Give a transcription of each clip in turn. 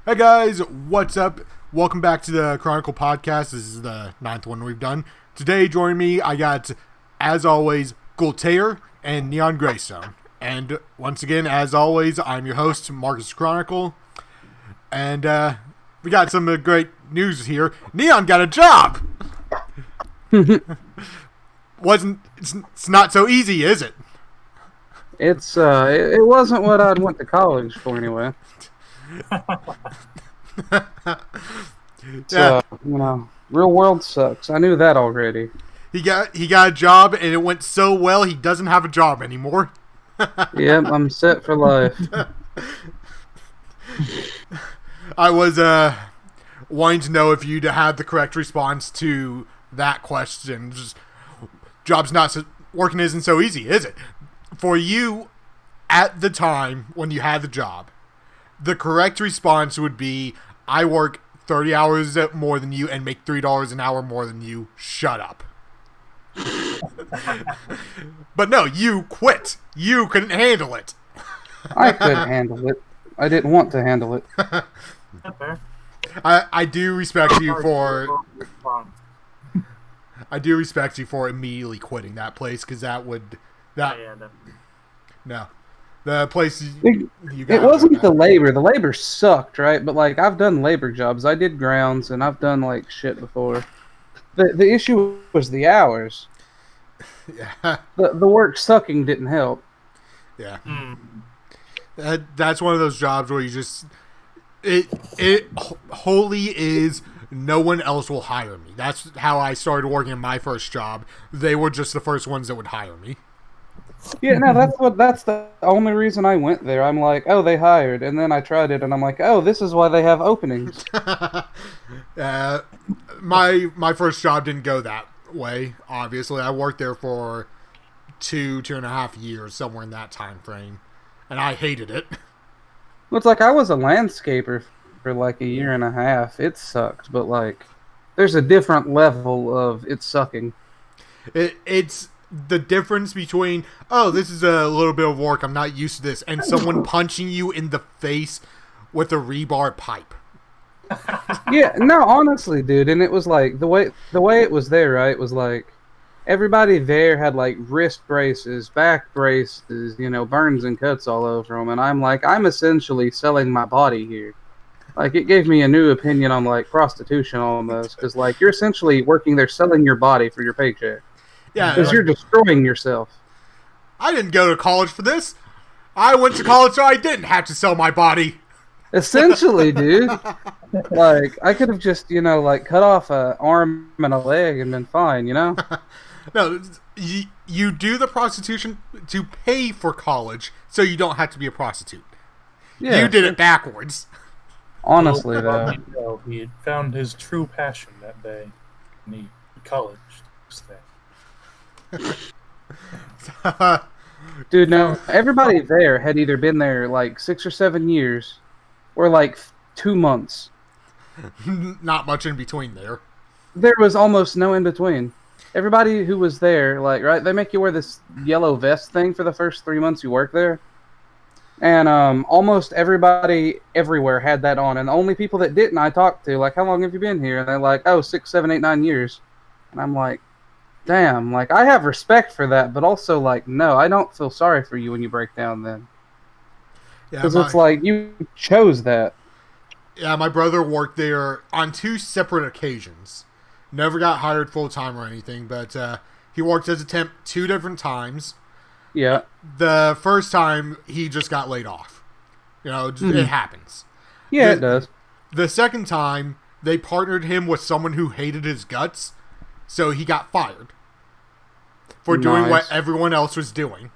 Hey guys, what's up? Welcome back to the Chronicle podcast. This is the 9th one we've done. Today, joining me, I got, as always, Guiltare and Neon Graystone. And once again, as always, I'm your host, Marcus Chronicle. And we got some great news here. Neon got a job! It's not so easy, is it? It wasn't what I'd went to college for anyway. Yeah. Real world sucks. I knew that already. He got a job, and it went so well he doesn't have a job anymore. Yep, I'm set for life. I was wanting to know if you'd had the correct response to that question. Just, working isn't so easy, is it? For you, at the time when you had the job, the correct response would be, I work 30 hours more than you and make $3 an hour more than you. Shut up. But no, you quit. You couldn't handle it. I could handle it. I didn't want to handle it. I do respect you for... I do respect you for immediately quitting that place, because that would... No. The place you got... It wasn't the labor. The labor sucked, right? But, I've done labor jobs. I did grounds, and I've done, shit before. The issue was the hours. Yeah. The work sucking didn't help. Yeah. That's one of those jobs where you just... It wholly is... No one else will hire me. That's how I started working in my first job. They were just the first ones that would hire me. Yeah, no, that's the only reason I went there. I'm like, oh, they hired, and then I tried it, and I'm like, oh, this is why they have openings. My first job didn't go that way. Obviously, I worked there for 2.5 years, somewhere in that time frame, and I hated it. Well, it's I was a landscaper for a year and a half. It sucked, but there's a different level of it sucking. It's the difference between, oh, this is a little bit of work, I'm not used to this, and someone punching you in the face with a rebar pipe. Yeah, no, honestly, dude, and it was the way it was there, right, was everybody there had wrist braces, back braces, burns and cuts all over them, and I'm essentially selling my body here. It gave me a new opinion on prostitution almost, because you're essentially working there selling your body for your paycheck. Yeah, because you're destroying yourself. I didn't go to college for this. I went to college so I didn't have to sell my body. Essentially, dude. I could have just, cut off an arm and a leg and been fine, No, you do the prostitution to pay for college so you don't have to be a prostitute. Yeah, you did it backwards. Honestly, though. He had found his true passion that day in the college stay. Dude, no, everybody there had either been there 6 or 7 years or 2 months. Not much in between there. There was almost no in between. Everybody who was there, right, they make you wear this yellow vest thing for the first 3 months you work there. And almost everybody everywhere had that on. And the only people that didn't I talked to, how long have you been here? And they're oh, 6, 7, 8, 9 years. And I'm damn, I have respect for that, but also, no, I don't feel sorry for you when you break down then. Because it's you chose that. Yeah, my brother worked there on 2 separate occasions. Never got hired full-time or anything, but he worked as a temp 2 different times. Yeah. The first time, he just got laid off. It happens. Yeah, it does. The second time, they partnered him with someone who hated his guts, so he got fired for doing what everyone else was doing.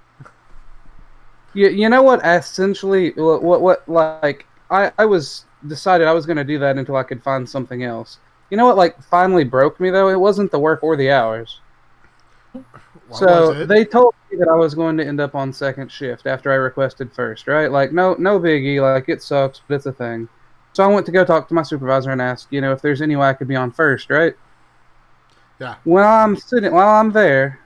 You know what? Essentially, I was decided I was going to do that until I could find something else. You know what? Finally broke me though. It wasn't the work or the hours. So they told me that I was going to end up on second shift after I requested first, right? No biggie. It sucks, but it's a thing. So I went to go talk to my supervisor and ask, if there's any way I could be on first, right? Yeah. While I'm there,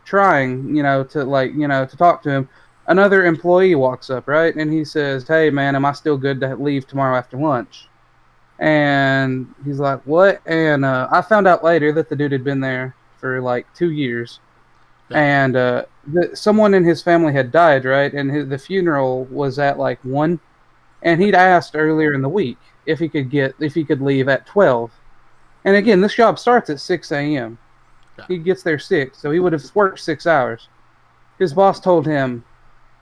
trying, to talk to him, Another employee walks up, right? And he says, "Hey, man, am I still good to leave tomorrow after lunch?" And he's like, "What?" And I found out later that the dude had been there for like 2 years. Yeah. And someone in his family had died, right? And the funeral was at like 1. And he'd asked earlier in the week if he could leave at 12. And again, this job starts at 6 a.m. Yeah. He gets there 6, so he would have worked 6 hours. His boss told him,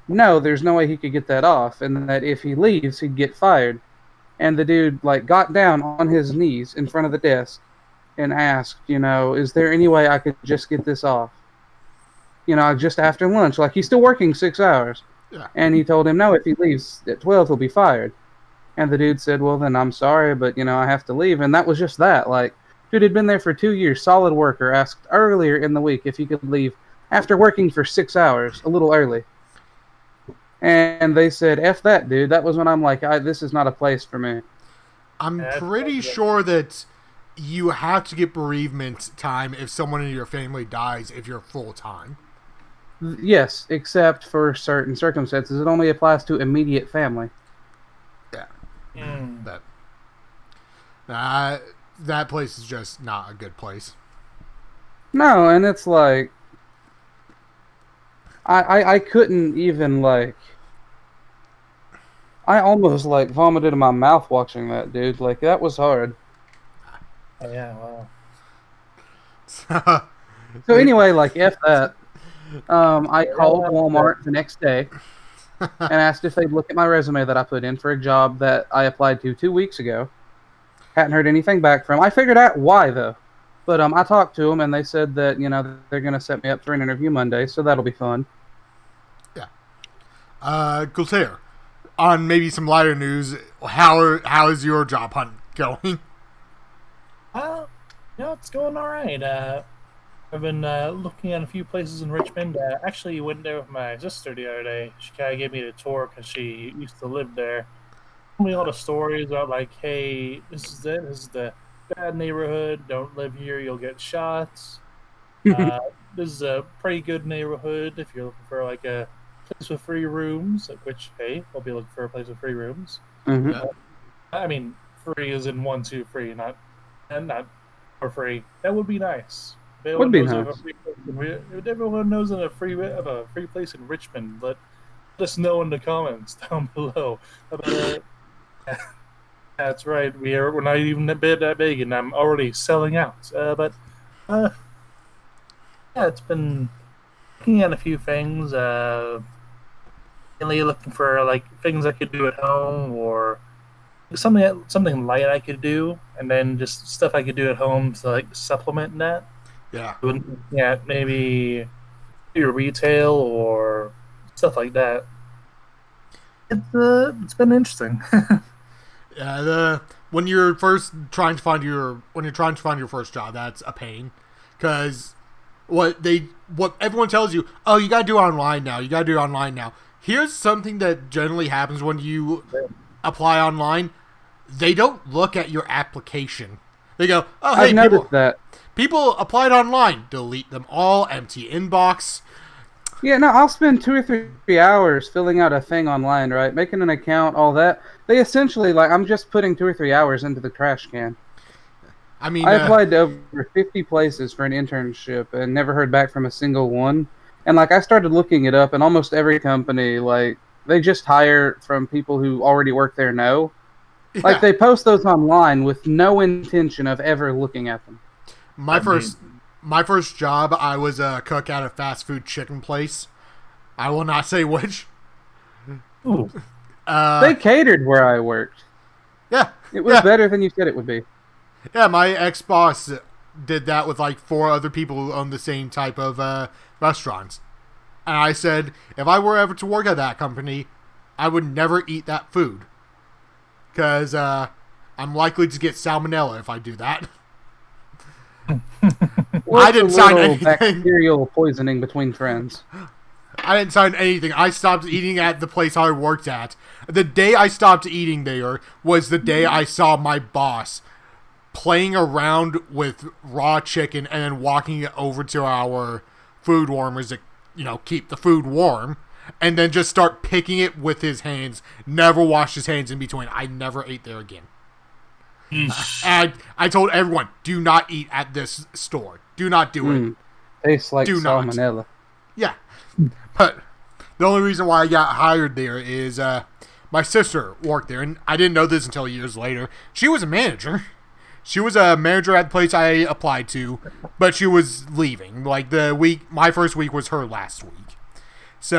no, there's no way he could get that off, and that if he leaves, he'd get fired. And the dude like got down on his knees in front of the desk and asked, is there any way I could just get this off? Just after lunch, like he's still working 6 hours. Yeah. And he told him, no, if he leaves at 12, he'll be fired. And the dude said, well, then I'm sorry, but, I have to leave. And that was just that. Like, dude had been there for 2 years, solid worker, asked earlier in the week if he could leave after working for 6 hours, a little early. And they said, F that, dude. That was when I'm like, this is not a place for me. I'm pretty sure that you have to get bereavement time if someone in your family dies if you're full-time. Yes, except for certain circumstances. It only applies to immediate family. Yeah. That place is just not a good place. No, and it's like... I couldn't even, like... I almost, like, vomited in my mouth watching that, dude. Like, that was hard. Oh, yeah, wow. So anyway, like, F that. I called Walmart the next day and asked if they'd look at my resume that I put in for a job that I applied to 2 weeks ago. Hadn't heard anything back from. I figured out why, though. But I talked to them, and they said that, they're going to set me up for an interview Monday, so that'll be fun. Yeah. Guiltare, on maybe some lighter news, how is your job hunt going? It's going all right. I've been looking at a few places in Richmond. Actually, went there with my sister the other day. She kind of gave me the tour because she used to live there. Told me all the stories about like, hey, this is it. This is the bad neighborhood. Don't live here. You'll get shot. This is a pretty good neighborhood if you're looking for like a place with free rooms. Which, hey, I'll be looking for a place with free rooms. Mm-hmm. I mean, free is in 1, 2, free, not for free. That would be nice. Would be nice. If everyone knows of a free place in Richmond, let us know in the comments down below about it. That's right. We're not even that big, and I'm already selling out. Yeah, it's been looking at a few things. Mainly looking for like things I could do at home or something light I could do, and then just stuff I could do at home to like supplement that. Yeah. Yeah, maybe retail or stuff like that. It's been interesting. Yeah, when you're trying to find your first job, that's a pain, because what everyone tells you, oh, you gotta do it online now. Here's something that generally happens when you apply online: they don't look at your application. They go, oh, hey, I've noticed that. People applied online. Delete them all. Empty inbox. Yeah, no, I'll spend 2 or 3 hours filling out a thing online, right? Making an account, all that. They essentially, like, I'm just putting 2 or 3 hours into the trash can. I mean, I applied to over 50 places for an internship and never heard back from a single one. And, like, I started looking it up, and almost every company, like, they just hire from people who already work there know. yeah. Like, they post those online with no intention of ever looking at them. My first job, I was a cook at a fast food chicken place. I will not say which. Ooh. They catered where I worked. Yeah. It was better than you said it would be. Yeah, my ex-boss did that with like 4 other people who owned the same type of restaurants. And I said, if I were ever to work at that company, I would never eat that food. Because I'm likely to get salmonella if I do that. I didn't sign anything. Bacterial poisoning between friends. I didn't sign anything. I stopped eating at the place I worked at. The day I stopped eating there was the day I saw my boss playing around with raw chicken and then walking it over to our food warmers to, keep the food warm. and then just start picking it with his hands. Never wash his hands in between. I never ate there again. And I told everyone, do not eat at this store. Do not do it. Tastes like Do not. salmonella. Yeah. But the only reason why I got hired there is my sister worked there, and I didn't know this until years later. She was a manager. She was a manager at the place I applied to, but she was leaving. Like my first week was her last week. So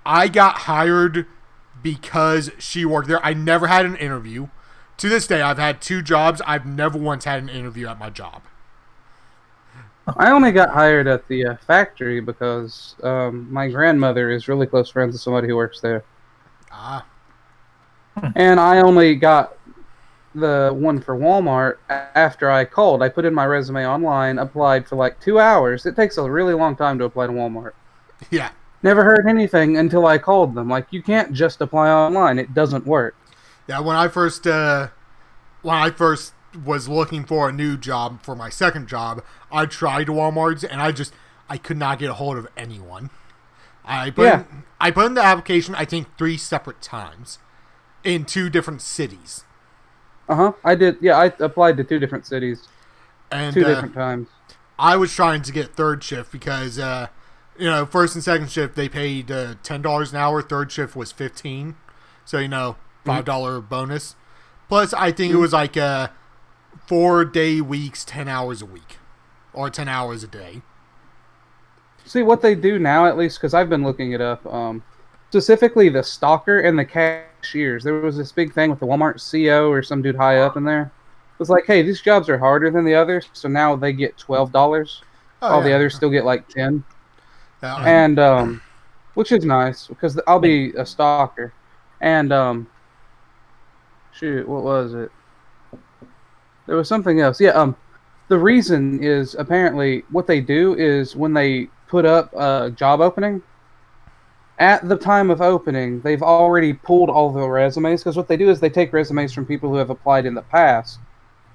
I got hired because she worked there. I never had an interview. To this day, I've had 2 jobs. I've never once had an interview at my job. I only got hired at the factory because my grandmother is really close friends with somebody who works there. And I only got the one for Walmart after I called. I put in my resume online, applied for like 2 hours. It takes a really long time to apply to Walmart. Yeah. Never heard anything until I called them. Like, you can't just apply online. It doesn't work. Yeah, when I first was looking for a new job for my second job, I tried Walmart's and I could not get a hold of anyone. I put in the application, I think 3 separate times in 2 different cities. I did. Yeah, I applied to 2 different cities, And 2 different times. I was trying to get third shift because first and second shift they paid $10 an hour. Third shift was $15, so $5 bonus. Plus, I think it was like 4-day weeks, 10 hours a week, or 10 hours a day. See, what they do now, at least, because I've been looking it up, specifically the stalker and the cashiers. There was this big thing with the Walmart CEO or some dude high up in there. It was like, hey, these jobs are harder than the others, so now they get $12. All the others still get like 10. And which is nice because I'll be a stalker. And shoot, what was it? There was something else. Yeah, the reason is apparently what they do is when they put up a job opening, at the time of opening, they've already pulled all the resumes, because what they do is they take resumes from people who have applied in the past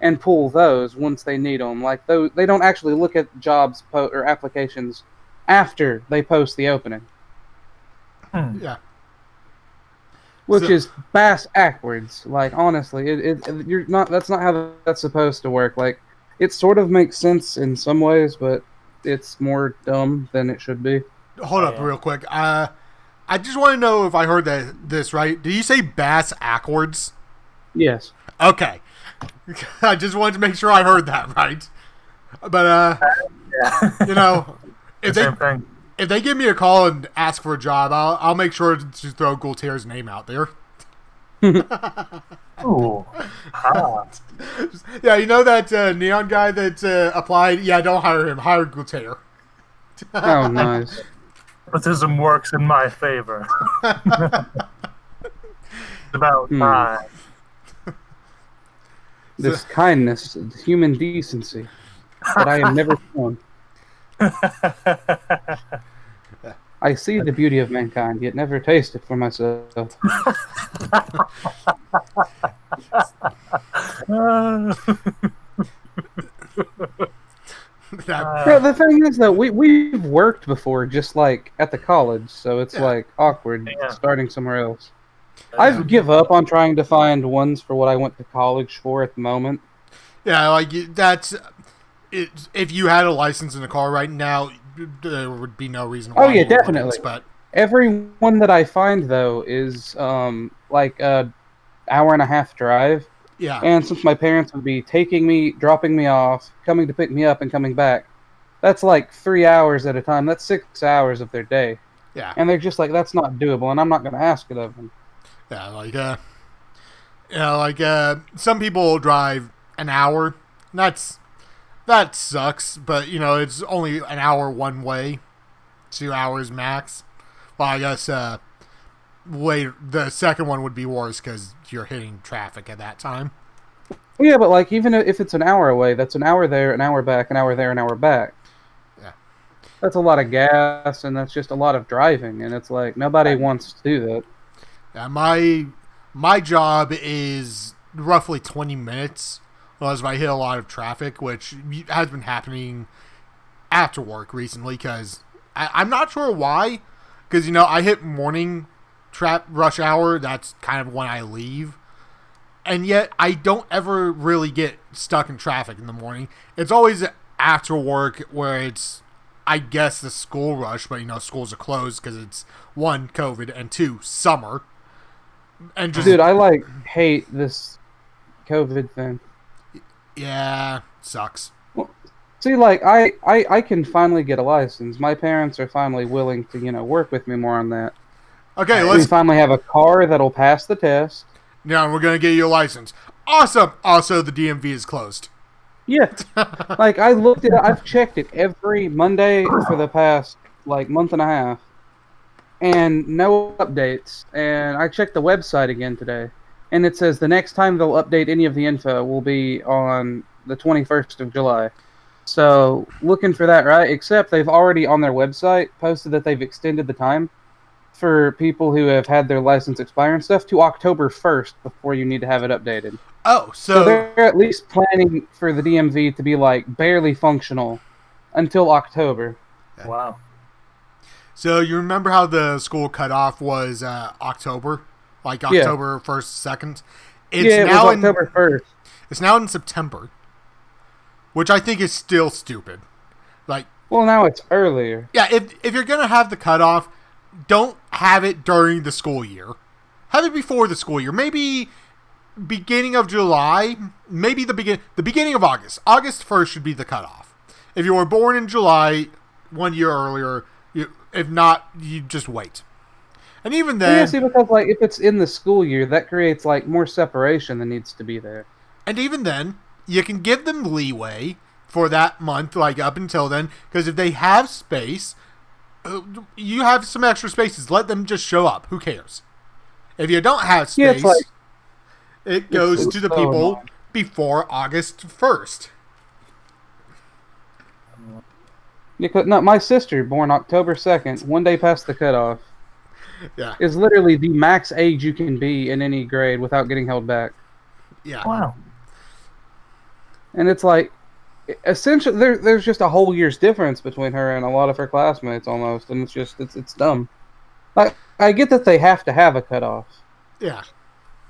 and pull those once they need them. Like, they don't actually look at jobs or applications after they post the opening. Yeah. Which is bass backwards. Like, honestly, you're not. That's not how that's supposed to work. Like, it sort of makes sense in some ways, but it's more dumb than it should be. Hold up real quick. I just want to know if I heard this right. Did you say bass backwards? Yes. Okay. I just wanted to make sure I heard that right. But if they give me a call and ask for a job, I'll make sure to throw Guiltare's name out there. Ooh. Yeah, you know that neon guy that applied? Yeah, don't hire him. Hire Guiltare. Oh, nice. Nepotism works in my favor. About time. This kindness, human decency that I am never shown. I see the beauty of mankind, yet never taste it for myself. The thing is that we've worked before, just like at the college, so it's like awkward starting somewhere else. I've give up on trying to find ones for what I went to college for at the moment. Yeah, like that's it. If you had a license in the car right now, there would be no reason why. Oh yeah, definitely. But every one that I find though is like a hour and a half drive. Yeah. And since my parents would be taking me, dropping me off, coming to pick me up, and coming back, that's like 3 hours at a time. That's 6 hours of their day. Yeah. And they're just like, that's not doable, and I'm not going to ask it of them. Yeah, some people drive an hour. That sucks, but it's only an hour one way, 2 hours max. Well, I guess the second one would be worse because you're hitting traffic at that time. Yeah, but like even if it's an hour away, that's an hour there, an hour back, an hour there, an hour back. Yeah, that's a lot of gas, and that's just a lot of driving, and it's like nobody wants to do that. Yeah, my job is roughly 20 minutes. Unless if I hit a lot of traffic, which has been happening after work recently, because I'm not sure why. because I hit morning trap rush hour. That's kind of when I leave, and yet I don't ever really get stuck in traffic in the morning. It's always after work where it's, I guess, the school rush, but schools are closed because it's 1, COVID, and 2, summer. And just, dude, I hate this COVID thing. Yeah, sucks. Well, see, I can finally get a license. My parents are finally willing to work with me more on that. Okay, We finally have a car that'll pass the test. Now we're gonna get you a license. Awesome. Also, the DMV is closed. Yeah, I looked at it. I've checked it every Monday for the past month and a half, and no updates. And I checked the website again today, and it says the next time they'll update any of the info will be on the 21st of July. So looking for that, right? Except they've already on their website posted that they've extended the time for people who have had their license expire and stuff to October 1st before you need to have it updated. Oh, so they're at least planning for the DMV to be barely functional until October. Wow. So you remember how the school cutoff was October? October 1st, 2nd? It was October 1st. It's now in September, which I think is still stupid. Well, now it's earlier. Yeah, if you're going to have the cutoff, don't have it during the school year. Have it before the school year. Maybe beginning of July, maybe the beginning of August. August 1st should be the cutoff. If you were born in July, 1 year earlier, if not, you just wait. And even then... Yeah, see, because if it's in the school year, that creates more separation than needs to be there. And even then, you can give them leeway for that month, up until then, because if they have space, you have some extra spaces. Let them just show up. Who cares? If you don't have space... Yeah, it goes to the people before August 1st. No, my sister, born October 2nd, 1 day past the cutoff, yeah, is literally the max age you can be in any grade without getting held back. Yeah. Wow. And it's essentially, there's just a whole year's difference between her and a lot of her classmates almost, and it's dumb. I get that they have to have a cutoff. Yeah.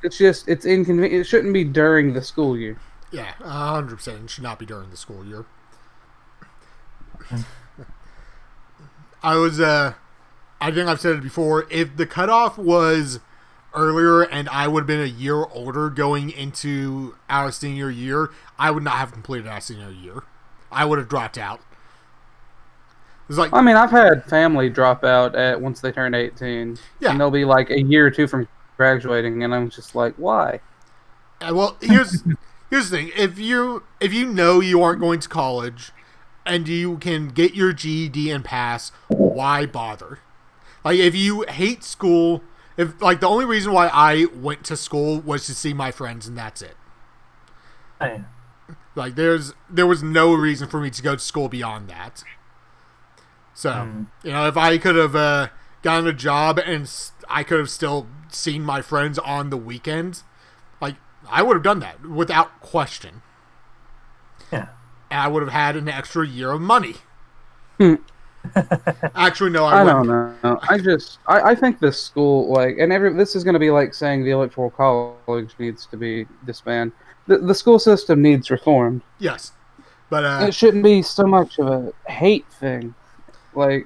It's inconvenient. It shouldn't be during the school year. Yeah, 100%. It should not be during the school year. I think I've said it before, if the cutoff was earlier and I would have been a year older going into our senior year, I would not have completed our senior year. I would have dropped out. I've had family drop out once they turn 18. Yeah. And they'll be a year or two from graduating, and I'm just why? Well, here's the thing. If you know you aren't going to college and you can get your GED and pass, why bother? If you hate school, if the only reason why I went to school was to see my friends and that's it. Hey. There was no reason for me to go to school beyond that. So, if I could have gotten a job and I could have still seen my friends on the weekends, I would have done that without question. Yeah. And I would have had an extra year of money. Actually, no, I don't know. I think this school, this is going to be saying the electoral college needs to be disbanded. The school system needs reformed. Yes. But it shouldn't be so much of a hate thing. And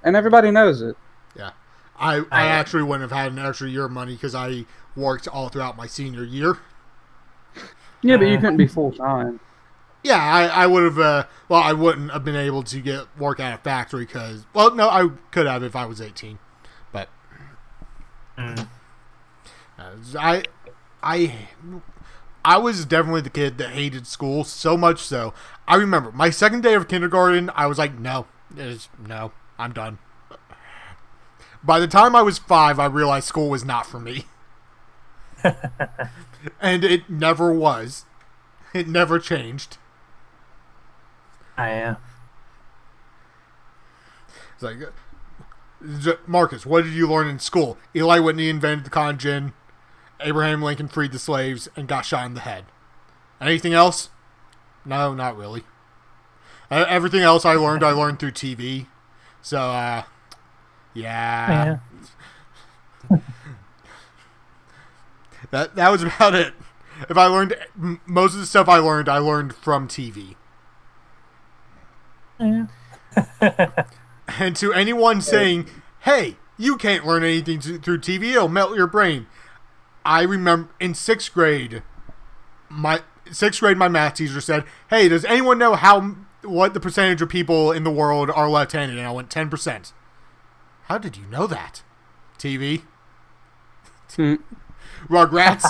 everybody knows it. Yeah. I actually wouldn't have had an extra year of money because I worked all throughout my senior year. Yeah, but you couldn't be full-time. Yeah, I would have, I wouldn't have been able to get work at a factory because, no, I could have if I was 18. But I was definitely the kid that hated school so much so. I remember my second day of kindergarten, I was like, no, I'm done. By the time I was 5, I realized school was not for me. And it never was. It never changed. Yeah. It's Marcus, what did you learn in school? Eli Whitney invented the cotton gin. Abraham Lincoln freed the slaves and got shot in the head. Anything else? No, not really. Everything else I learned through TV. So, Yeah. Yeah. That was about it. If I learned most of the stuff I learned from TV. Yeah. And to anyone saying, "Hey, you can't learn anything through TV; it'll melt your brain," I remember in sixth grade, my math teacher said, "Hey, does anyone know what the percentage of people in the world are left-handed?" And I went 10%. How did you know that? TV. Rugrats.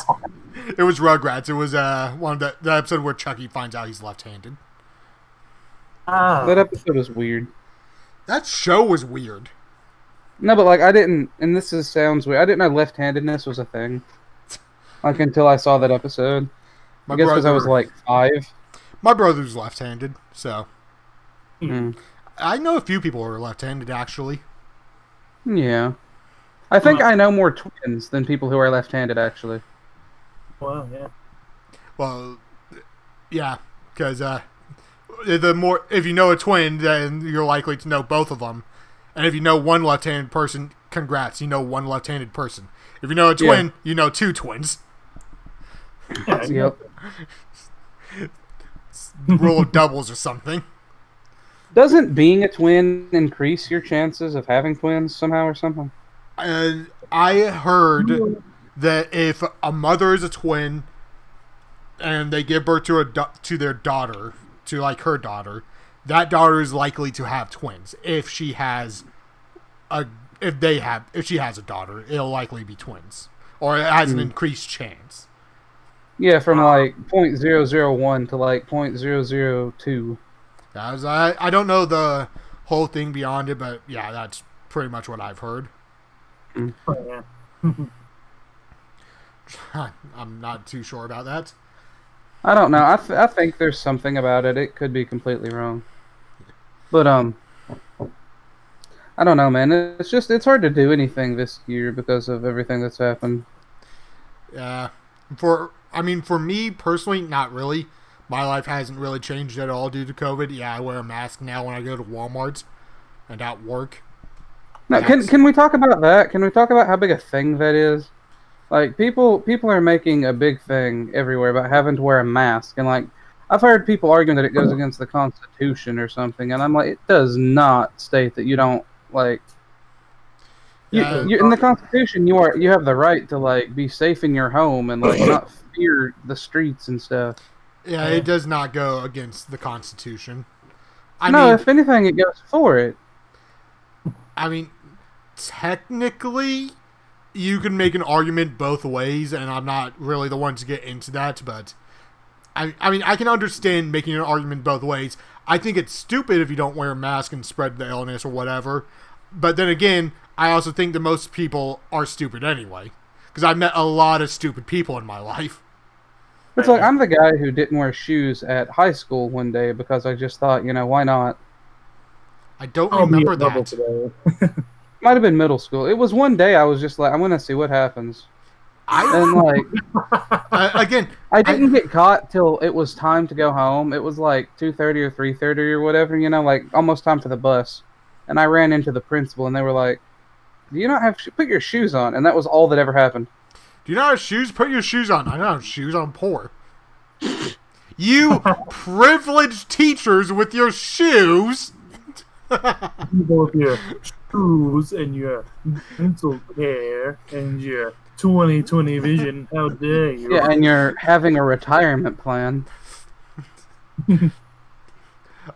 It was Rugrats. It was one of the episode where Chucky finds out he's left-handed. That episode was weird. That show was weird. No, but like I didn't, and sounds weird. I didn't know left-handedness was a thing. Like until I saw that episode. I guess because I was like 5. My brother's left-handed, so Mm. I know a few people who are left-handed actually. Yeah. I think I know more twins than people who are left-handed, actually. Well, yeah. Well, yeah, because if you know a twin, then you're likely to know both of them. And if you know one left-handed person, congrats, you know one left-handed person. If you know a twin, you know 2 twins. Yep. Rule of doubles or something. Doesn't being a twin increase your chances of having twins somehow or something? I heard that if a mother is a twin and they give birth to their daughter, to like her daughter, that daughter is likely to have twins. If she has a daughter, it'll likely be twins, or it has an increased chance. Yeah, from like 0.001 to like 0.002. I don't know the whole thing beyond it, but yeah, that's pretty much what I've heard. Oh, yeah. I'm not too sure about that. I don't know. I think there's something about it. It could be completely wrong. But I don't know, man. It's hard to do anything this year because of everything that's happened. Yeah. For me personally, not really. My life hasn't really changed at all due to COVID. Yeah, I wear a mask now when I go to Walmart and at work. Now, can we talk about that? Can we talk about how big a thing that is? Like people are making a big thing everywhere about having to wear a mask, and like I've heard people arguing that it goes against the Constitution or something, and I'm like, it does not state that you don't like. You in the Constitution, you have the right to like be safe in your home and like not fear the streets and stuff. Yeah, it does not go against the Constitution. If anything, it goes for it. I mean, technically, you can make an argument both ways, and I'm not really the one to get into that, but I can understand making an argument both ways. I think it's stupid if you don't wear a mask and spread the illness or whatever, but then again, I also think that most people are stupid anyway, because I've met a lot of stupid people in my life. It's like I'm the guy who didn't wear shoes at high school one day because I just thought, why not? I don't remember that. Might have been middle school. It was one day I was just like, I'm gonna see what happens. I didn't get caught till it was time to go home. It was like 2:30 or 3:30 or whatever, like almost time for the bus. And I ran into the principal, and they were like, "Do you not have put your shoes on?" And that was all that ever happened. Do you not have shoes? Put your shoes on. I don't have shoes. I'm poor. You privileged teachers with your shoes. With your shoes and your dental care and your 20/20 vision. How dare you? Yeah, and you're having a retirement plan. No,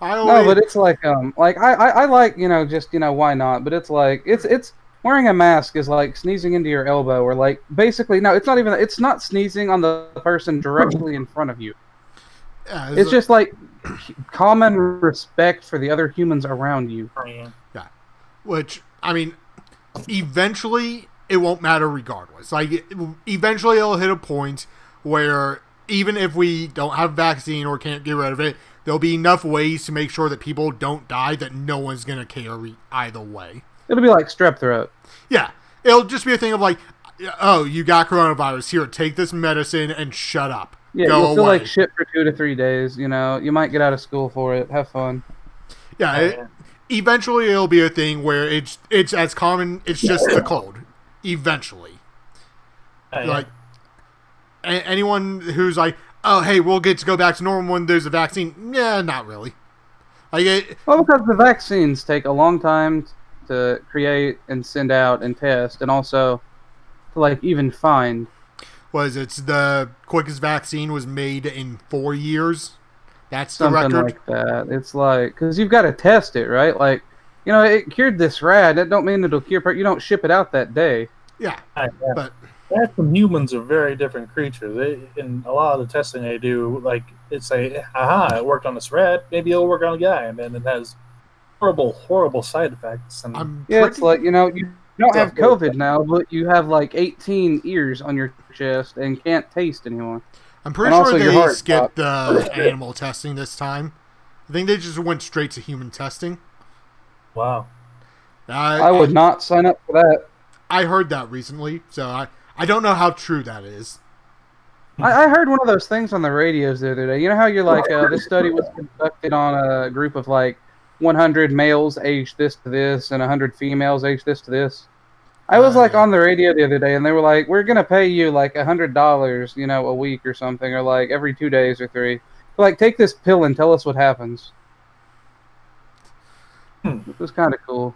but it's like I like just why not? But it's like it's wearing a mask is like sneezing into your elbow, or like basically no, it's not even. It's not sneezing on the person directly in front of you. Yeah, it's just like common respect for the other humans around you. Yeah, which eventually it won't matter regardless. Like eventually it'll hit a point where even if we don't have a vaccine or can't get rid of it, there'll be enough ways to make sure that people don't die that no one's gonna care either way. It'll be like strep throat. Yeah, it'll just be a thing of like, oh, you got coronavirus. Here, take this medicine and shut up. Yeah, you'll feel like shit for 2 to 3 days. You might get out of school for it. Have fun. Yeah, eventually it'll be a thing where it's as common. It's just the cold. Eventually, like anyone who's like, oh hey, we'll get to go back to normal when there's a vaccine. Yeah, not really. Well, because the vaccines take a long time to create and send out and test, and also to like even find. It's the quickest vaccine was made in 4 years. That's the Something record. like that. It's like, because you've got to test it, right? Like, it cured this rat. That don't mean it'll cure. You don't ship it out that day. Yeah, but rats and humans are very different creatures. In a lot of the testing they do, like it's it worked on this rat. Maybe it'll work on a guy, and then it has horrible side effects. And It's like you don't have COVID now, but you have like 18 ears on your chest and can't taste anymore. I'm pretty sure they skipped the animal testing this time. I think they just went straight to human testing. Wow. I would not sign up for that. I heard that recently, so I don't know how true that is. I heard one of those things on the radios the other day. You know how you're like, this study was conducted on a group of like 100 males aged this to this and 100 females aged this to this. I was like on the radio the other day, and they were like, "We're gonna pay you like $100, a week or something, or like every 2 days or 3. But, like, take this pill and tell us what happens." It was kind of cool.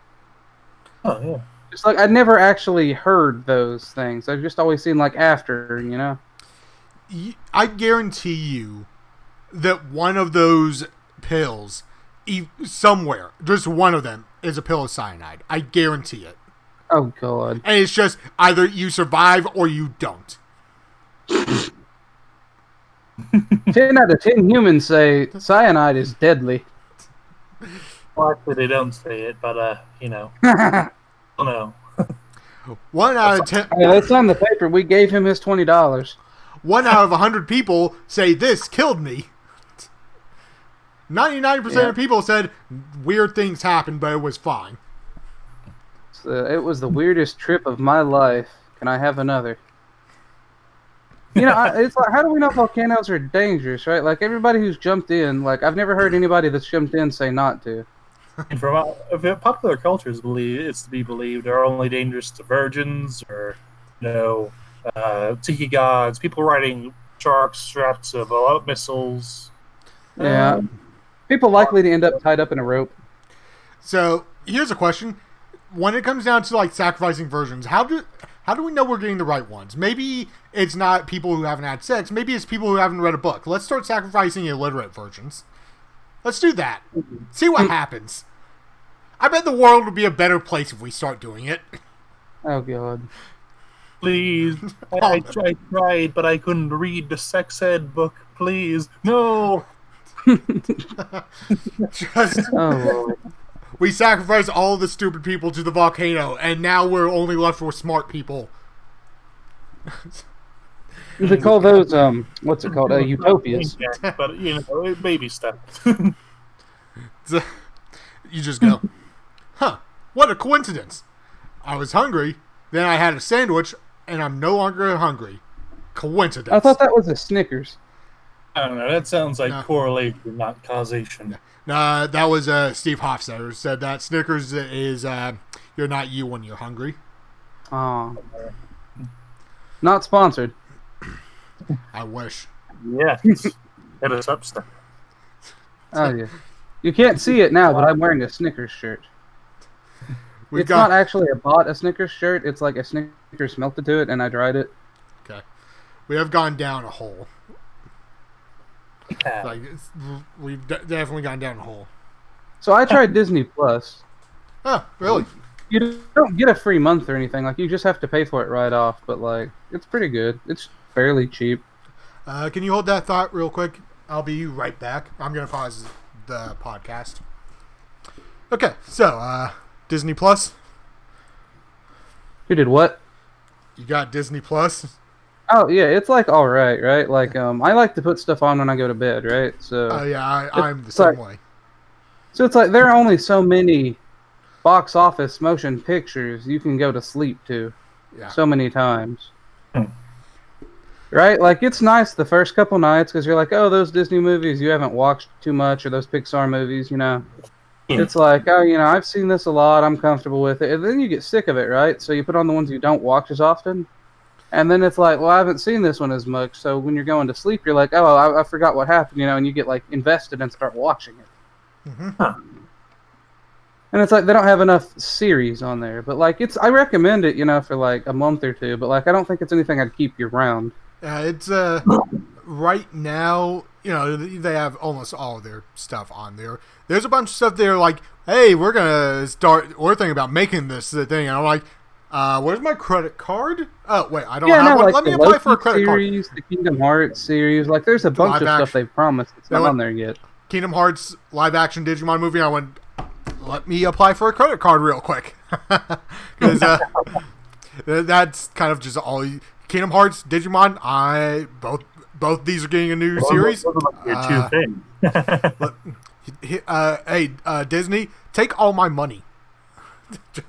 Oh yeah. Just like I'd never actually heard those things. I've just always seen like after. I guarantee you that one of those pills, somewhere, just one of them, is a pill of cyanide. I guarantee it. Oh, God. And it's just either you survive or you don't. 10 out of 10 humans say cyanide is deadly. Well, actually, they don't say it, but, I don't know. 1 out of 10... Hey, it's on the paper. We gave him his $20. 1 out of 100 people say this killed me. 99% of people said weird things happened, but it was fine. It was the weirdest trip of my life. Can I have another? It's like, how do we know volcanoes are dangerous, right? Like, everybody who's jumped in, like, I've never heard anybody that's jumped in say not to. And from popular culture, it's to be believed they're only dangerous to virgins or, tiki gods, people riding sharks strapped to missiles. Yeah. People likely to end up tied up in a rope. So, here's a question. When it comes down to like sacrificing virgins, how do we know we're getting the right ones? Maybe it's not people who haven't had sex. Maybe it's people who haven't read a book. Let's start sacrificing illiterate virgins. Let's do that. See what happens. I bet the world would be a better place if we start doing it. Oh, God. Please. I tried, but I couldn't read the sex ed book. Please. No. We sacrificed all the stupid people to the volcano, and now we're only left with smart people. They call those, what's it called? Utopias. Yeah, but, baby steps. You just go, what a coincidence. I was hungry, then I had a sandwich, and I'm no longer hungry. Coincidence. I thought that was a Snickers. I don't know. That sounds like correlation, not causation. No, that was Steve Hofstadter said that Snickers is you're not you when you're hungry. Oh. Not sponsored. I wish. Yeah. Hit us up stuff. Oh, yeah. You can't see it now, but I'm wearing a Snickers shirt. It's not actually a Snickers shirt. It's like a Snickers melted to it, and I dried it. Okay. We have gone down a hole. Yeah. Like we've definitely gone down a hole. So I tried Disney Plus. Oh, really? You don't get a free month or anything. Like, you just have to pay for it right off. But, like, it's pretty good. It's fairly cheap. Can you hold that thought real quick? I'll be right back. I'm going to pause the podcast. Okay, so, Disney Plus? You did what? You got Disney Plus? Oh, yeah, it's, like, all right, right? Like, I like to put stuff on when I go to bed, right? So. Oh, yeah, I'm the same way. So it's like there are only so many box office motion pictures you can go to sleep to. Yeah. So many times. Right? Like, it's nice the first couple nights because you're like, oh, those Disney movies you haven't watched too much, or those Pixar movies, It's like, oh, I've seen this a lot. I'm comfortable with it. And then you get sick of it, right? So you put on the ones you don't watch as often. And then it's like, well, I haven't seen this one as much. So when you're going to sleep, you're like, oh, I forgot what happened, and you get like invested and start watching it. Mm-hmm. Huh. And it's like they don't have enough series on there. But like I recommend it, for like a month or two. But like I don't think it's anything I'd keep year round. It's right now, they have almost all of their stuff on there. There's a bunch of stuff there like, hey, we're thinking about making this thing. And I'm like, where's my credit card? Oh, wait, I don't have one. Like Let me apply for a credit series, card. The Kingdom Hearts series. Like, there's a bunch of stuff they've promised that's not on there yet. Kingdom Hearts live action Digimon movie. I went, let me apply for a credit card real quick. Because that's kind of just all. Kingdom Hearts, Digimon, both these are getting a new series. Those are like your two things. Hey, Disney, take all my money.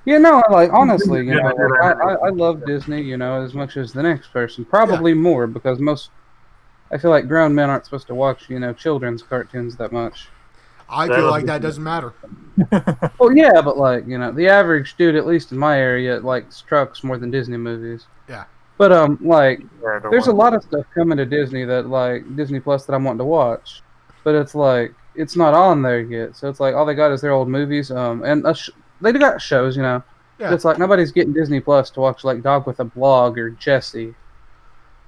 Like, honestly, I love Disney, as much as the next person. Probably more, because I feel like grown men aren't supposed to watch, children's cartoons that much. I feel like that doesn't matter. Well, yeah, but like, the average dude, at least in my area, likes trucks more than Disney movies. Yeah. But, there's a lot of stuff coming to Disney that, like, Disney Plus that I'm wanting to watch. But it's like, it's not on there yet. So it's like, all they got is their old movies, and they got shows, Yeah. It's like, nobody's getting Disney Plus to watch, like, Dog with a Blog or Jessie.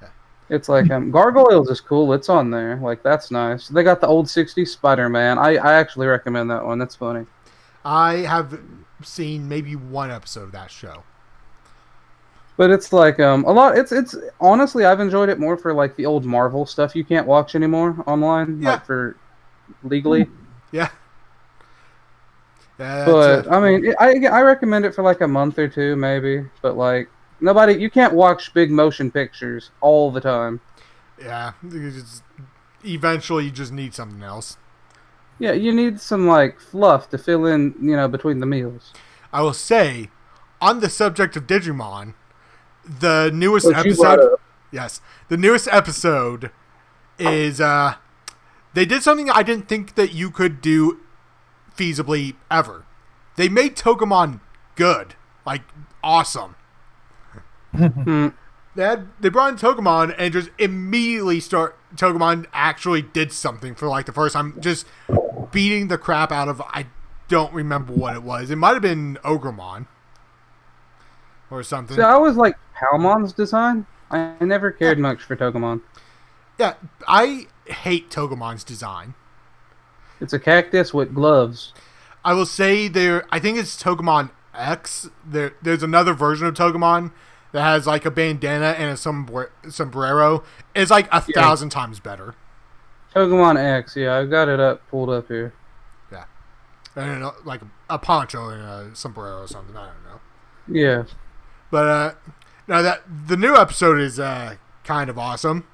Yeah. It's like, Gargoyles is cool. It's on there. Like, that's nice. They got the old 60s Spider-Man. I actually recommend that one. That's funny. I have seen maybe one episode of that show. But it's like a lot. It's honestly, I've enjoyed it more for like the old Marvel stuff you can't watch anymore online, like for legally. Yeah. But I mean, I recommend it for like a month or two, maybe. But like you can't watch big motion pictures all the time. Yeah, eventually you just need something else. Yeah, you need some like fluff to fill in, between the meals. I will say, on the subject of Digimon, the newest episode. Yes, the newest episode is they did something I didn't think that you could do feasibly ever. They made Togemon good, like awesome. They brought in Togemon and just immediately Togemon actually did something for like the first time, just beating the crap out of, I don't remember what it was. It might have been Ogremon or something. So I was like Palmon's design. I never cared much for Togemon. Yeah, I hate Togemon's design. It's a cactus with gloves. I will say I think it's Togemon X. There's another version of Togemon that has like a bandana and a sombrero. It's like 1,000 times better. Togemon X, yeah, I've got it pulled up here. Yeah. And like a poncho and a sombrero or something, I don't know. Yeah. But now the new episode is kind of awesome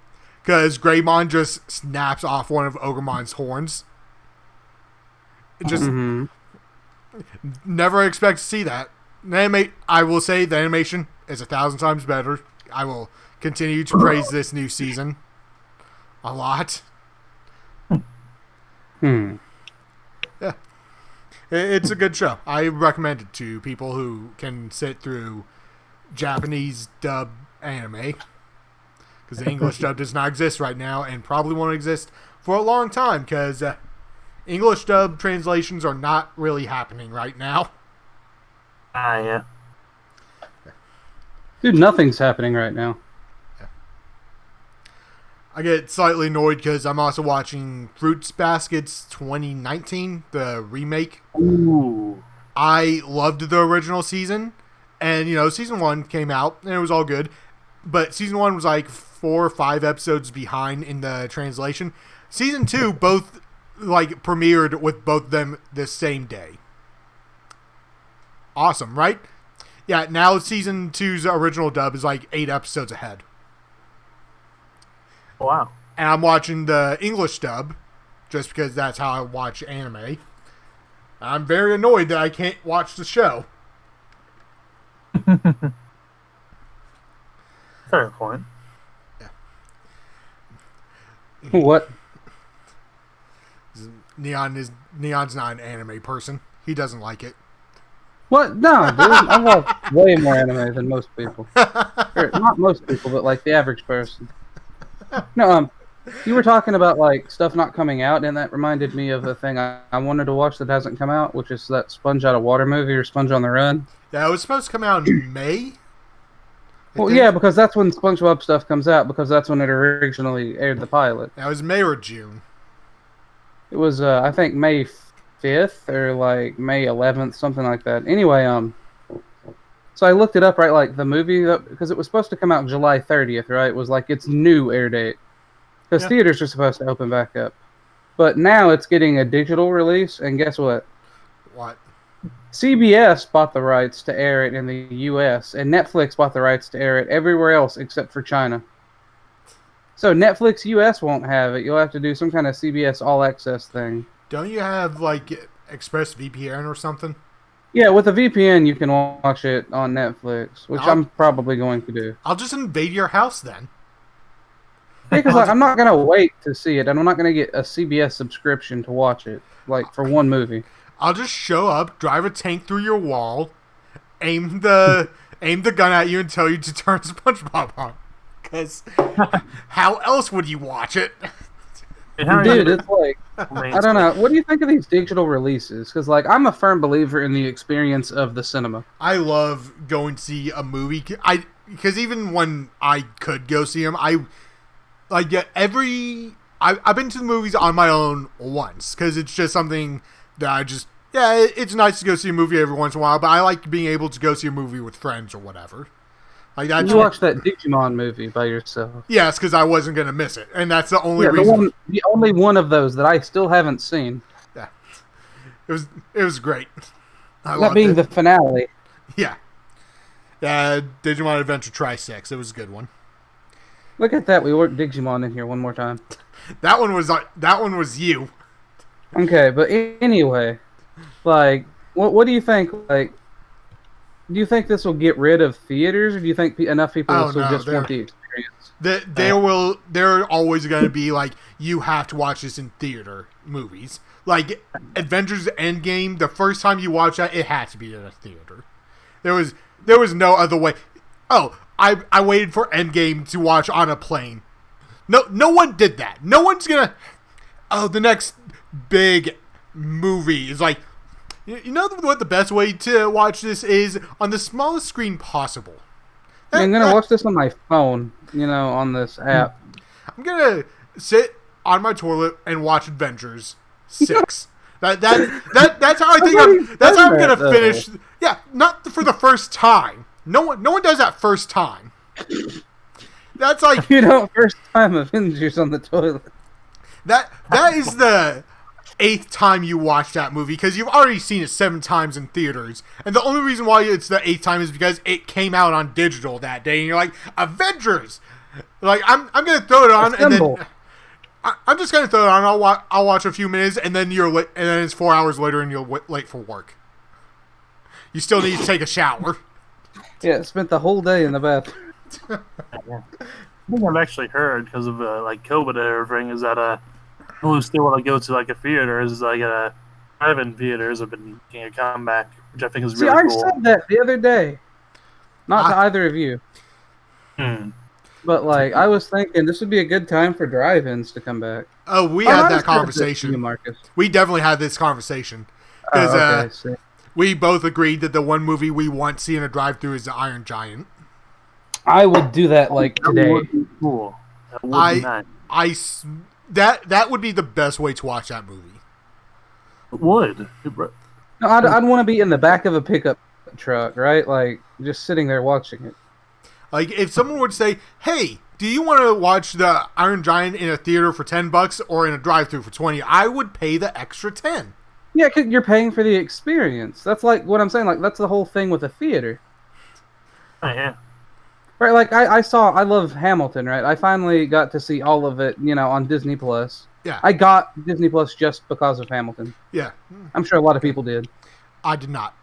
because Greymon just snaps off one of Ogremon's horns. It just never expect to see that. I will say the animation is 1,000 times better. I will continue to praise this new season a lot. Yeah, it's a good show. I recommend it to people who can sit through Japanese dub anime because the English dub does not exist right now and probably won't exist for a long time because English dub translations are not really happening right now. Yeah. Dude, nothing's happening right now. Yeah. I get slightly annoyed because I'm also watching Fruits Baskets 2019, the remake. Ooh. I loved the original season, and season 1 came out and it was all good, but season 1 was like 4 or 5 episodes behind in the translation. Season 2 both like premiered with both of them the same day. Awesome, right? Yeah, now season 2's original dub is like 8 episodes ahead. Wow. And I'm watching the English dub just because that's how I watch anime. I'm very annoyed that I can't watch the show. Fair point. Yeah. What? Neon's not an anime person. He doesn't like it. What? No, dude. I watch way more anime than most people. Or, not most people, but like the average person. No, you were talking about like stuff not coming out, and that reminded me of a thing I wanted to watch that hasn't come out, which is that Sponge Out of Water movie or Sponge on the Run. Yeah, it was supposed to come out in May. Well, yeah, because that's when SpongeBob stuff comes out, because that's when it originally aired the pilot. That was May or June. It was, I think, May 5th or like May 11th, something like that. Anyway, so I looked it up, right, like the movie, because it was supposed to come out July 30th, right? It was like its new air date. Because theaters are supposed to open back up. But now it's getting a digital release, and guess what? What? CBS bought the rights to air it in the U.S., and Netflix bought the rights to air it everywhere else except for China. So Netflix U.S. won't have it. You'll have to do some kind of CBS All Access thing. Don't you have, like, ExpressVPN or something? Yeah, with a VPN, you can watch it on Netflix, which I'm probably going to do. I'll just invade your house then. Because like, I'm not going to wait to see it, and I'm not going to get a CBS subscription to watch it, like, for one movie. I'll just show up, drive a tank through your wall, aim the gun at you, and tell you to turn SpongeBob on. Because how else would you watch it? Dude, it's like, I don't know. What do you think of these digital releases? Because, like, I'm a firm believer in the experience of the cinema. I love going to see a movie. Because even when I could go see them, I've been to the movies on my own once. Because it's just something that it's nice to go see a movie every once in a while, but I like being able to go see a movie with friends or whatever. Like that. You watched that Digimon movie by yourself. Yes, because I wasn't going to miss it, and that's the only reason. The only one of those that I still haven't seen. Yeah, it was great. That being the finale. Yeah, Digimon Adventure Tri-6. It was a good one. Look at that. We worked Digimon in here one more time. That one was you. Okay, but anyway, like, what do you think? Like, do you think this will get rid of theaters, or do you think enough people will still just want the experience? They're always going to be like, you have to watch this in theater movies. Like Avengers Endgame, the first time you watch that, it had to be in a theater. There was no other way. Oh, I waited for Endgame to watch on a plane. No one did that. No one's gonna. Oh, the next big movie is like, you know what the best way to watch this is? On the smallest screen possible. I'm gonna watch this on my phone, on this app. I'm gonna sit on my toilet and watch Avengers 6. That's how I think that's how I'm gonna finish. Yeah, not for the first time. No one does that first time. That's like you don't first time Avengers on the toilet. That is the 8th time you watch that movie, because you've already seen it 7 times in theaters, and the only reason why it's the 8th time is because it came out on digital that day, and you're like, Avengers. Like I'm gonna throw it on, Assemble. and then I'm just gonna throw it on. I'll watch a few minutes, and then and then it's 4 hours later, and you're late for work. You still need to take a shower. Yeah, spent the whole day in the bathroom. I think I've actually heard, because of like COVID and everything, is that people who still want to go to like a theater is like drive-in theaters have been making a comeback, which I think is really cool. I said that the other day. Not to either of you. But like, I was thinking this would be a good time for drive-ins to come back. Oh, we had that conversation. You, Marcus. We definitely had this conversation. Because we both agreed that the one movie we want to see in a drive-thru is The Iron Giant. I would do that like today. That would be cool. That would be nice. That would be the best way to watch that movie. It would. No, I'd want to be in the back of a pickup truck, right? Like, just sitting there watching it. Like, if someone would say, hey, do you want to watch The Iron Giant in a theater for $10 or in a drive-thru for $20? I would pay the extra $10. Yeah, 'cause you're paying for the experience. That's like what I'm saying. Like, that's the whole thing with a theater. Oh, yeah. Right, like, I love Hamilton, right? I finally got to see all of it, on Disney+. Yeah. I got Disney+ just because of Hamilton. Yeah. I'm sure a lot of people did. I did not.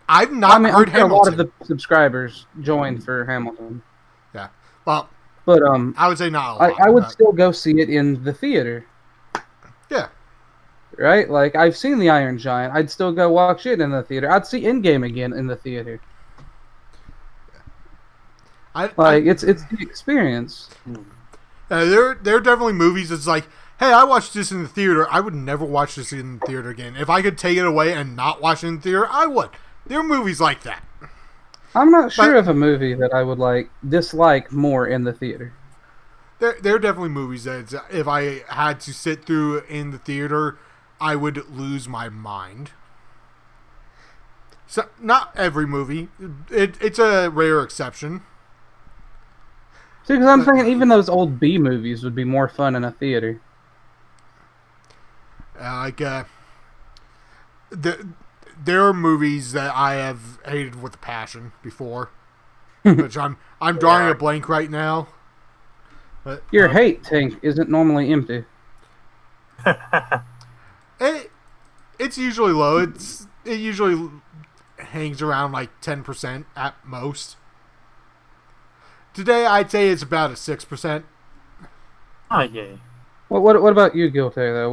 I've not heard Hamilton. A lot of the subscribers joined for Hamilton. Yeah. Well, but I would say not a lot. I would still go see it in the theater. Yeah. right? Like, I've seen The Iron Giant. I'd still go watch it in the theater. I'd see Endgame again in the theater. It's the experience. There are definitely movies that's like, hey, I watched this in the theater. I would never watch this in the theater again. If I could take it away and not watch it in the theater, I would. There are movies like that. I'm not sure of a movie that I would dislike more in the theater. There are definitely movies that if I had to sit through in the theater, I would lose my mind. So not every movie. It's a rare exception. See, because I'm thinking even those old B movies would be more fun in a theater. There are movies that I have hated with a passion before, which I'm drawing a blank right now. But, your hate tank isn't normally empty. It's usually low. It usually hangs around like 10% at most. Today, I'd say it's about a 6%. Oh, yeah. What about you, Guiltare, though?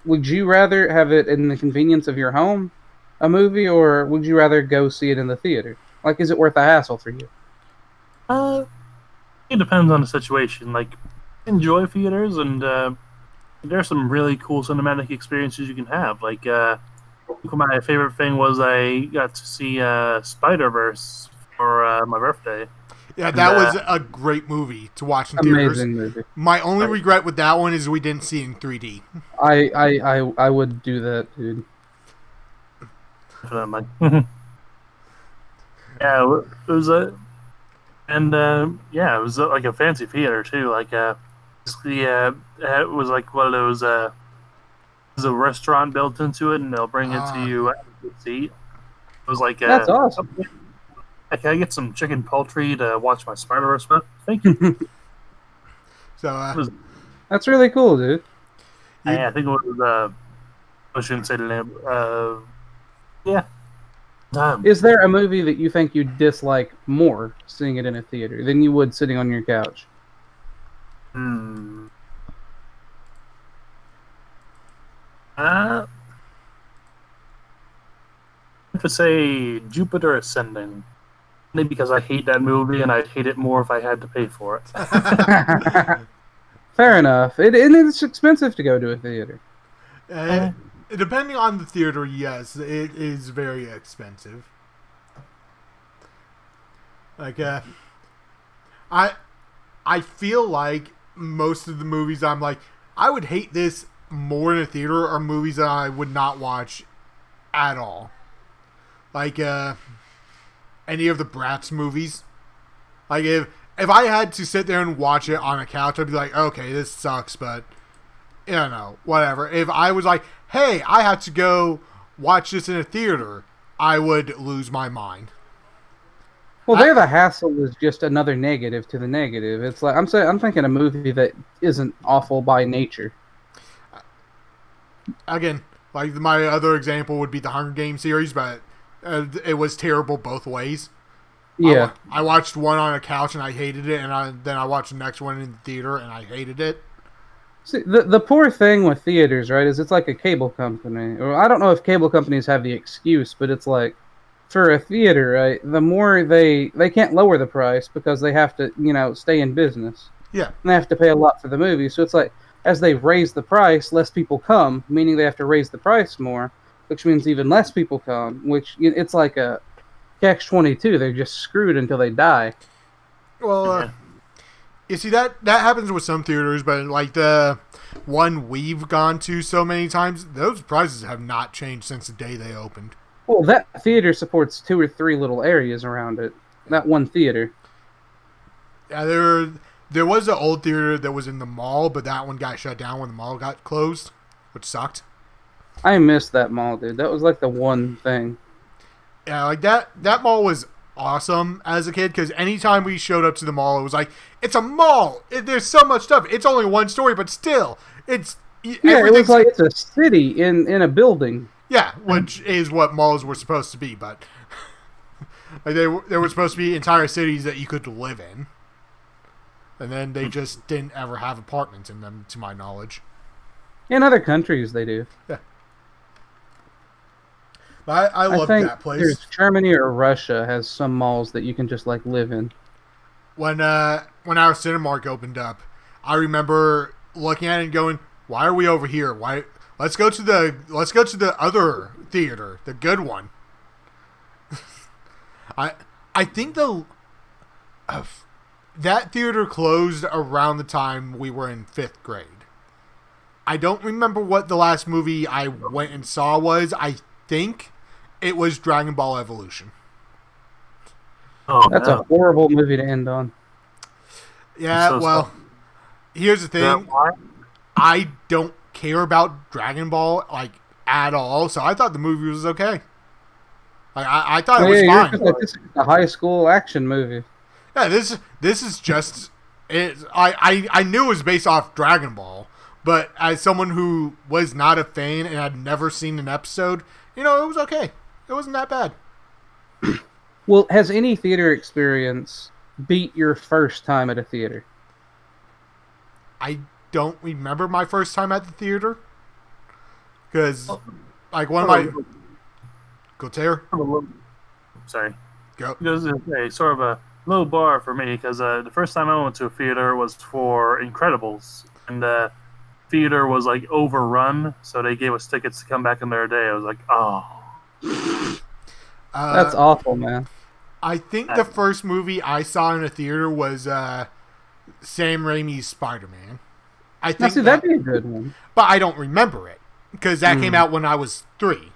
Would you rather have it in the convenience of your home, a movie, or would you rather go see it in the theater? Like, is it worth the hassle for you? It depends on the situation. Like, enjoy theaters, and there are some really cool cinematic experiences you can have. Like, my favorite thing was I got to see Spider-Verse for my birthday. Yeah, that was a great movie to watch in theaters. Amazing movie. My only regret with that one is we didn't see it in 3D. I would do that, dude. Yeah, it was it was like a fancy theater too. Like, basically, it was like one of those. There's a restaurant built into it, and they'll bring it to you at the seat. It was like that's awesome. Can I get some chicken poultry to watch my Spider-Verse with? Thank you. So that's really cool, dude. I think it was. I shouldn't say the name. Yeah. Is there a movie that you think you dislike more seeing it in a theater than you would sitting on your couch? I have to say Jupiter Ascending. Only because I hate that movie, and I'd hate it more if I had to pay for it. Fair enough. It's expensive to go to a theater. Depending on the theater, yes, it is very expensive. Like, I feel like most of the movies I'm like, I would hate this more in a theater are movies that I would not watch at all. Like, any of the Bratz movies. Like, if I had to sit there and watch it on a couch, I'd be like, okay, this sucks, but, you know, whatever. If I was like, hey, I have to go watch this in a theater, I would lose my mind. Well, there the hassle is just another negative to the negative. It's like I'm thinking a movie that isn't awful by nature. Again, like my other example would be the Hunger Games series, but it was terrible both ways. Yeah, I watched one on a couch and I hated it, and then I watched the next one in the theater and I hated it. See, the poor thing with theaters, right, is it's like a cable company. Or I don't know if cable companies have the excuse, but it's like, for a theater, right, the more they can't lower the price because they have to, stay in business. Yeah. And they have to pay a lot for the movie. So it's like, as they raise the price, less people come, meaning they have to raise the price more, which means even less people come, which it's like a catch-22. They're just screwed until they die. Well, you see, that happens with some theaters, but like the one we've gone to so many times, those prices have not changed since the day they opened. Well, that theater supports 2 or 3 little areas around it. That one theater. Yeah, there was an old theater that was in the mall, but that one got shut down when the mall got closed, which sucked. I missed that mall, dude. That was like the one thing. Yeah, like that mall was awesome as a kid, because anytime we showed up to the mall, it was like, it's a mall! There's so much stuff. It's only one story, but still, it was like it's a city in a building. Yeah, which is what malls were supposed to be, but like they were supposed to be entire cities that you could live in, and then they just didn't ever have apartments in them, to my knowledge. In other countries, they do. Yeah. I love think that place. there's Germany or Russia has some malls that you can just like live in. When our Cinemark opened up, I remember looking at it and going, "Why are we over here? Why? Let's go to the other theater, the good one." I think that theater closed around the time we were in 5th grade. I don't remember what the last movie I went and saw was. I think it was Dragon Ball Evolution. Oh, That's no. a horrible movie to end on. Yeah, So well, sorry. here's the Is that thing. why? I don't care about Dragon Ball, like, at all, so I thought the movie was okay. Like, I thought it was you're fine. just like, this is a high school action movie. Yeah, this is just it. I knew it was based off Dragon Ball, but as someone who was not a fan and had never seen an episode, it was okay. It wasn't that bad. Well, has any theater experience beat your first time at a theater? I don't remember my first time at the theater because, like, one of my Guiltare, Sorry. go. It was a sort of a low bar for me because the first time I went to a theater was for Incredibles, and the theater was like overrun, so they gave us tickets to come back another day. I was like, oh, That's awful, man. I think the first movie I saw in a theater was Sam Raimi's Spider-Man. I Now, think see, that'd be a good one. but I don't remember it because that came out when I was 3.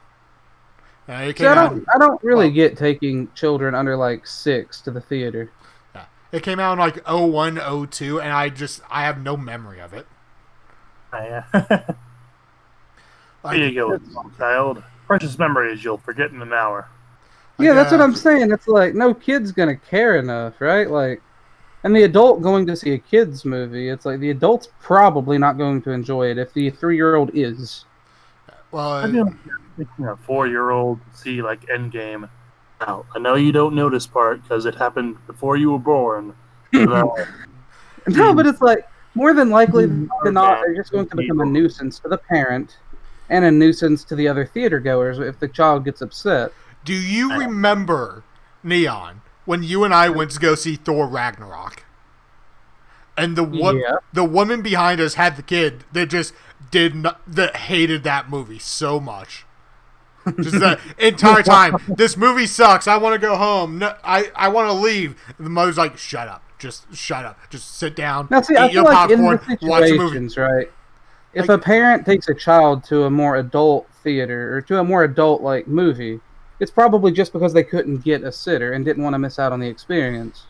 It See, came out. I don't really get taking children under like 6 to the theater. Yeah, it came out in like 01, 02, and I have no memory of it. yeah. Like, There you go, child. Precious memories you'll forget in an hour. Yeah, that's what I'm saying. It's like no kid's gonna care enough, right? Like, and the adult going to see a kid's movie, it's like the adult's probably not going to enjoy it if the 3-year-old is. well, I mean, a 4-year-old see like Endgame. Now, I know you don't know this part because it happened before you were born. But, No, but it's like more than likely than not, they're just going to become a nuisance to the parent and a nuisance to the other theater goers if the child gets upset. do you remember, Neon, when you and I went to go see Thor Ragnarok? And the woman behind us had the kid that just that hated that movie so much. Just the entire time. This movie sucks. I want to go home. No, I want to leave. And the mother's like, shut up. Just shut up. Just sit down. Now, see, I eat your feel like in popcorn. the Watch a movie. situations, right? If Like- a parent takes a child to a more adult theater or to a more adult like movie, it's probably just because they couldn't get a sitter and didn't want to miss out on the experience.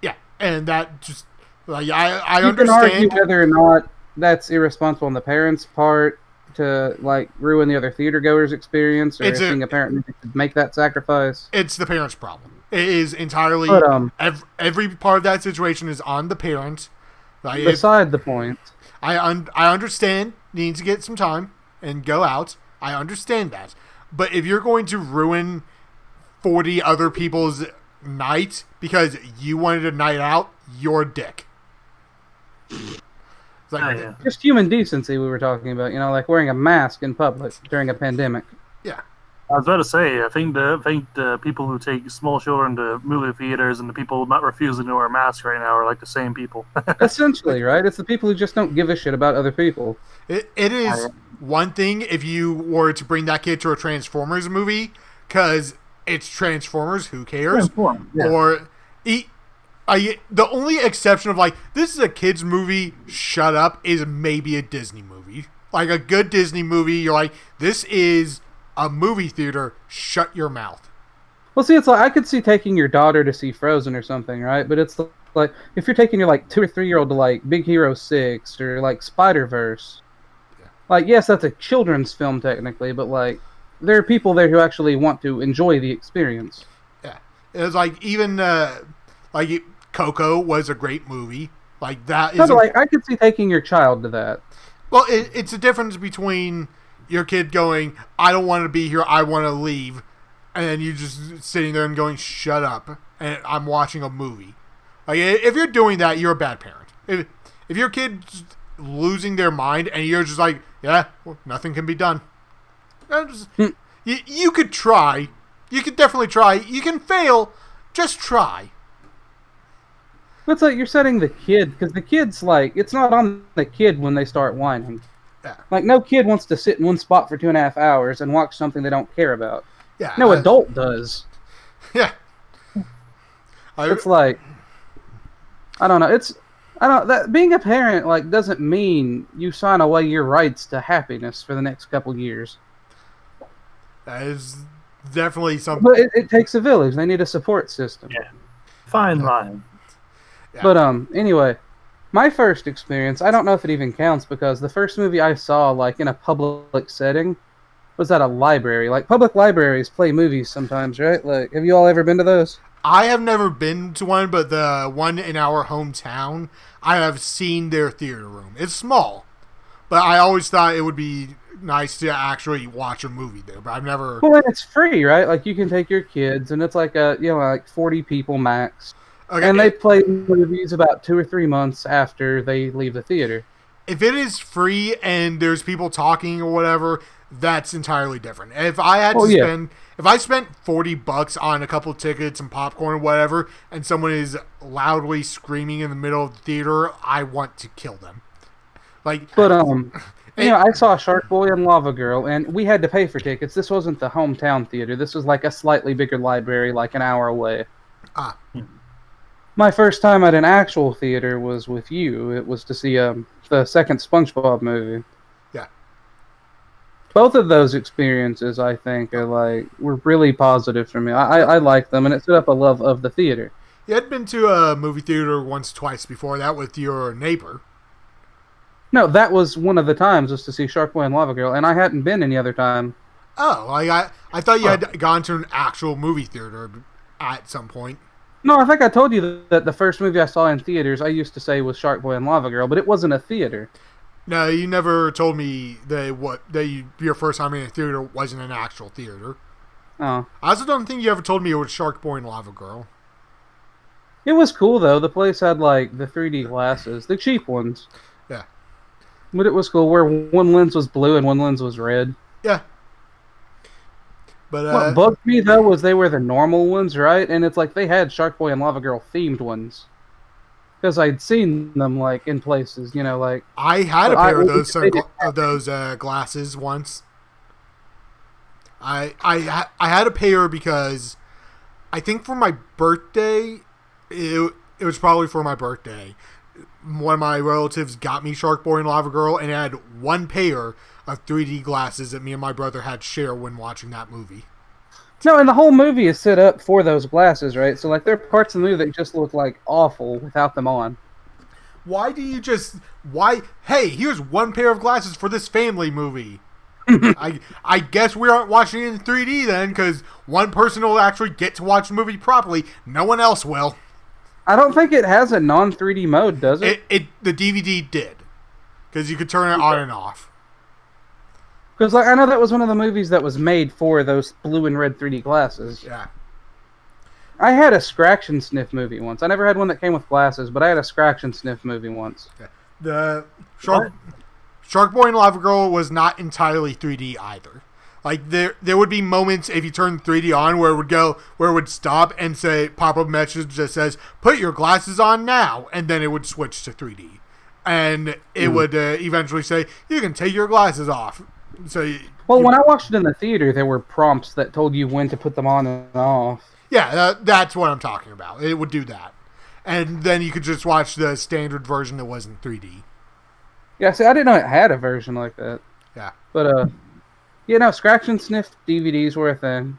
Yeah, and that just like I You can argue understand. whether or not that's irresponsible on the parents' part to like ruin the other theater goers' experience, or It's seeing a parent make that sacrifice. It's the parent's problem. It is entirely But every part of that situation is on the parent. Like, beside the point, I understand needing to get some time and go out. I understand that. But if you're going to ruin 40 other people's night because you wanted a night out, you're a dick. It's like, yeah. just human decency we were talking about, like wearing a mask in public during a pandemic. yeah. I was about to say, I think the people who take small children to movie theaters and the people not refusing to wear masks right now are like the same people. Essentially, right? It's the people who just don't give a shit about other people. It is one thing if you were to bring that kid to a Transformers movie because it's Transformers, who cares? Yeah. Or the only exception of like, this is a kid's movie, shut up, is maybe a Disney movie. Like a good Disney movie, you're like, this is a movie theater, shut your mouth. Well, see, it's like I could see taking your daughter to see Frozen or something, right? But it's like if you're taking your like 2 or 3-year-old to like Big Hero 6 or like Spider-Verse, like yes, that's a children's film technically, but like there are people there who actually want to enjoy the experience. Yeah, it was like even Coco was a great movie. Like that So, is like I could see taking your child to that. well, it's a difference between your kid going, I don't want to be here, I want to leave, and then you just sitting there and going, shut up, and I'm watching a movie. Like if you're doing that, you're a bad parent. If your kid losing their mind, and you're just like, yeah, well, nothing can be done. You could try. You could definitely try. You can fail. Just try. It's like you're setting the kid, because the kid's like, it's not on the kid when they start whining. Yeah. Like, no kid wants to sit in one spot for 2.5 hours and watch something they don't care about. Yeah. No adult does. Yeah. It's like, I don't know. That being a parent like doesn't mean you sign away your rights to happiness for the next couple years. That is definitely something. But it takes a village. They need a support system. Yeah. Fine line. Yeah. But anyway, my first experience, I don't know if it even counts because the first movie I saw like in a public setting was at a library. Like public libraries play movies sometimes, right? Like, have you all ever been to those? I have never been to one, but the one in our hometown, I have seen their theater room. It's small, but I always thought it would be nice to actually watch a movie there. But I've never. Well, and it's free, right? Like you can take your kids, and it's like like 40 people max, and they play movies about 2 or 3 months after they leave the theater. If it is free and there's people talking or whatever, that's entirely different. If I had to spend. If I spent $40 on a couple tickets and popcorn or whatever, and someone is loudly screaming in the middle of the theater, I want to kill them. Like, but I saw Shark Boy and Lava Girl, and we had to pay for tickets. This wasn't the hometown theater. This was like a slightly bigger library, like an hour away. My first time at an actual theater was with you. It was to see the second SpongeBob movie. Both of those experiences, I think, were really positive for me. I liked them, and it set up a love of the theater. You had been to a movie theater once, twice before that with your neighbor. No, that was one of the times, was to see Shark Boy and Lava Girl, and I hadn't been any other time. Oh, I thought you had gone to an actual movie theater at some point. No, I think I told you that the first movie I saw in theaters, I used to say was Shark Boy and Lava Girl, but it wasn't a theater. No, you never told me your first time in a theater wasn't an actual theater. Oh. I also don't think you ever told me it was Shark Boy and Lava Girl. It was cool, though. The place had, like, the 3D glasses. The cheap ones. Yeah. But it was cool, where one lens was blue and one lens was red. Yeah. But what bugged me, though, was they were the normal ones, right? And it's like they had Shark Boy and Lava Girl themed ones. Because I'd seen them, like, in places, like... I had a pair of those glasses once. I had a pair because I think for my birthday, it was probably for my birthday, one of my relatives got me Shark Boy and Lava Girl, and it had one pair of 3D glasses that me and my brother had share when watching that movie. No, and the whole movie is set up for those glasses, right? So, like, there are parts of the movie that just look, like, awful without them on. Hey, here's one pair of glasses for this family movie. I guess we aren't watching it in 3D then, because one person will actually get to watch the movie properly. No one else will. I don't think it has a non-3D mode, does it? The DVD did. Because you could turn it on and off. Because I know that was one of the movies that was made for those blue and red 3D glasses. Yeah. I had a Scratch and Sniff movie once. I never had one that came with glasses, but I had a Scratch and Sniff movie once. Yeah. The Shark Boy and Lava Girl was not entirely 3D either. Like there would be moments if you turn 3D on where it would stop and say pop-up message that says put your glasses on now, and then it would switch to 3D, and it would eventually say you can take your glasses off. So when I watched it in the theater, there were prompts that told you when to put them on and off. Yeah, that's what I'm talking about. It would do that. And then you could just watch the standard version that wasn't 3D. Yeah, see, I didn't know it had a version like that. Yeah. But, Scratch and Sniff DVDs were a thing.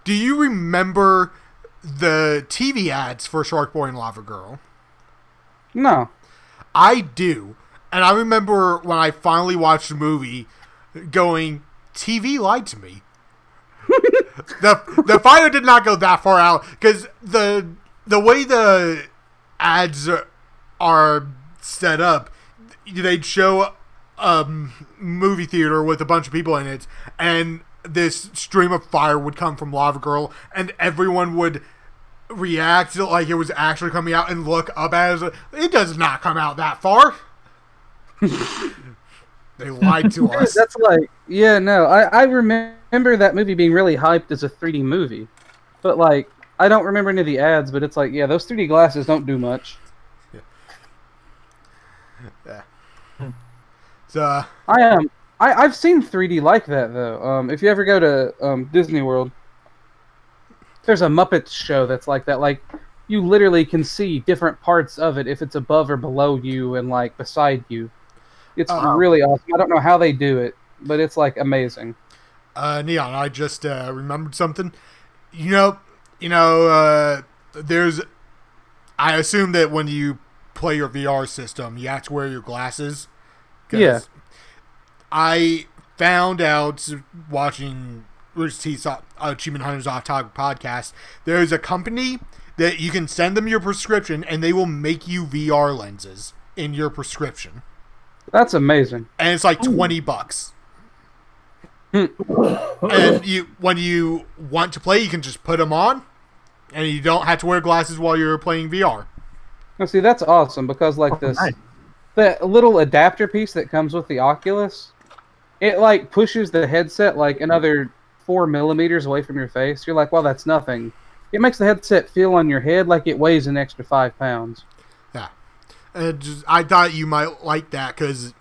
Do you remember the TV ads for Shark Boy and Lava Girl? No. I do. And I remember when I finally watched the movie going, TV lied to me. The fire did not go that far out, because the way the ads are set up, they'd show a movie theater with a bunch of people in it, and this stream of fire would come from Lava Girl, and everyone would react like it was actually coming out and look up as it does not come out that far. They lied to us. That's like, yeah, no. I remember that movie being really hyped as a 3D movie. But, like, I don't remember any of the ads, but it's like, yeah, those 3D glasses don't do much. Yeah. So, I've seen 3D like that, though. If you ever go to Disney World, there's a Muppets show that's like that. Like, you literally can see different parts of it if it's above or below you and, like, beside you. It's really awesome. I don't know how they do it, but it's, like, amazing. Neon, I just remembered something. There's... I assume that when you play your VR system, you have to wear your glasses. Yeah. I found out watching Rooster Teeth's Achievement Hunters Off Topic podcast, there's a company that you can send them your prescription and they will make you VR lenses in your prescription. That's amazing. And it's like $20. And when you want to play, you can just put them on and you don't have to wear glasses while you're playing VR. Now, see, that's awesome because, like, the little adapter piece that comes with the Oculus, it, like, pushes the headset, like, another 4 millimeters away from your face. You're like, well, that's nothing. It makes the headset feel on your head like it weighs an extra 5 pounds. Yeah. And I thought you might like that because,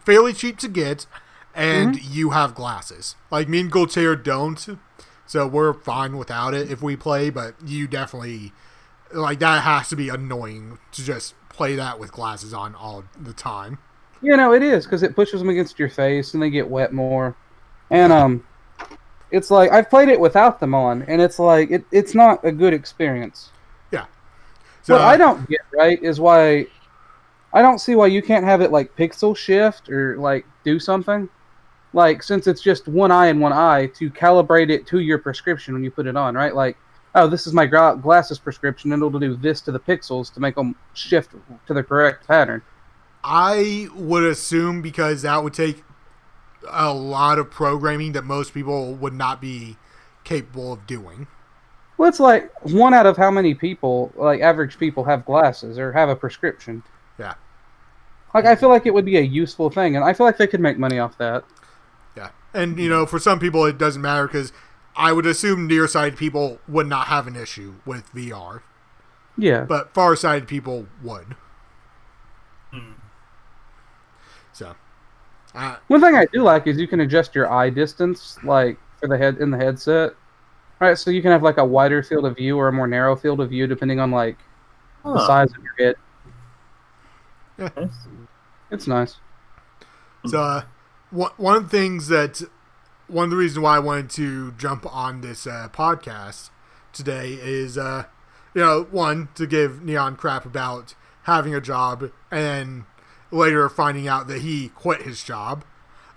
fairly cheap to get, and you have glasses. Like, me and Guiltare don't, so we're fine without it if we play, but you definitely, like, that has to be annoying to just play that with glasses on all the time. It is, because it pushes them against your face, and they get wet more. And, it's like, I've played it without them on, and it's like, it's not a good experience. Yeah. So, what I don't get, right, is why, I don't see why you can't have it, like, pixel shift, or, like, do something. Like, since it's just one eye and one eye, to calibrate it to your prescription when you put it on, right? Like, oh, this is my glasses prescription, and it'll do this to the pixels to make them shift to the correct pattern. I would assume because that would take a lot of programming that most people would not be capable of doing. Well, it's like one out of how many people, like average people, have glasses or have a prescription. Yeah. Like, I feel like it would be a useful thing, and I feel like they could make money off that. Yeah. And, for some people it doesn't matter because I would assume nearsighted people would not have an issue with VR. Yeah. But far-sighted people would. So. One thing I do like is you can adjust your eye distance, like, for the head in the headset. Right, so you can have, like, a wider field of view or a more narrow field of view depending on, like, the size of your head. Yeah. It's nice. So, one of the reasons why I wanted to jump on this podcast today is, one, to give Neon crap about having a job and later finding out that he quit his job.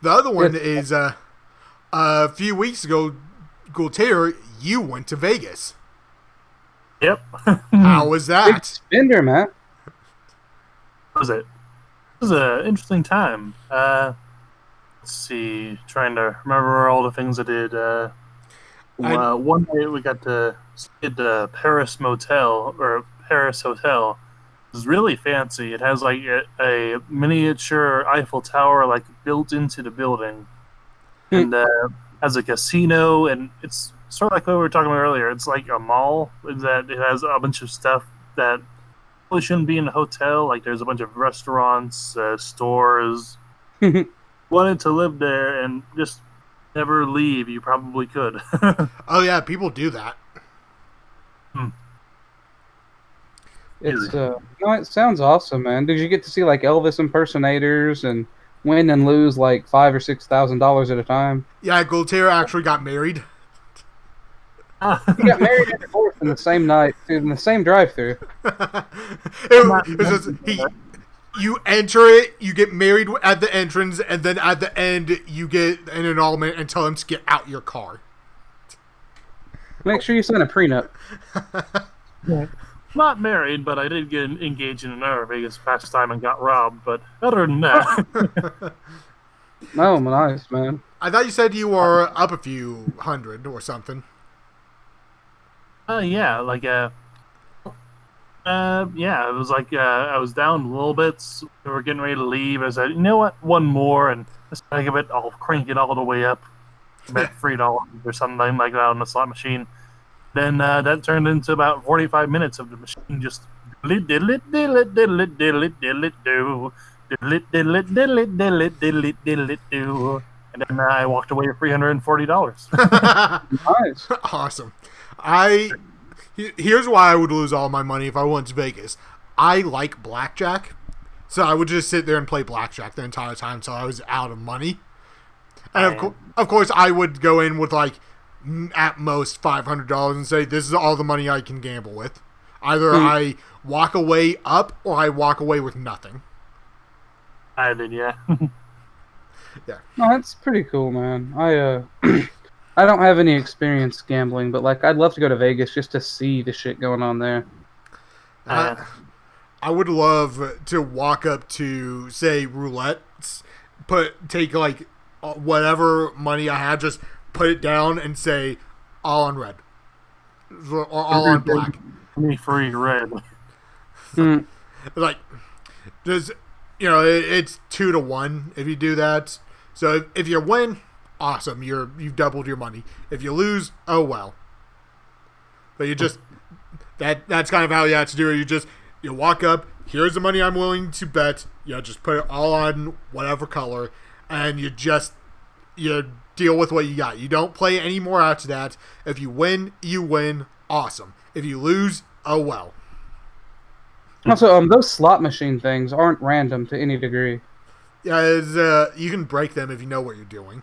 The other one is, a few weeks ago, Guiltare, you went to Vegas. Yep. How was that? Big spender, man. What was it? It was an interesting time. Let's see. Trying to remember all the things I did. One day we got to stay at the Paris Motel, or Paris Hotel. It was really fancy. It has like a miniature Eiffel Tower like built into the building. And has a casino, and it's sort of like what we were talking about earlier. It's like a mall that it has a bunch of stuff that really shouldn't be in a hotel. Like there's a bunch of restaurants, stores. Wanted to live there and just never leave, you probably could. Oh yeah, people do that. It's it sounds awesome, man. Did you get to see like Elvis impersonators and win and lose like $5,000 or $6,000 at a time? Yeah, Guiltare actually got married. He got married and divorced in the same night, in the same drive-through. You enter it, you get married at the entrance, and then at the end, you get an annulment and tell them to get out your car. Make sure you sign a prenup. Not married, but I did get engaged in another Vegas pastime and got robbed. But other than that, no, nice, man. I thought you said you were up a few hundred or something. Yeah, yeah, it was like I was down a little bit. We were getting ready to leave. I said, you know what, one more, and this bag of it, I'll crank it all the way up. Bet $3 or something like that on the slot machine. Then that turned into about 45 minutes of the machine just diddle it, diddle it, diddle it, diddle it, diddle it, do. Diddle it, diddle it, diddle it, diddle it, diddle it, diddle it, do. And then I walked away with $340. Nice. Awesome. Here's why I would lose all my money if I went to Vegas. I like blackjack, so I would just sit there and play blackjack the entire time until I was out of money. And of course, I would go in with like at most $500 and say, "This is all the money I can gamble with." Either I walk away up or I walk away with nothing. I did, yeah. Yeah. No, that's pretty cool, man. I don't have any experience gambling, but like I'd love to go to Vegas just to see the shit going on there. I would love to walk up to, say, roulette, take like whatever money I had, just put it down and say all on red or all on black. Me free red. Like, just, it's 2-1 if you do that. So if you win, awesome, you've doubled your money. If you lose, oh well. But you just that's kind of how you have to do it. You walk up, here's the money I'm willing to bet. Just put it all on whatever color, and you deal with what you got. You don't play any more after that. If you win, you win. Awesome. If you lose, oh well. Also, those slot machine things aren't random to any degree. Yeah, you can break them if you know what you're doing.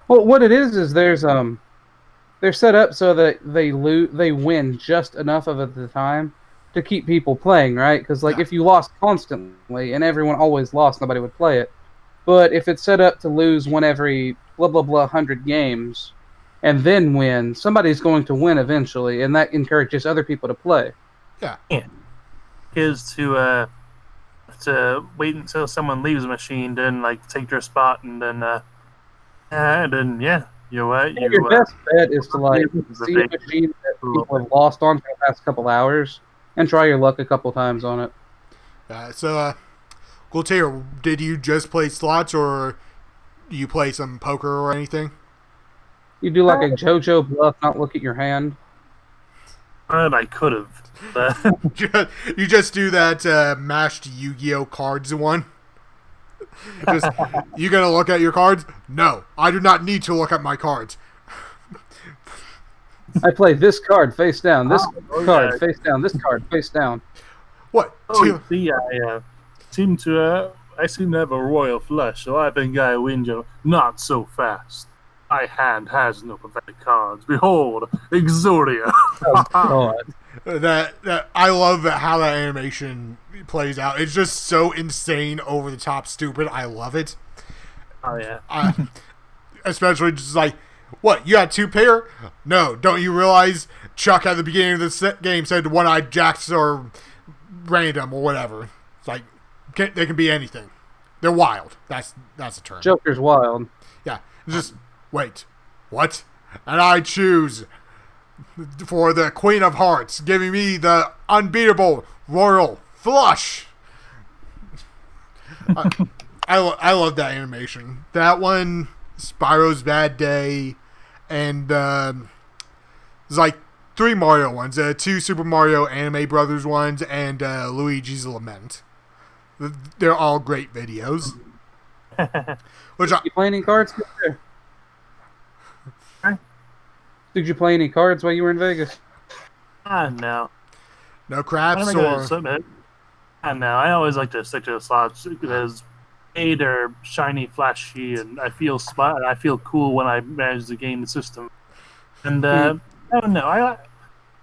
Well, what it is they're set up so that they win just enough of it at the time to keep people playing, right? Because if you lost constantly and everyone always lost, nobody would play it. But if it's set up to lose one every blah blah blah 100 games and then win, somebody's going to win eventually, and that encourages other people to play. Yeah. Is to wait until someone leaves the machine, then take their spot, and then Your best bet is to see a machine that people have lost on for the past couple hours and try your luck a couple times on it. So, Guiltare, did you just play slots, or do you play some poker or anything? You do like a JoJo bluff, not look at your hand. I could have. You just do that mashed Yu-Gi-Oh cards one. You gonna look at your cards? No, I do not need to look at my cards. I play this card face down, this card face down, this card face down. What? See, I seem to have a royal flush, so I think I win you. Not so fast. My hand has no pathetic cards. Behold, Exodia. Oh, God. That I love how that animation plays out. It's just so insane, over the top, stupid. I love it. Oh yeah. Especially just like, what? You got 2 pair? No, don't you realize Chuck at the beginning of the game said one-eyed jacks are random or whatever. It's like they can be anything. They're wild. That's a term. Joker's wild. Yeah. Just wait. What? And I choose for the Queen of Hearts, giving me the unbeatable royal flush. I love that animation. That one, Spyro's Bad Day, and there's like 3 Mario ones. 2 Super Mario Anime Brothers ones, and Luigi's Lament. They're all great videos. You play any cards? Did you play any cards while you were in Vegas? No. No craps or... No, I always like to stick to the slots because they're shiny, flashy, and I feel cool when I manage the game system. And I don't know,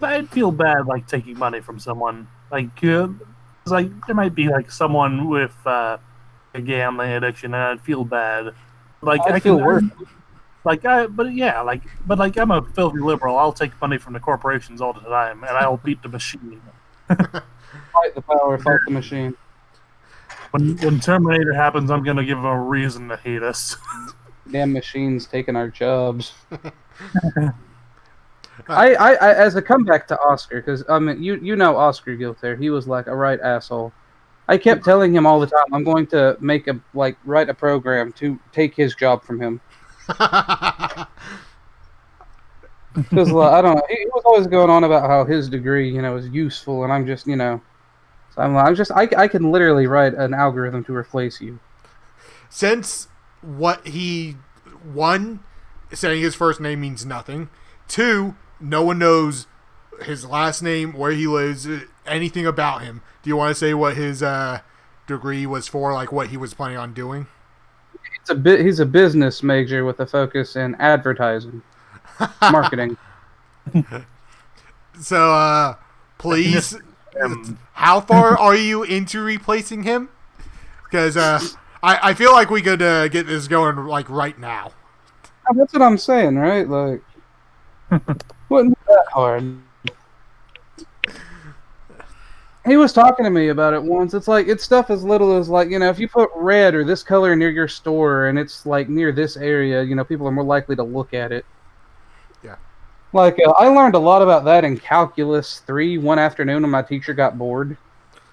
I'd feel bad taking money from someone. There might be someone with a gambling addiction, and I'd feel bad. I feel worse. I'm a filthy liberal. I'll take money from the corporations all the time, and I'll beat the machine. Fight the power, fight the machine. When Terminator happens, I'm gonna give them a reason to hate us. Damn machines taking our jobs. I as a comeback to Oscar, because I mean, you know Oscar Guiltare. He was like a right asshole. I kept telling him all the time, I'm going to write a program to take his job from him. Because I don't know, he was always going on about how his degree, is useful, and I'm just, so I can literally write an algorithm to replace you. Since what he, one, saying his first name means nothing. Two, no one knows his last name, where he lives, anything about him. Do you want to say what his degree was for, like what he was planning on doing? He's a business major with a focus in advertising, marketing. So, please, how far are you into replacing him? Because I feel like we could get this going like right now. That's what I'm saying, right? Like, wasn't that hard. He was talking to me about it once. It's like, it's stuff as little as like, if you put red or this color near your store and it's like near this area, people are more likely to look at it. Yeah. Like, I learned a lot about that in Calculus 3 one afternoon when my teacher got bored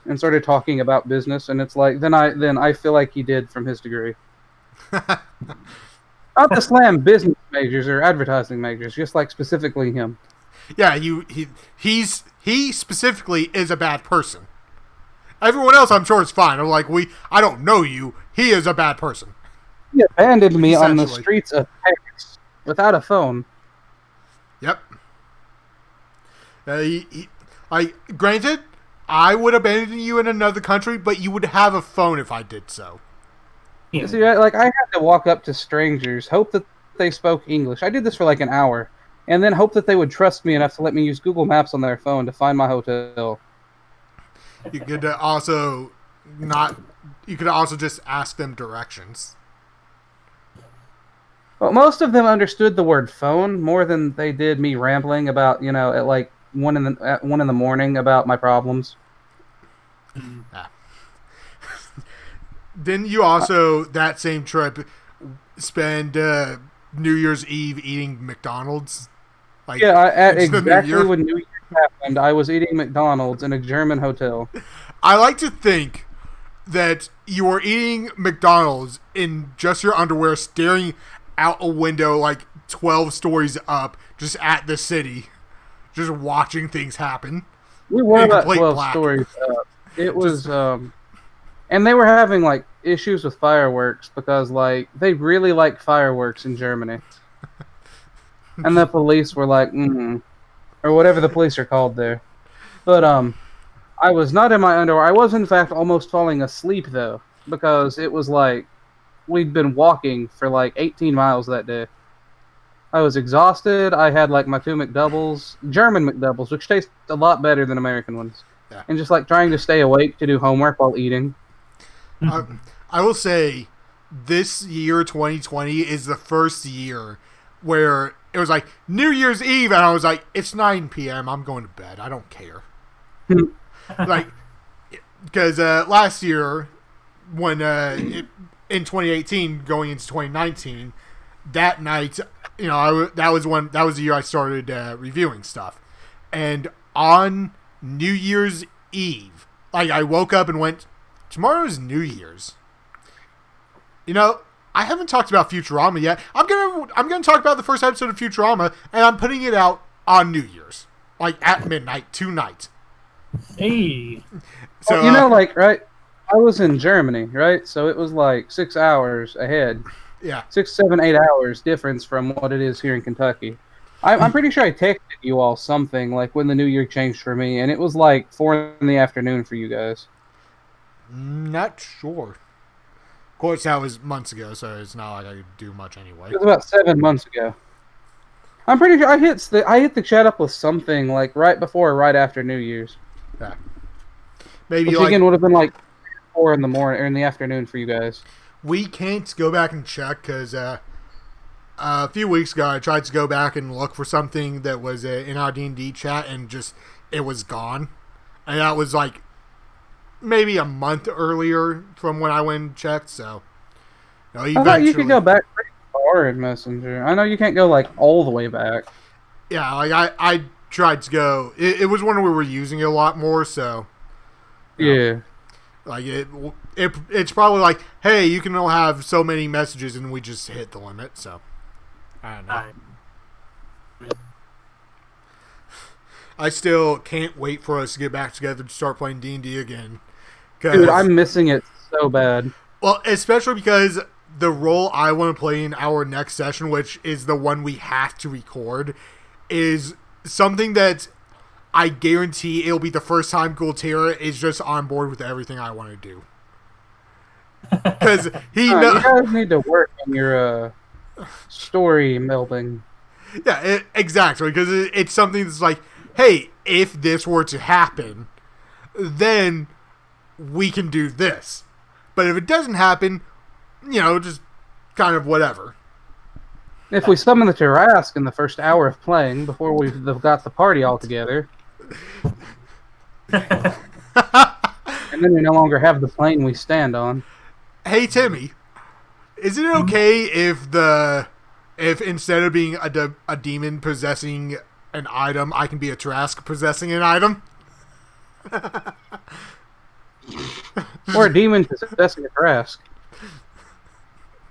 and started talking about business, and it's like, then I feel like he did from his degree. Not to slam business majors or advertising majors, just like specifically him. Yeah, he specifically is a bad person. Everyone else, I'm sure, is fine. I'm like, I don't know you. He is a bad person. He abandoned me on the streets of Paris without a phone. Yep. Granted, I would abandon you in another country, but you would have a phone if I did so. Yeah. See, like, I had to walk up to strangers, hope that they spoke English. I did this for like an hour, and then hope that they would trust me enough to let me use Google Maps on their phone to find my hotel. You could also just ask them directions. Well, most of them understood the word phone more than they did me rambling about, at like 1 in the morning about my problems. Yeah. Didn't you also, that same trip, spend New Year's Eve eating McDonald's? Like, yeah, exactly when New Year's happened, I was eating McDonald's in a German hotel. I like to think that you were eating McDonald's in just your underwear, staring out a window like 12 stories up, just at the city, just watching things happen. We were about 12 stories up. It was, and they were having like issues with fireworks because like they really like fireworks in Germany. And the police were like, or whatever the police are called there. But I was not in my underwear. I was in fact almost falling asleep though, because it was like we'd been walking for like 18 miles that day. I was exhausted. I had like my 2 McDoubles, German McDoubles, which taste a lot better than American ones. Yeah. And just like trying to stay awake to do homework while eating. I will say this year, 2020, is the first year where it was like New Year's Eve, and I was like, it's 9 p.m. I'm going to bed. I don't care. Like, because last year, when in 2018 going into 2019, that night, that was the year I started reviewing stuff, and on New Year's Eve, like I woke up and went, tomorrow's New Year's. I haven't talked about Futurama yet. I'm gonna talk about the first episode of Futurama, and I'm putting it out on New Year's, like at midnight tonight. Hey, so right? I was in Germany, right? So it was like 6 hours ahead. Yeah, 6, 7, 8 hours difference from what it is here in Kentucky. I'm pretty sure I texted you all something like when the New Year changed for me, and it was like 4 in the afternoon for you guys. Not sure. Of course, that was months ago, so it's not like I could do much anyway. It was about 7 months ago. I'm pretty sure I hit the chat up with something like right before or right after New Year's. Yeah. Maybe which again would have been like 4 in the morning or in the afternoon for you guys. We can't go back and check because a few weeks ago I tried to go back and look for something that was in our D&D chat and just it was gone, and that was like maybe a month earlier from when I went and checked. So I thought you could go back pretty far in Messenger. I know you can't go like all the way back. yeah, like I tried to go. It was when we were using it a lot more, so Yeah. like it's probably like, hey, you can only have so many messages, and we just hit the limit. So I don't know. I still can't wait for us to get back together to start playing D&D again. Dude, I'm missing it so bad. Well, especially because the role I want to play in our next session, which is the one we have to record, is something that I guarantee it'll be the first time Guiltare is just on board with everything I want to do. Because you guys need to work on your story melding. Yeah, exactly. Because it's something that's like, hey, if this were to happen, then we can do this. But if it doesn't happen, just kind of whatever. If we summon the Tarrasque in the first hour of playing, before we've got the party all together, and then we no longer have the plane we stand on. Hey, Timmy, is it okay if instead of being a demon possessing an item, I can be a Tarrasque possessing an item? Or a demon possessing a Tarrasque.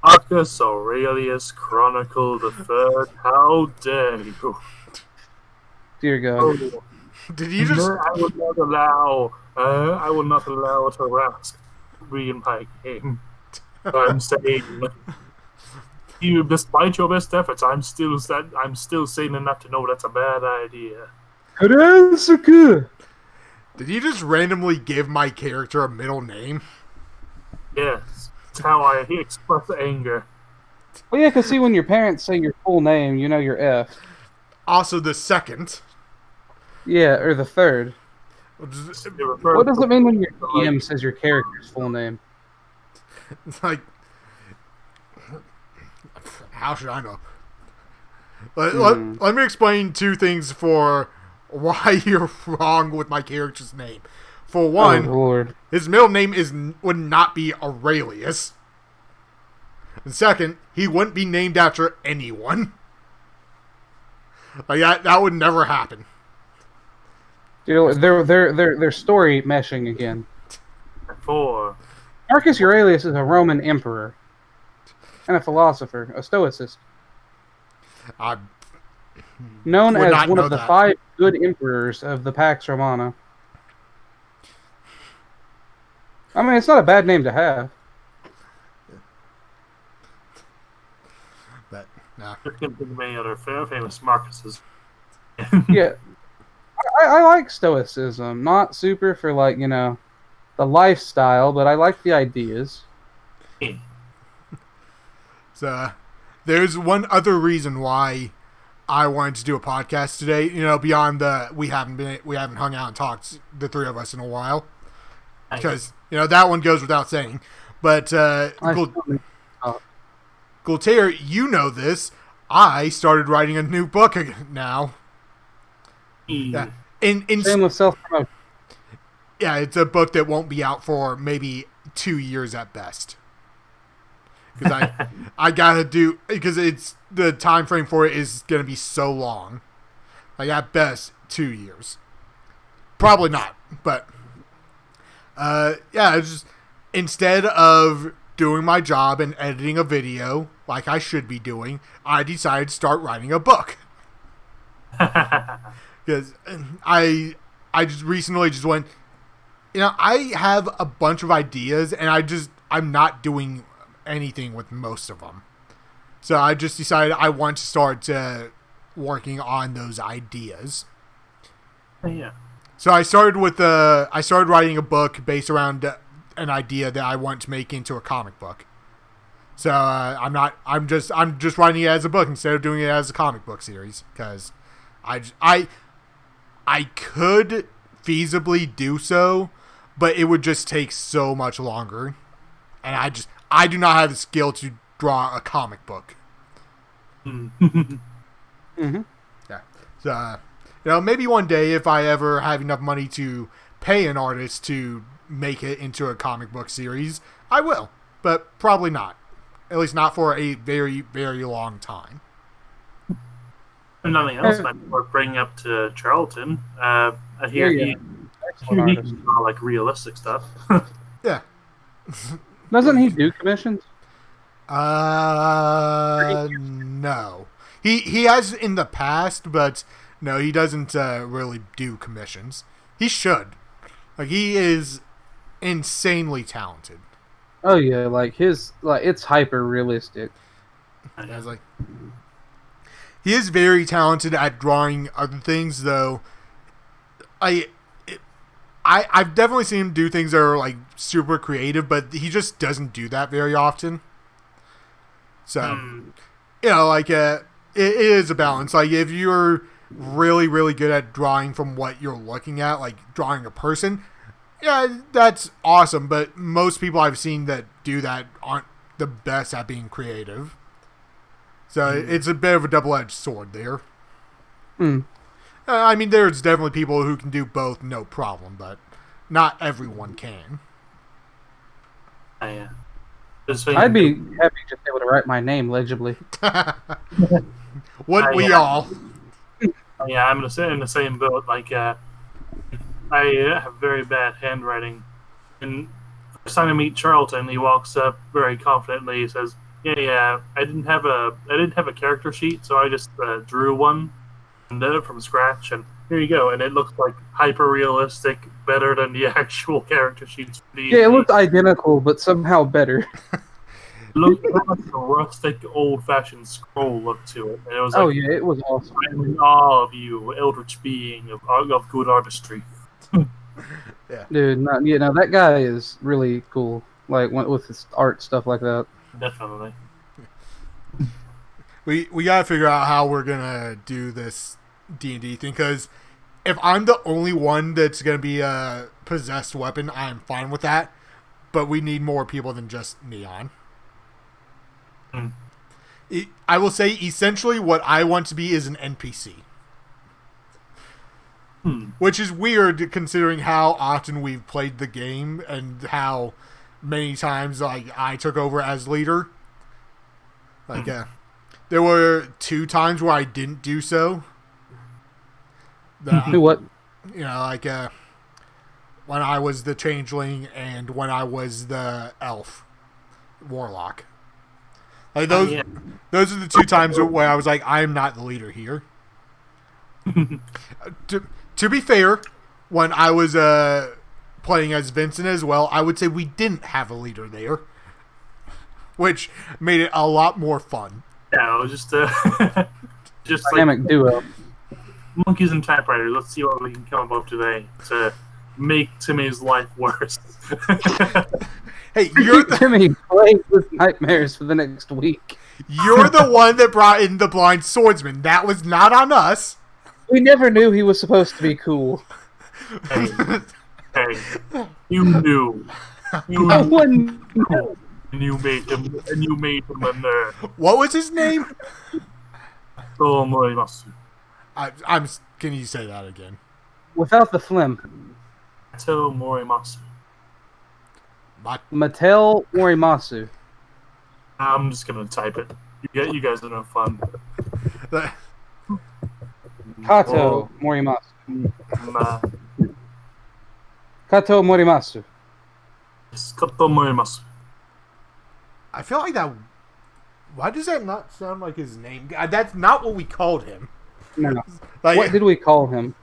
Marcus Aurelius Chronicle the Third. How dare you? Dear God. Did you just? I will not allow a Tarrasque to be in my game. I'm saying, despite your best efforts, I'm still sane enough to know that's a bad idea. Tarrasque. Did you just randomly give my character a middle name? Yes, it's how I express anger. Well, yeah, because see, when your parents say your full name, you know you're F. Also, the second. Yeah, or the third. What does it mean when your DM says your character's full name? It's like, how should I know? Let me explain two things for why you're wrong with my character's name. For one, his middle name would not be Aurelius. And second, he wouldn't be named after anyone. Like that would never happen. Dude, they're story meshing again. Four. Marcus Aurelius is a Roman emperor and a philosopher, a stoicist. Known as one of the 5 good emperors of the Pax Romana. I mean, it's not a bad name to have. But, nah. There can be many other famous Marcuses. Yeah. I like stoicism. Not super for, like, the lifestyle, but I like the ideas. So, there's one other reason why I wanted to do a podcast today. Beyond we haven't hung out and talked, the three of us, in a while, because that one goes without saying. But Guiltare, you know this. I started writing a new book now. Yeah. Shameless self-promotion. Yeah, it's a book that won't be out for maybe 2 years at best. Because I gotta do, because it's the time frame for it is gonna be so long. Like at best 2 years. Probably not, but it's just instead of doing my job and editing a video like I should be doing, I decided to start writing a book. Because I just recently just went, I have a bunch of ideas and I'm not doing anything with most of them. So I just decided I want to start working on those ideas. Yeah. So I started writing a book based around an idea that I want to make into a comic book. So I'm just writing it as a book instead of doing it as a comic book series, because I could feasibly do so, but it would just take so much longer, and I do not have the skill to draw a comic book. Mm-hmm. Yeah. So maybe one day if I ever have enough money to pay an artist to make it into a comic book series, I will, but probably not. At least not for a very, very long time. If nothing else, might be worth bringing up to Charlton. I hear he's not like realistic stuff. Yeah. Doesn't he do commissions? No. He has in the past, but no, he doesn't really do commissions. He should. Like, he is insanely talented. Oh yeah, it's hyper realistic. He is very talented at drawing other things, though. I've definitely seen him do things that are like super creative, but he just doesn't do that very often. So, it is a balance. Like, if you're really, really good at drawing from what you're looking at, like drawing a person, yeah, that's awesome. But most people I've seen that do that aren't the best at being creative. So it's a bit of a double-edged sword there. I mean, there's definitely people who can do both, no problem, but not everyone can. I'd be happy just able to write my name legibly. Wouldn't we all? Yeah, I'm in the same boat. Like, I have very bad handwriting. And first time I meet Charlton, he walks up very confidently. He says, "Yeah, I didn't have a character sheet, so I just drew one and did it from scratch. And here you go. And it looks like hyper realistic, better than the actual character sheets." Yeah, it looked identical, but somehow better. It looked like a rustic, old-fashioned scroll look to it. And it was like, oh yeah, it was awesome. I'm in awe of you, eldritch being of good artistry. Yeah, dude, that guy is really cool. Like with his art stuff like that. Definitely. We gotta figure out how we're gonna do this D&D thing, because if I'm the only one that's gonna be a possessed weapon, I'm fine with that. But we need more people than just Neon. I will say, essentially, what I want to be is an NPC. Which is weird, considering how often we've played the game and how many times I took over as leader. There were 2 times where I didn't do so. Do what? When I was the changeling and when I was the elf warlock. Like those are the 2 times where I was like, I am not the leader here. To be fair, when I was playing as Vincent as well, I would say we didn't have a leader there, which made it a lot more fun. Yeah, it was just dynamic like duo. Monkeys and typewriters. Let's see what we can come up with today to make Timmy's life worse. Hey, Timmy plays with nightmares for the next week. You're the one that brought in the blind swordsman. That was not on us. We never knew he was supposed to be cool. Hey, you knew. No one knew. And you made him a nerd. What was his name? Morimasu. Can you say that again? Without the phlegm. Morimasu. Mattel Morimasu. I'm just gonna type it. You guys are no fun. Kato Morimasu. Kato Morimasu. Kato Morimasu. I feel like that. Why does that not sound like his name? That's not what we called him. No. What did we call him?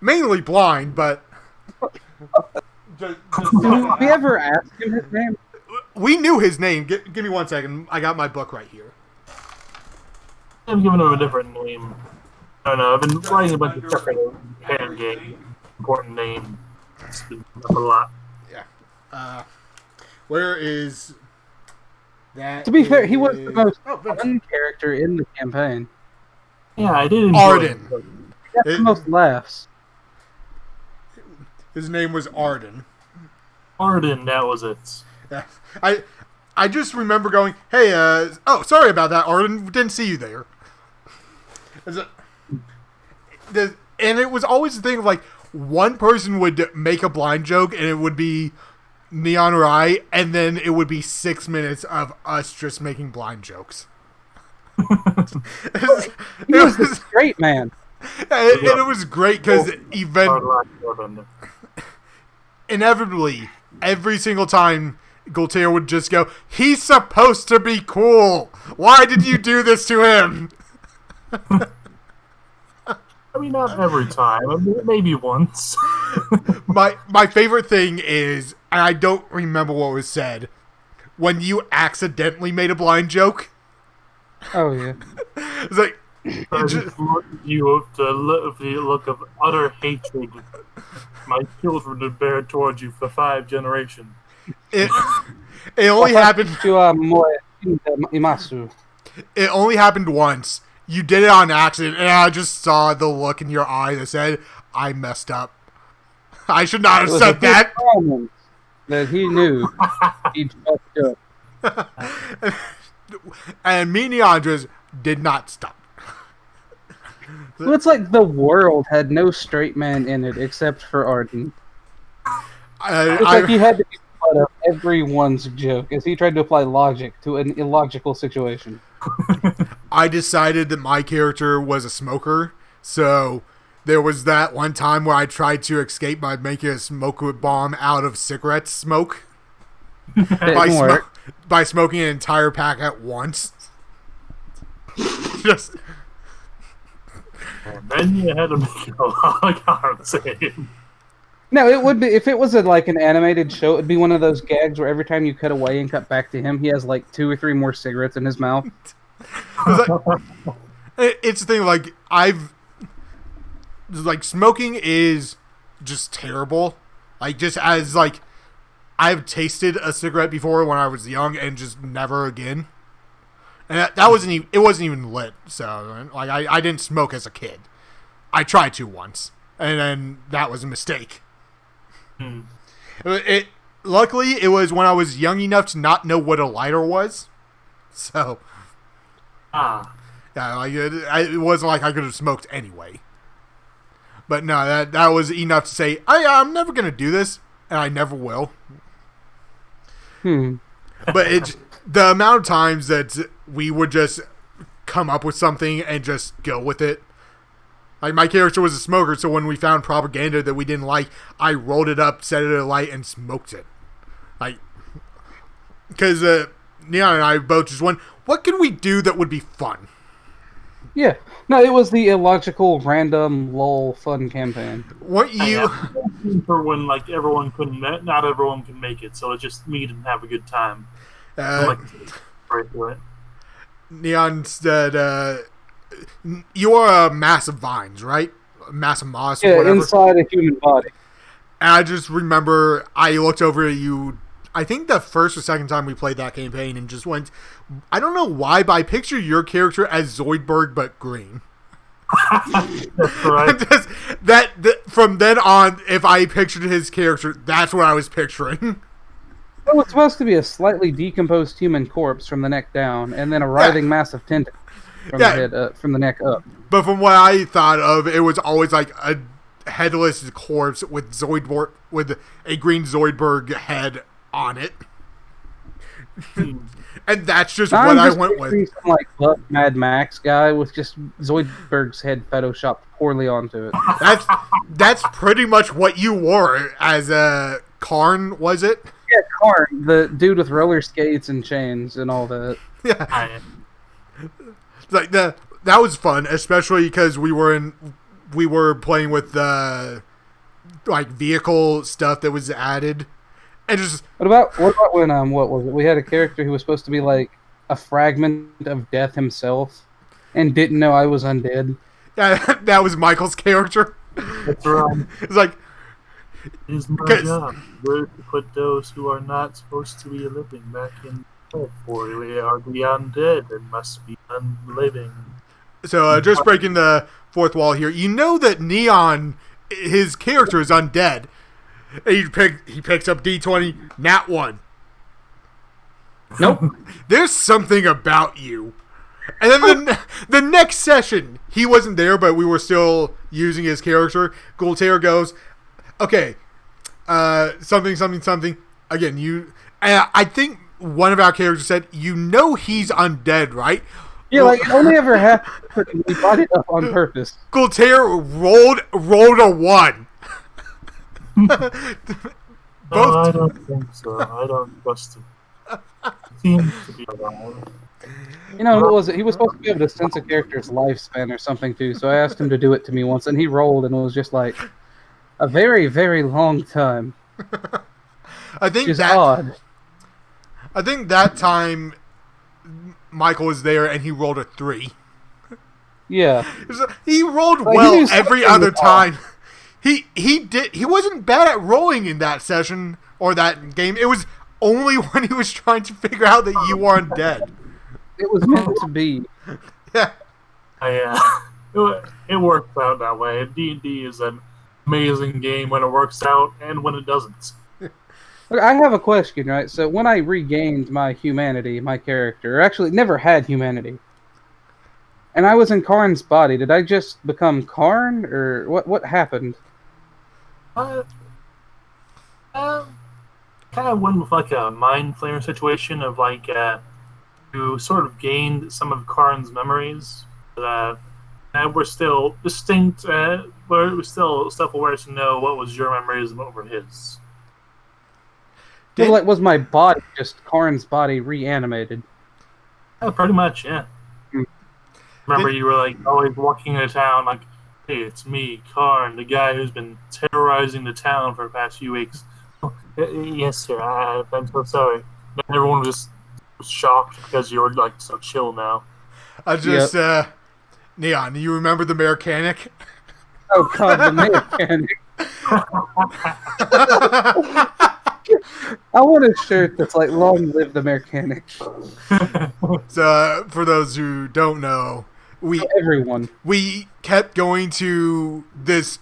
Mainly blind, but. Did we ever ask him his name? We knew his name. Give me 1 second. I got my book right here. I'm giving him a different name. I don't know. I've been writing a bunch of stuff in a fan game. Important name. It's been up a lot. Yeah. Where is that? To be fair, he was the most fun character in the campaign. Yeah, I did enjoy Arden. it. He got the most laughs. His name was Arden. Arden, that was it. Yeah. I just remember going, hey, sorry about that, Arden. Didn't see you there. And it was always the thing of like, one person would make a blind joke and it would be Neon or I, and then it would be 6 minutes of us just making blind jokes. He was the straight man. And it was great because inevitably, every single time Guiltare would just go, "He's supposed to be cool. Why did you do this to him?" I mean, not every time. I mean, maybe once. My favorite thing is, and I don't remember what was said, when you accidentally made a blind joke. Oh yeah. It's like You have the look of utter hatred my children would bear towards you for 5 generations. it only happened. It only happened once. You did it on accident, and I just saw the look in your eye that said, "I messed up. I should not have said that." That he knew he'd fucked up. And me and Neandras did not stop. Well, it's like the world had no straight man in it except for Arden. It's like he had to be part of everyone's joke as he tried to apply logic to an illogical situation. I decided that my character was a smoker, so there was that one time where I tried to escape by making a smoke bomb out of cigarette smoke by smoking an entire pack at once. Just. And then you had to make it a log arm save. No, it would be if it was like an animated show. It'd be one of those gags where every time you cut away and cut back to him, he has like 2 or 3 more cigarettes in his mouth. It's the thing. Like smoking is just terrible. Like just as like I've tasted a cigarette before when I was young and just never again. And that wasn't even, it wasn't even lit. So like I didn't smoke as a kid. I tried to once, and then that was a mistake. Luckily it was when I was young enough to not know what a lighter was. So yeah, like it wasn't like I could have smoked anyway. But no, that was enough to say I'm never gonna do this, and I never will. But it's the amount of times that we would just come up with something and just go with it. Like, my character was a smoker, so when we found propaganda that we didn't like, I rolled it up, set it at a light, and smoked it. Like, because Neon and I both just went, what can we do that would be fun? Yeah. No, it was the illogical, random, lol, fun campaign. What you... For when, like, not everyone can make it, so just meet and have a good time. Right through it. Neon said, you are a mass of vines, right? A mass of moss or whatever. Inside a human body. And I just remember I looked over at you, I think the first or second time we played that campaign, and just went, I don't know why, but I picture your character as Zoidberg but green. That's right. From then on, if I pictured his character, that's what I was picturing. It was supposed to be a slightly decomposed human corpse from the neck down, and then a writhing mass of tentacles from the head, from the neck up. But from what I thought of, it was always like a headless corpse with a green Zoidberg head on it. And that's just what I went with. Some like buff Mad Max guy with just Zoidberg's head photoshopped poorly onto it. That's pretty much what you wore as a Karn, was it? Yeah, Karn, the dude with roller skates and chains and all that. Yeah, like that was fun, especially because we were playing with the like vehicle stuff that was added, and just what about when what was it? We had a character who was supposed to be like a fragment of death himself, and didn't know I was undead. Yeah, that was Michael's character. That's right. It's like. It's my job to put those who are not supposed to be living back in life, for they are the undead and must be unliving. So, just breaking the fourth wall here, you know that Neon, his character is undead. He picks up D20, nat 1. Nope. There's something about you. And then the next session, he wasn't there, but we were still using his character. Guiltare goes, okay, something. Again, I think one of our characters said, you know he's undead, right? Yeah, like it only ever happened when we brought it up on purpose. Guiltare rolled a 1. I don't think so. I don't trust him. Seems to be wrong. You know, it was he was supposed to be able to sense a character's lifespan or something too. So I asked him to do it to me once, and he rolled, and it was just like a very, very long time. I think Which is that odd. I think that time Michael was there and he rolled a 3. Yeah. He rolled Like, well he was every something other with time. He wasn't bad at rolling in that session or that game. It was only when he was trying to figure out that you weren't dead. It was meant to be. Yeah. It works out that way. D&D is an amazing game when it works out and when it doesn't. Look, I have a question, right? So when I regained my humanity, my character, or actually never had humanity, and I was in Karn's body, did I just become Karn, or what happened? Kind of went with like a mind flayer situation of like you sort of gained some of Karn's memories, but we're still distinct. We're still self-aware to know what was your memories and what were his. So, like, was my body just Karn's body reanimated? Pretty much, yeah. Hmm. Remember, you were like always walking into town, like, "Hey, it's me, Karn, the guy who's been terrorizing the town for the past few weeks." Yes, sir. I'm so sorry. And everyone was just shocked because you were like so chill now. I just Neon, you remember the mechanic? Oh god, the mechanic. I want a shirt that's like "Long live the mechanic." So, for those who don't know, Everyone. we kept going to this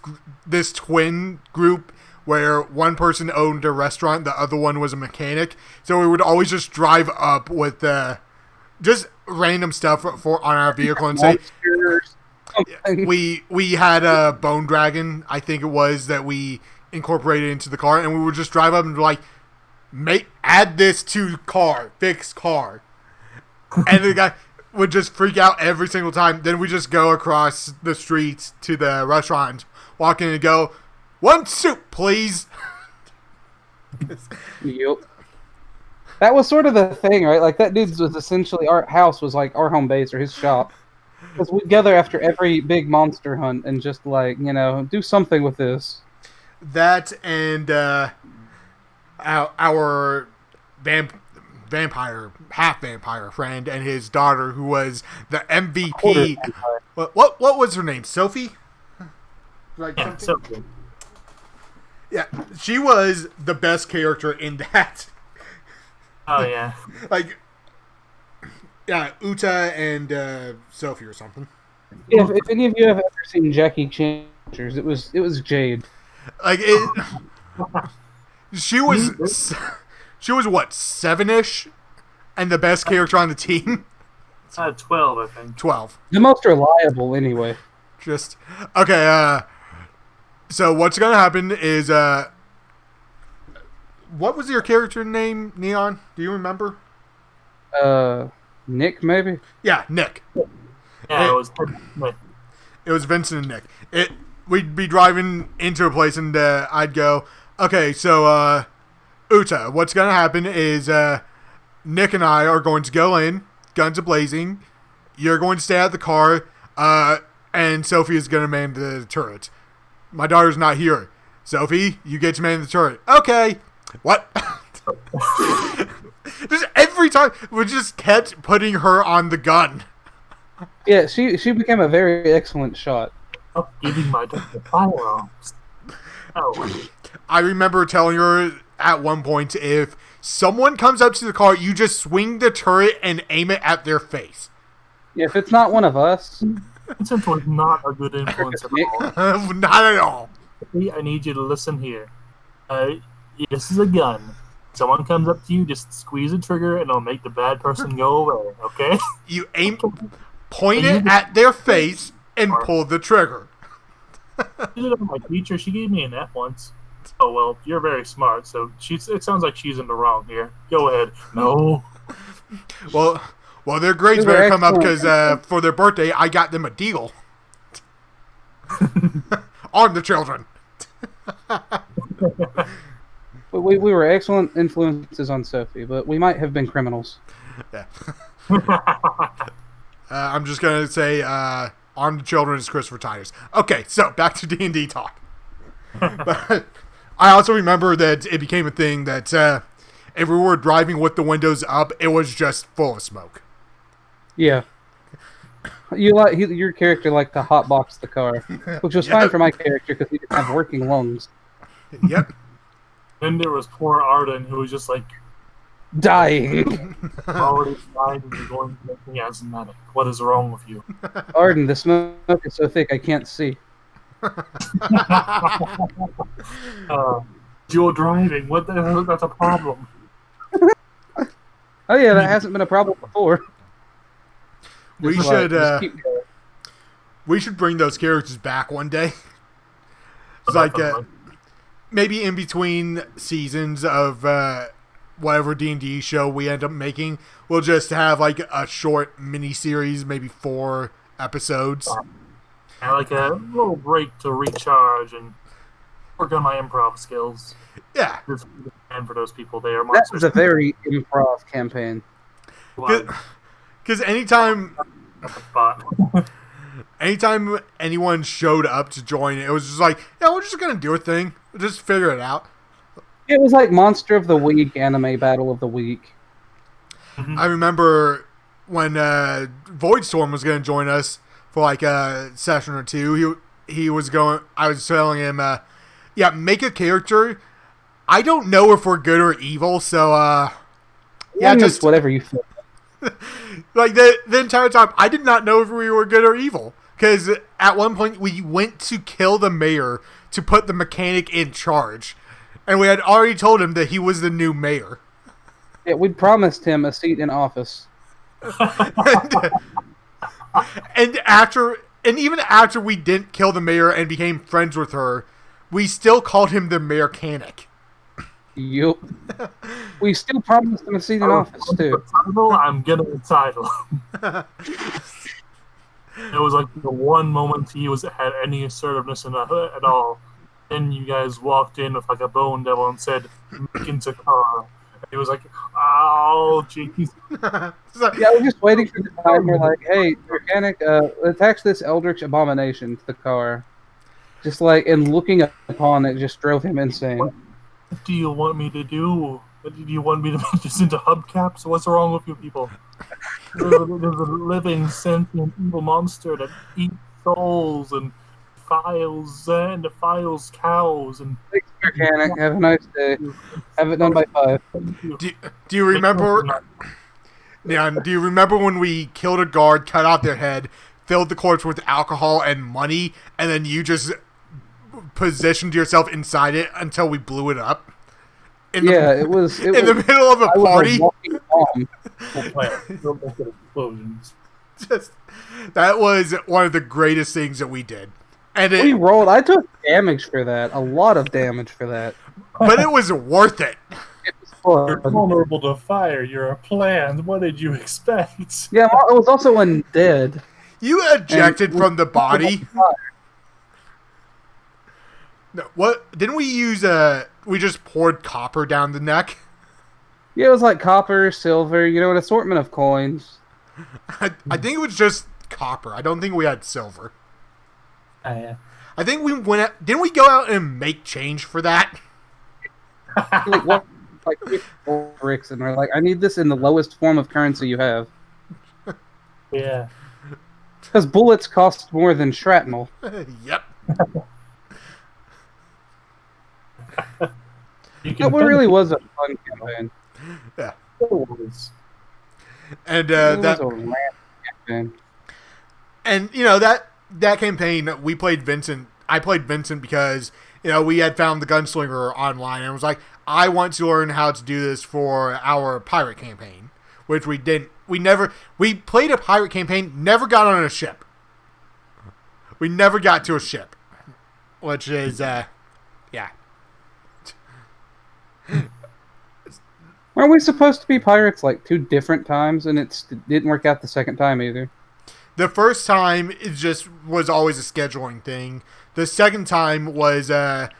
twin group where one person owned a restaurant, the other one was a mechanic. So we would always just drive up with just random stuff on our vehicle and say, we had a bone dragon, I think it was, that we incorporated into the car, and we would just drive up and be like, add this to car, fix car. And the guy would just freak out every single time. Then we just go across the streets to the restaurant, walk in and go, 1 soup, please. Yep. That was sort of the thing, right? Like, that dude's was essentially, our house was like our home base or his shop. Because we'd gather after every big monster hunt and just, like, you know, do something with this. That and our vampire, half vampire friend and his daughter, who was the MVP. What was her name? Sophie? Yeah, Sophie. Yeah, she was the best character in that. Oh yeah. Like, yeah, Uta and Sophie or something. Yeah, if any of you have ever seen Jackie Chan, it was Jade. Like she was what, 7-ish, and the best character on the team. 12, I think. 12. The most reliable, anyway. Just okay. So what's gonna happen is what was your character name, Neon? Do you remember? Nick, maybe? Yeah, Nick. Yeah, it was. It was Vincent and Nick. We'd be driving into a place and I'd go, okay, so Uta, what's gonna happen is Nick and I are going to go in, guns a-blazing. You're going to stay out of the car, and Sophie is gonna man the turret. My daughter's not here. Sophie, you get to man the turret. Okay. What? Just every time, we just kept putting her on the gun. Yeah, she became a very excellent shot. Giving my daughter firearms. Oh. I remember telling her at one point, if someone comes up to the car, you just swing the turret and aim it at their face. Yeah, if it's not one of us. Vincent was not a good influence at all. Not at all. I need you to listen here. This is a gun. Someone comes up to you, just squeeze the trigger and it'll make the bad person go away, okay? You point it at their face and pull the trigger. My teacher, she gave me an F once. Oh, well, you're very smart, so it sounds like she's in the wrong here. Go ahead. No. Well, Well, their grades They were better come up excellent. because for their birthday, I got them a deal. Arm the children. We were excellent influences on Sophie, but we might have been criminals. Yeah. I'm just going to say arm the children is Christopher Tires. Okay, so back to D&D talk. But I also remember that it became a thing that if we were driving with the windows up, it was just full of smoke. Yeah. Your character liked to hotbox the car, which was fine for my character because he didn't have working lungs. Yep. Then there was poor Arden, who was just like Dying. already dying and going to make me asthmatic. What is wrong with you? Arden, the smoke is so thick I can't see. Dual driving. What the hell? That's a problem. Oh yeah, that hasn't been a problem before. We Just should just keep going. we should bring those characters back one day. It's like maybe in between seasons of whatever D&D show we end up making, we'll just have like a short mini series, maybe 4 episodes. And like a little break to recharge and work on my improv skills. Yeah. And for those people, they are That monsters. was a very improv campaign. Because anytime But anyone showed up to join, it was just like, yeah, we're just gonna do a thing. We'll just figure it out. It was like Monster of the Week, Anime Battle of the Week. I remember when Voidstorm was gonna join us for like a session or two. He was going. I was telling him, yeah, make a character. I don't know if we're good or evil, so yeah, just whatever you feel. like the entire time, I did not know if we were good or evil. Because at one point, we went to kill the mayor to put the mechanic in charge. And we had already told him that he was the new mayor. Yeah, we promised him a seat in office. and even after we didn't kill the mayor and became friends with her, we still called him the mechanic. Yup. We still promised him a seat in office, too. I'm getting a title. It was like the one moment he had any assertiveness in at all. Then you guys walked in with like a bone devil and said, "Make into car." And he was like, "Oh, jeez." Yeah, we're just waiting for the time. We're like, hey, mechanic, attach this eldritch abomination to the car. Just like, and looking upon it just drove him insane. What do you want me to do? Do you want me to make this into hubcaps? What's wrong with you people? There's a living, sentient, evil monster that eats souls and defiles cows and. Thanks, mechanic. Have a nice day. Have it done by 5. Do you remember? Yeah, do you remember when we killed a guard, cut off their head, filled the corpse with alcohol and money, and then you just positioned yourself inside it until we blew it up? It was in the middle of a party. Just that was one of the greatest things that we did, and we rolled. I took damage for that, a lot of damage for that, but it was worth it. It was fun. You're vulnerable to fire. You're a plan. What did you expect? Yeah, I was also undead. You ejected from the body. No, what didn't we use? We just poured copper down the neck. Yeah, it was like copper, silver, an assortment of coins. I think it was just copper. I don't think we had silver. Yeah. I think we went out, didn't we go out and make change for that? Like what? Like bricks, and we're like, I need this in the lowest form of currency you have. Yeah. Because bullets cost more than shrapnel. Yep. It really was a fun campaign. Yeah. It was. And It that was a random campaign. and that campaign we played Vincent. I played Vincent because we had found the gunslinger online and was like, I want to learn how to do this for our pirate campaign, which we didn't. We played a pirate campaign, never got on a ship. We never got to a ship, which is yeah. Weren't we supposed to be pirates like 2 different times, and it didn't work out the second time either? The first time it just was always a scheduling thing. The second time was the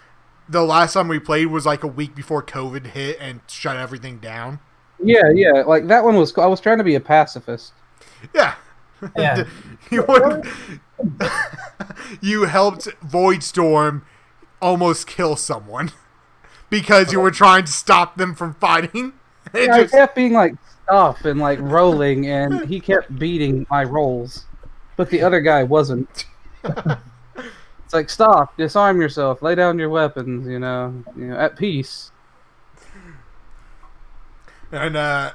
last time we played was like a week before COVID hit and shut everything down. Yeah, like that one was. I was trying to be a pacifist. Yeah. Yeah. You helped Voidstorm almost kill someone because you were trying to stop them from fighting. Yeah, I kept being like stop and like rolling, and he kept beating my rolls, but the other guy wasn't. It's like stop, disarm yourself, lay down your weapons. You know, at peace. And there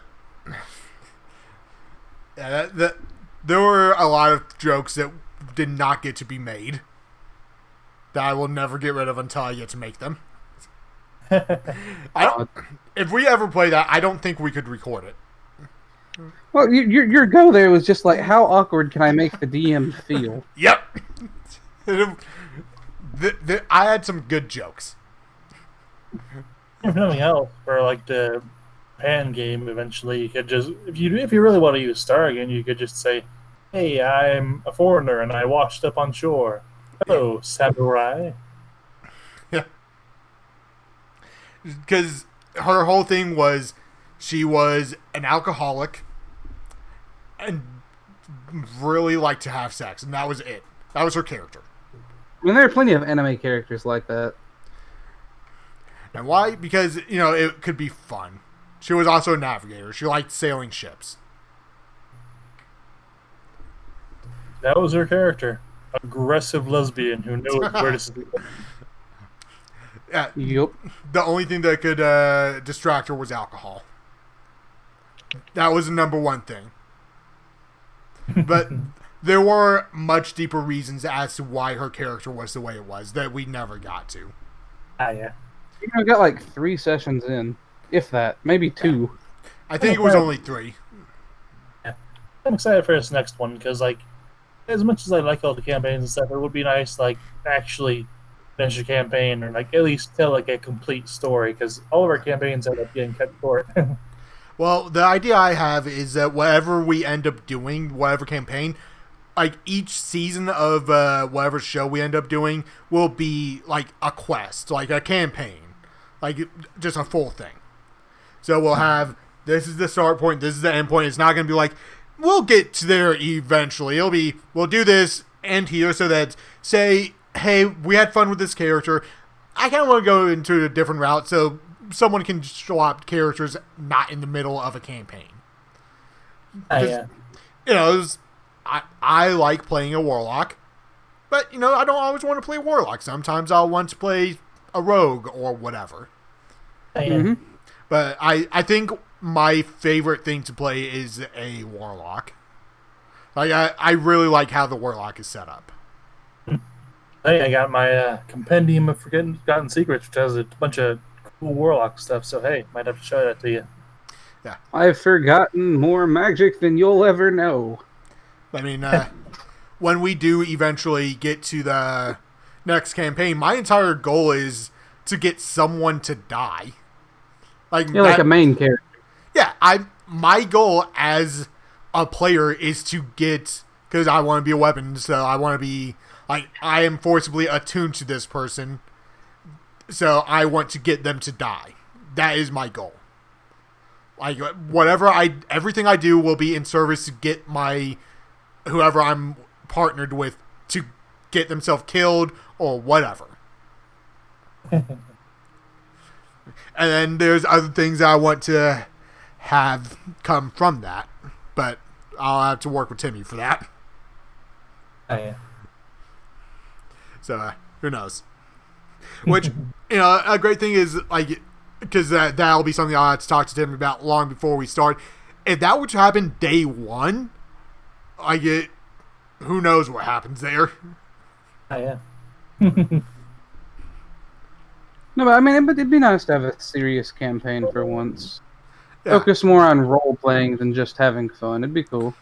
were a lot of jokes that did not get to be made that I will never get rid of until I get to make them. If we ever play that, I don't think we could record it. Well, your go there was just like, how awkward can I make the DM feel? Yep. I had some good jokes. If nothing else, for like the pan game, eventually you could just, if you really want to use Star again, you could just say, "Hey, I'm a foreigner and I washed up on shore. Hello, samurai." Yeah. Because her whole thing was she was an alcoholic and really liked to have sex, and that was it. That was her character. I mean, there are plenty of anime characters like that. And why? Because, it could be fun. She was also a navigator. She liked sailing ships. That was her character. Aggressive lesbian who knew where to sleep. Yeah. Yep. The only thing that could distract her was alcohol. That was the number one thing. But there were much deeper reasons as to why her character was the way it was that we never got to. Yeah. I got like 3 sessions in, if that, maybe 2. I think it was only 3. Yeah. I'm excited for this next one because, like, as much as I like all the campaigns and stuff, it would be nice, like, actually finish a campaign or, like, at least tell, like, a complete story because all of our campaigns end up getting cut short. Well, the idea I have is that whatever we end up doing, whatever campaign, like each season of whatever show we end up doing will be like a quest, like a campaign, like just a full thing. So we'll have, this is the start point, this is the end point. It's not going to be like, we'll get to there eventually. It'll be, we'll do this and here so that, say, hey, we had fun with this character. I kind of want to go into a different route so someone can swap characters not in the middle of a campaign. Yeah. I like playing a warlock, but, I don't always want to play warlock. Sometimes I'll want to play a rogue or whatever. Yeah. But I think my favorite thing to play is a warlock. Like, I really like how the warlock is set up. Hey, I got my Compendium of Forgotten Secrets, which has a bunch of cool warlock stuff, so hey, might have to show that to you. Yeah. I've forgotten more magic than you'll ever know. I mean, when we do eventually get to the next campaign, my entire goal is to get someone to die. You're like a main character. Yeah, my goal as a player is to get, because I want to be a weapon, so I want to be, like, I am forcibly attuned to this person, so I want to get them to die. That is my goal. Like, everything I do will be in service to get whoever I'm partnered with to get themselves killed or whatever. And then there's other things I want to have come from that, but I'll have to work with Timmy for that. Yeah. So who knows? Which, a great thing is, like, because that'll be something I'll have to talk to Timmy about long before we start. If that were to happen day one, who knows what happens there? Yeah. No, but I mean, it'd be nice to have a serious campaign for once. Yeah. Focus more on role playing than just having fun. It'd be cool.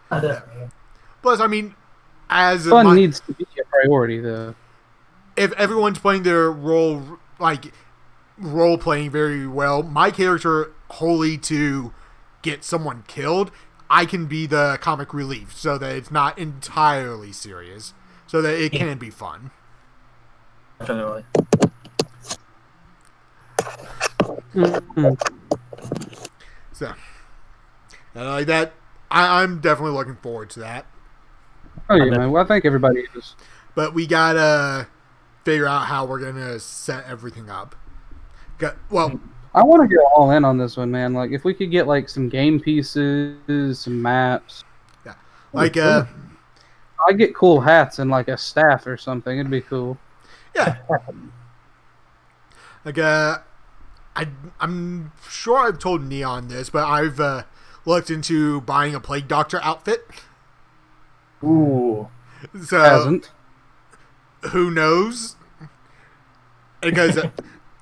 Plus, I mean, Fun needs to be a priority, though. If everyone's playing their role playing very well, my character wholly to get someone killed, I can be the comic relief so that it's not entirely serious, so that it can be fun. Definitely. So, like that, I'm definitely looking forward to that. Oh yeah, man. Well, I think everybody is. But we gotta figure out how we're gonna set everything up. Well, I want to go all in on this one, man. Like, if we could get like some game pieces, some maps. yeah, like I'd get cool hats and like a staff or something. It'd be cool. yeah, like I'm sure I've told Neon this, but I've looked into buying a Plague Doctor outfit. Ooh. So Hasn't. who knows? Because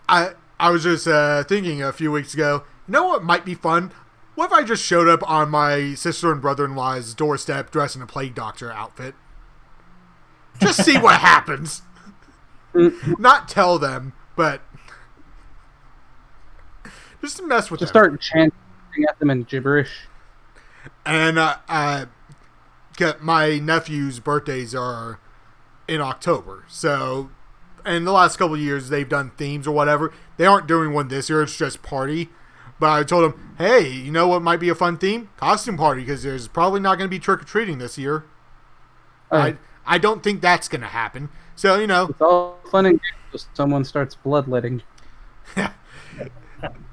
I was just thinking a few weeks ago, you know what might be fun? What if I just showed up on my sister and brother-in-law's doorstep dressed in a Plague Doctor outfit? Just see what happens. Not tell them, but just mess with Just them. start chanting at them in gibberish. And my nephew's birthdays are in October, so in the last couple of years they've done themes or whatever. They aren't doing one this year; it's just party. But I told them, hey, you know what might be a fun theme? Costume party, because there's probably not going to be trick or treating this year. I don't think that's going to happen. So It's all fun and games until someone starts bloodletting.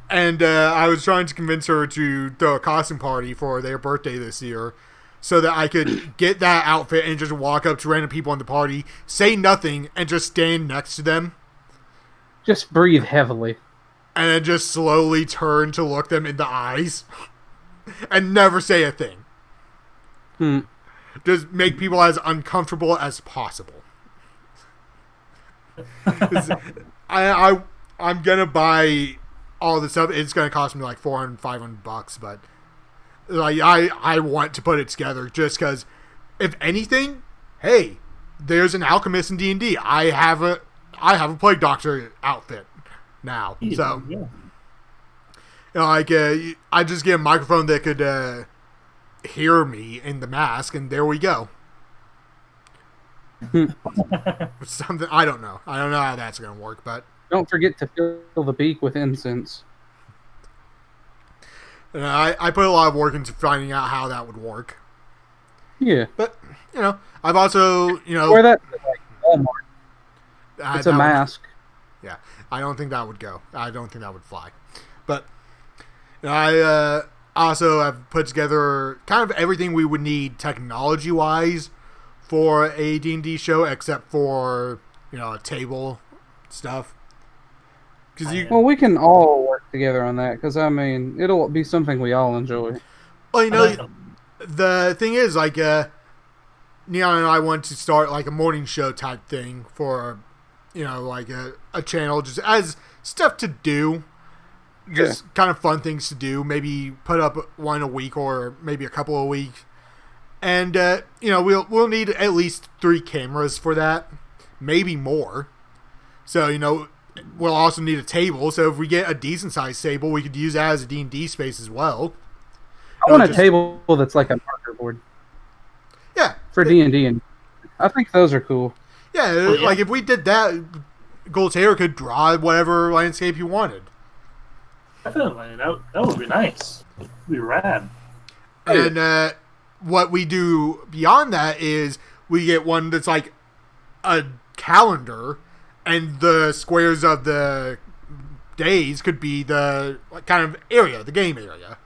And I was trying to convince her to throw a costume party for their birthday this year, so that I could get that outfit and just walk up to random people in the party, say nothing, and just stand next to them. Just breathe heavily. And then just slowly turn to look them in the eyes. And never say a thing. Just make people as uncomfortable as possible. I'm going to buy all this stuff. It's going to cost me like $400, $500, but like I want to put it together just because, if anything, hey, there's an alchemist in D&D. I have a Plague Doctor outfit now, so Yeah. like I just get a microphone that could hear me in the mask, and there we go. Something I don't know how that's gonna work, but Don't forget to fill the beak with incense. I put a lot of work into finding out how that would work. Yeah. But I've also Wear that at, like Walmart. It's a mask. Yeah, I don't think that would go. I don't think that would fly. But I also have put together kind of everything we would need technology-wise for a D&D show, except for a table stuff. Well, we can all work together on that because it'll be something we all enjoy. Well, the thing is, like, Neon and I want to start like a morning show type thing for, like a channel, just as stuff to do, just kind of fun things to do. Maybe put up one a week or maybe a couple a week, and we'll need at least 3 cameras for that, maybe more. So we'll also need a table. So if we get a decent sized table, we could use that as a D&D space as well. I want a table that's like a marker board. Yeah. For D&D, and I think those are cool. Yeah, like if we did that, Guiltare could draw whatever landscape you wanted. Definitely, that would be nice. It'd be rad. And what we do beyond that is we get one that's like a calendar, and the squares of the days could be the kind of area, the game area.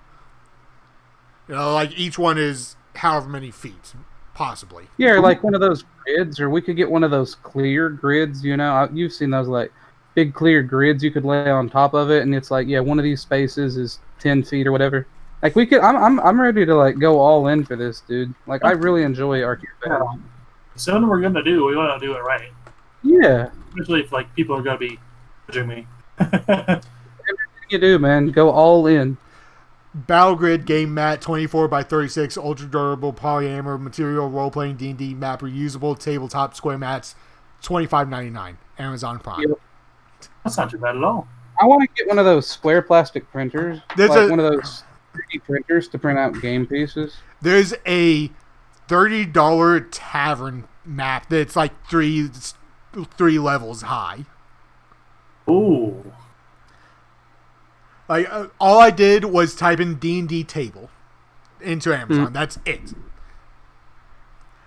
Like each one is however many feet, possibly. Yeah, like one of those grids, or we could get one of those clear grids. You've seen those like big clear grids you could lay on top of it, and it's like, one of these spaces is 10 feet or whatever. Like we could, I'm ready to like go all in for this, dude. Like I really enjoy arcade battle. So what we're gonna do, we want to do it right. Yeah. Especially if like people are gonna be judging me. Everything you do, man, go all in. Battle Grid Game Mat 24x36 ultra durable polyamor material role playing D&D map reusable tabletop square mats $25.99 Amazon Prime. Yep. That's not too bad at all. I want to get one of those square plastic printers, There's one of those 3D printers to print out game pieces. There's a $30 tavern map that's like three levels high. Ooh. Like all I did was type in D&D table into Amazon. That's it.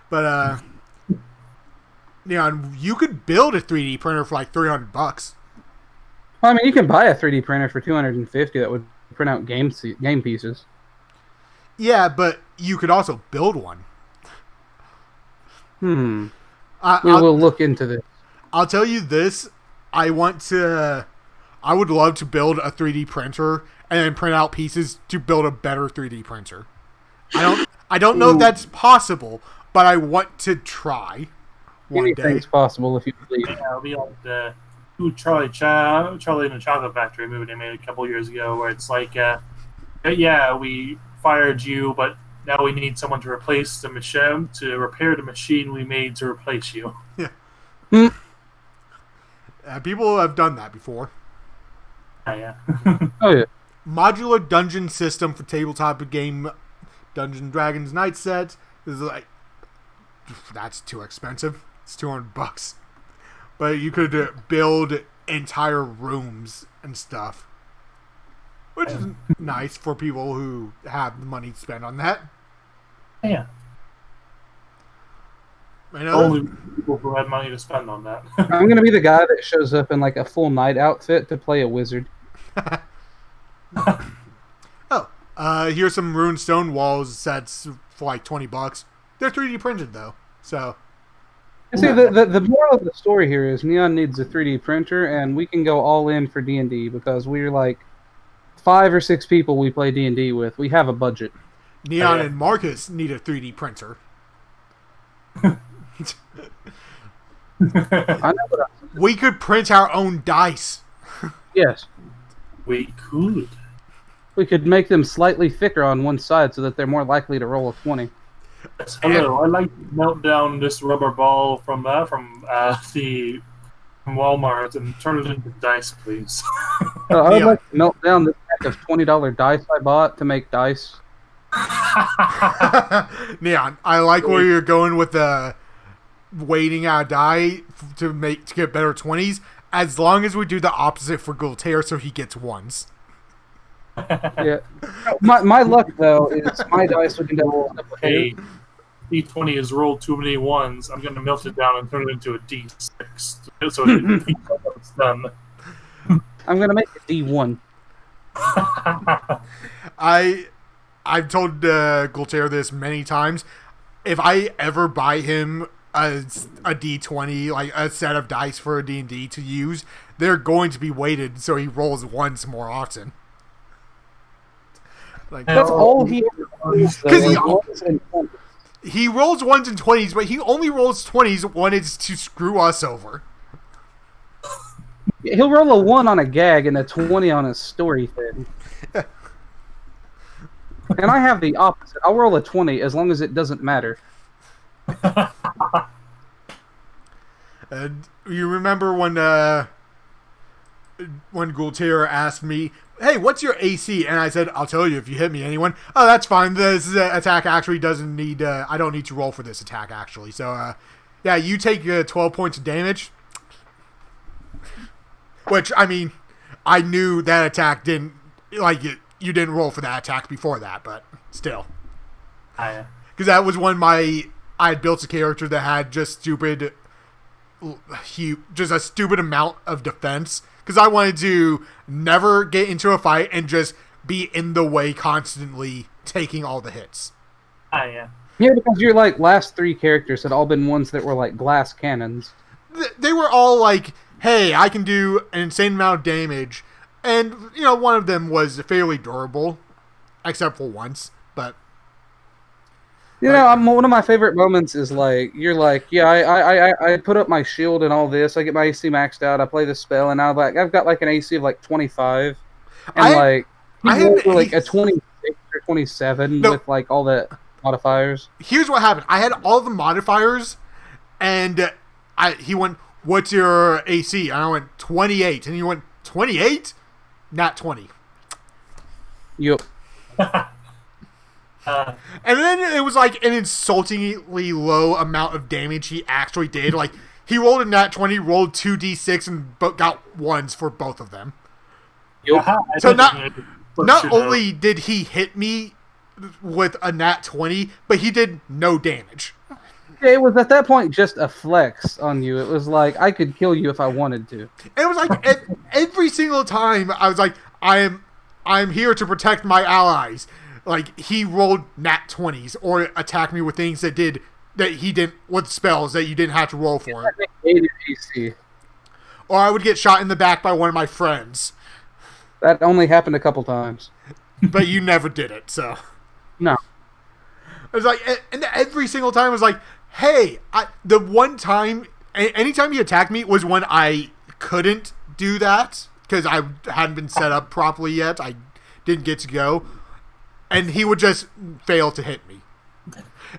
But you could build a 3D printer for like $300. Well, I mean, you can buy a 3D printer for $250 that would print out game pieces. Yeah, but you could also build one. We will look into this. I'll tell you this. I would love to build a 3D printer and then print out pieces to build a better 3D printer. I don't know if that's possible, but I want to try one Anything's day. possible if you believe. Yeah, it'll be like the Charlie in the Chocolate Factory movie they made a couple years ago, where it's like, yeah, we fired you, but now we need someone to replace the machine, to repair the machine we made to replace you. Yeah. People have done that before. Yeah. Oh yeah. Modular dungeon system for tabletop game Dungeons and Dragons night set is like, that's too expensive. It's $200. But you could build entire rooms and stuff, which is nice for people who have the money to spend on that. Yeah. Only people who had money to spend on that. I'm gonna be the guy that shows up in like a full knight outfit to play a wizard. Here's some Rune Stone walls sets for like $20. They're 3D printed though, so. See, the moral of the story here is Neon needs a 3D printer, and we can go all in for D&D because we're like 5 or 6 people we play D&D with. We have a budget. Neon and Marcus need a 3D printer. I know what We could print our own dice. yes. We could. We could make them slightly thicker on one side so that they're more likely to roll a 20. Yes, hello, I'd like to melt down this rubber ball from Walmart and turn it into dice, please. I would like to melt down this pack of $20 dice I bought to make dice. Neon, I like where you're going with the waiting out a die to get better 20s. As long as we do the opposite for Guiltare, so he gets 1s. Yeah. My luck though is my dice we can double. Hey, D20 has rolled too many 1s. I'm going to melt it down and turn it into a D6, so it's done. I'm gonna make it D1. I've told Guiltare this many times. If I ever buy him a D20, like a set of dice for a D&D to use, they're going to be weighted so he rolls 1s more often. Like, That's all he ever does. Because though. he rolls 1s and 20s, but he only rolls 20s when it's to screw us over. He'll roll a 1 on a gag and a 20 on a story thing. And I have the opposite. I'll roll a 20 as long as it doesn't matter. You remember when Guiltare asked me, "Hey, what's your AC?" And I said, "I'll tell you if you hit me, anyone." "Oh, that's fine. This attack actually doesn't need. I don't need to roll for this attack actually. So, yeah, you take 12 points of damage." Which, I mean, I knew that attack didn't you didn't roll for that attack before that, but still, because that was when I had built a character that had just a stupid amount of defense. Because I wanted to never get into a fight and just be in the way constantly, taking all the hits. Yeah, because your last 3 characters had all been ones that were like glass cannons. They were all like, "Hey, I can do an insane amount of damage," and one of them was fairly durable, except for once. But one of my favorite moments is you're like, yeah, I put up my shield and all this. I get my AC maxed out. I play the spell, and now I've got an AC of 25, and I had a 26 or 27 with all the modifiers. Here's what happened: I had all the modifiers, and he went, "What's your AC?" And I went 28, and he went 28. nat 20. Yup. And then it was like an insultingly low amount of damage he actually did. Like, he rolled a nat 20, rolled 2d6, and got ones for both of them. Yup. So not only did he hit me with a nat 20, but he did no damage. It was at that point just a flex on you. It was like, I could kill you if I wanted to. It was like every single time I was like, I'm here to protect my allies. Like, he rolled nat 20s or attacked me with things that he didn't, with spells that you didn't have to roll for. AC. Or I would get shot in the back by one of my friends. That only happened a couple times. But you never did it, so. No. It was like, and every single time it was like, hey, the one time, anytime he attacked me was when I couldn't do that because I hadn't been set up properly yet. I didn't get to go. And he would just fail to hit me.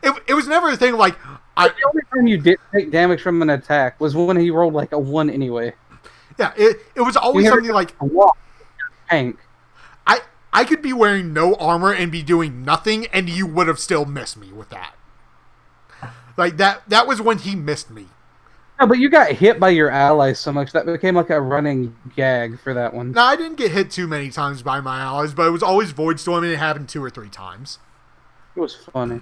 It was never a thing like... The only time you didn't take damage from an attack was when he rolled like a 1 anyway. Yeah, it was always something like... Tank. I could be wearing no armor and be doing nothing, and you would have still missed me with that. Like, that was when he missed me. No, but you got hit by your allies so much that became like a running gag for that one. No, I didn't get hit too many times by my allies, but it was always Void Storm, and it happened 2 or 3 times. It was funny.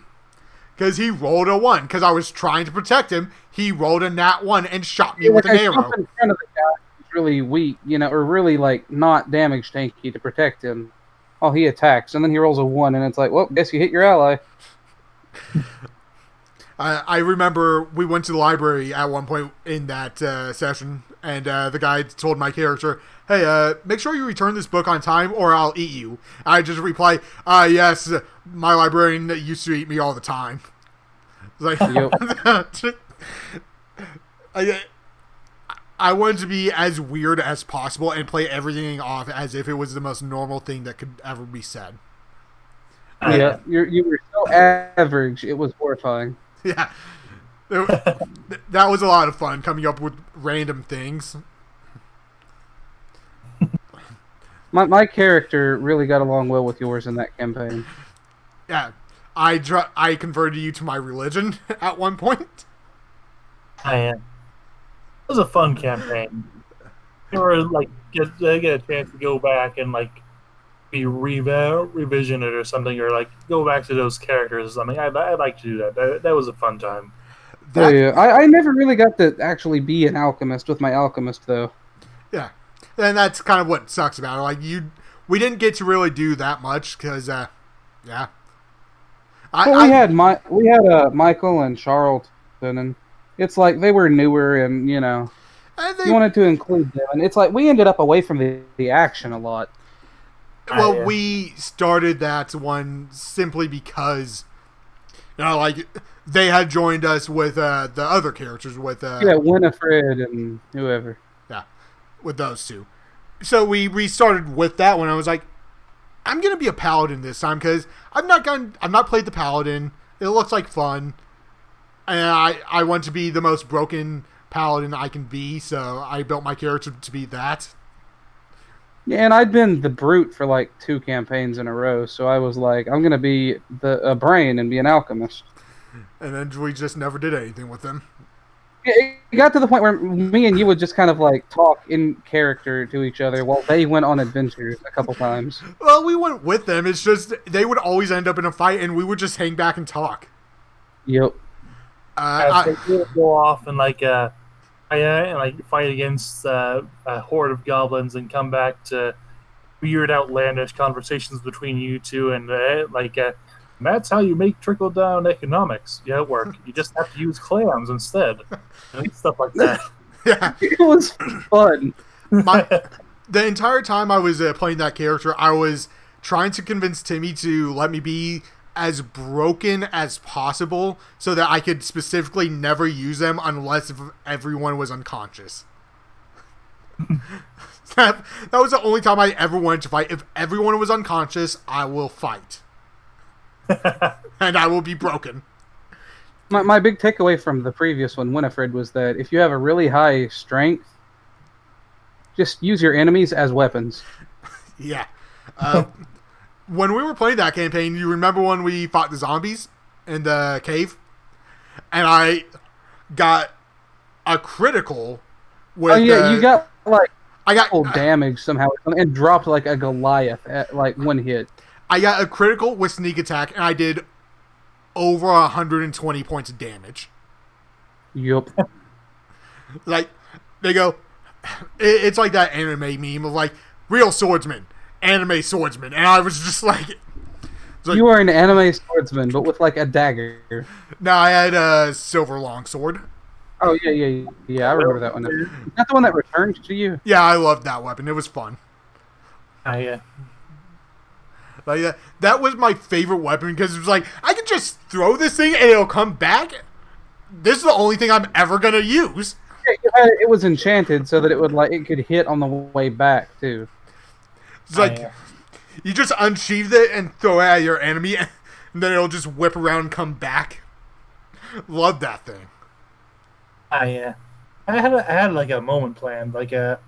Because he rolled a 1. Because I was trying to protect him, he rolled a nat 1 and shot me with an arrow. In front of the guy who's really weak, or really like not damage tanky to protect him. Oh, he attacks, and then he rolls a 1, and it's like, well, guess you hit your ally. I remember we went to the library at one point in that session, and the guy told my character, hey, make sure you return this book on time or I'll eat you. I just reply, yes, my librarian used to eat me all the time. Like, I wanted to be as weird as possible and play everything off as if it was the most normal thing that could ever be said. Yeah, you were so average, it was horrifying. Yeah. That was a lot of fun, coming up with random things. My character really got along well with yours in that campaign. Yeah. I converted you to my religion at one point. It was a fun campaign. You were like get a chance to go back and like be revision it or something, or like go back to those characters or something. I'd like to do that. That was a fun time. Yeah. I never really got to actually be an alchemist with my alchemist though. Yeah, and that's kind of what sucks about it. Like we didn't get to really do that much because, yeah. We had Michael and Charlton, and it's like they were newer, and you wanted to include them, and it's like we ended up away from the action a lot. Well, we started that one simply because, like they had joined us with the other characters with Winifred and whoever. Yeah, with those two. So we restarted with that one. I was like, I'm gonna be a paladin this time because I've not played the paladin. It looks like fun, and I want to be the most broken paladin I can be. So I built my character to be that. Yeah, and I'd been the brute for like 2 campaigns in a row, so I was like, I'm gonna be a brain and be an alchemist. And then we just never did anything with them. It got to the point where me and you would just kind of like talk in character to each other while they went on adventures a couple times. Well, we went with them. It's just they would always end up in a fight, and we would just hang back and talk. Yep. They would go off and like fight against a horde of goblins and come back to weird, outlandish conversations between you two, and that's how you make trickle-down economics. Yeah, work. You just have to use clams instead. And stuff like that. Yeah. It was fun. The entire time I was playing that character, I was trying to convince Timmy to let me be as broken as possible so that I could specifically never use them unless if everyone was unconscious. That was the only time I ever wanted to fight. If everyone was unconscious, I will fight. And I will be broken. My big takeaway from the previous one, Winifred, was that if you have a really high strength, just use your enemies as weapons. Yeah. When we were playing that campaign, you remember when we fought the zombies in the cave? And I got a critical with... Oh, yeah, you got, like, I got full damage somehow and dropped, like, a Goliath at, like, one hit. I got a critical with sneak attack, and I did over 120 points of damage. Yup. Like, they go... It's like that anime meme of, like, real swordsman, anime swordsman. And I was just like... You are an anime swordsman, but with, like, a dagger. No, I had a silver longsword. Oh, yeah, I remember that one. Is that the one that returned to you? Yeah, I loved that weapon. It was fun. Yeah. Like that was my favorite weapon because it was like, I can just throw this thing and it'll come back. This is the only thing I'm ever going to use. It was enchanted so that it could hit on the way back, too. It's like, you just unsheath it and throw it at your enemy, and then it'll just whip around and come back. Love that thing. I had like a moment planned. Like I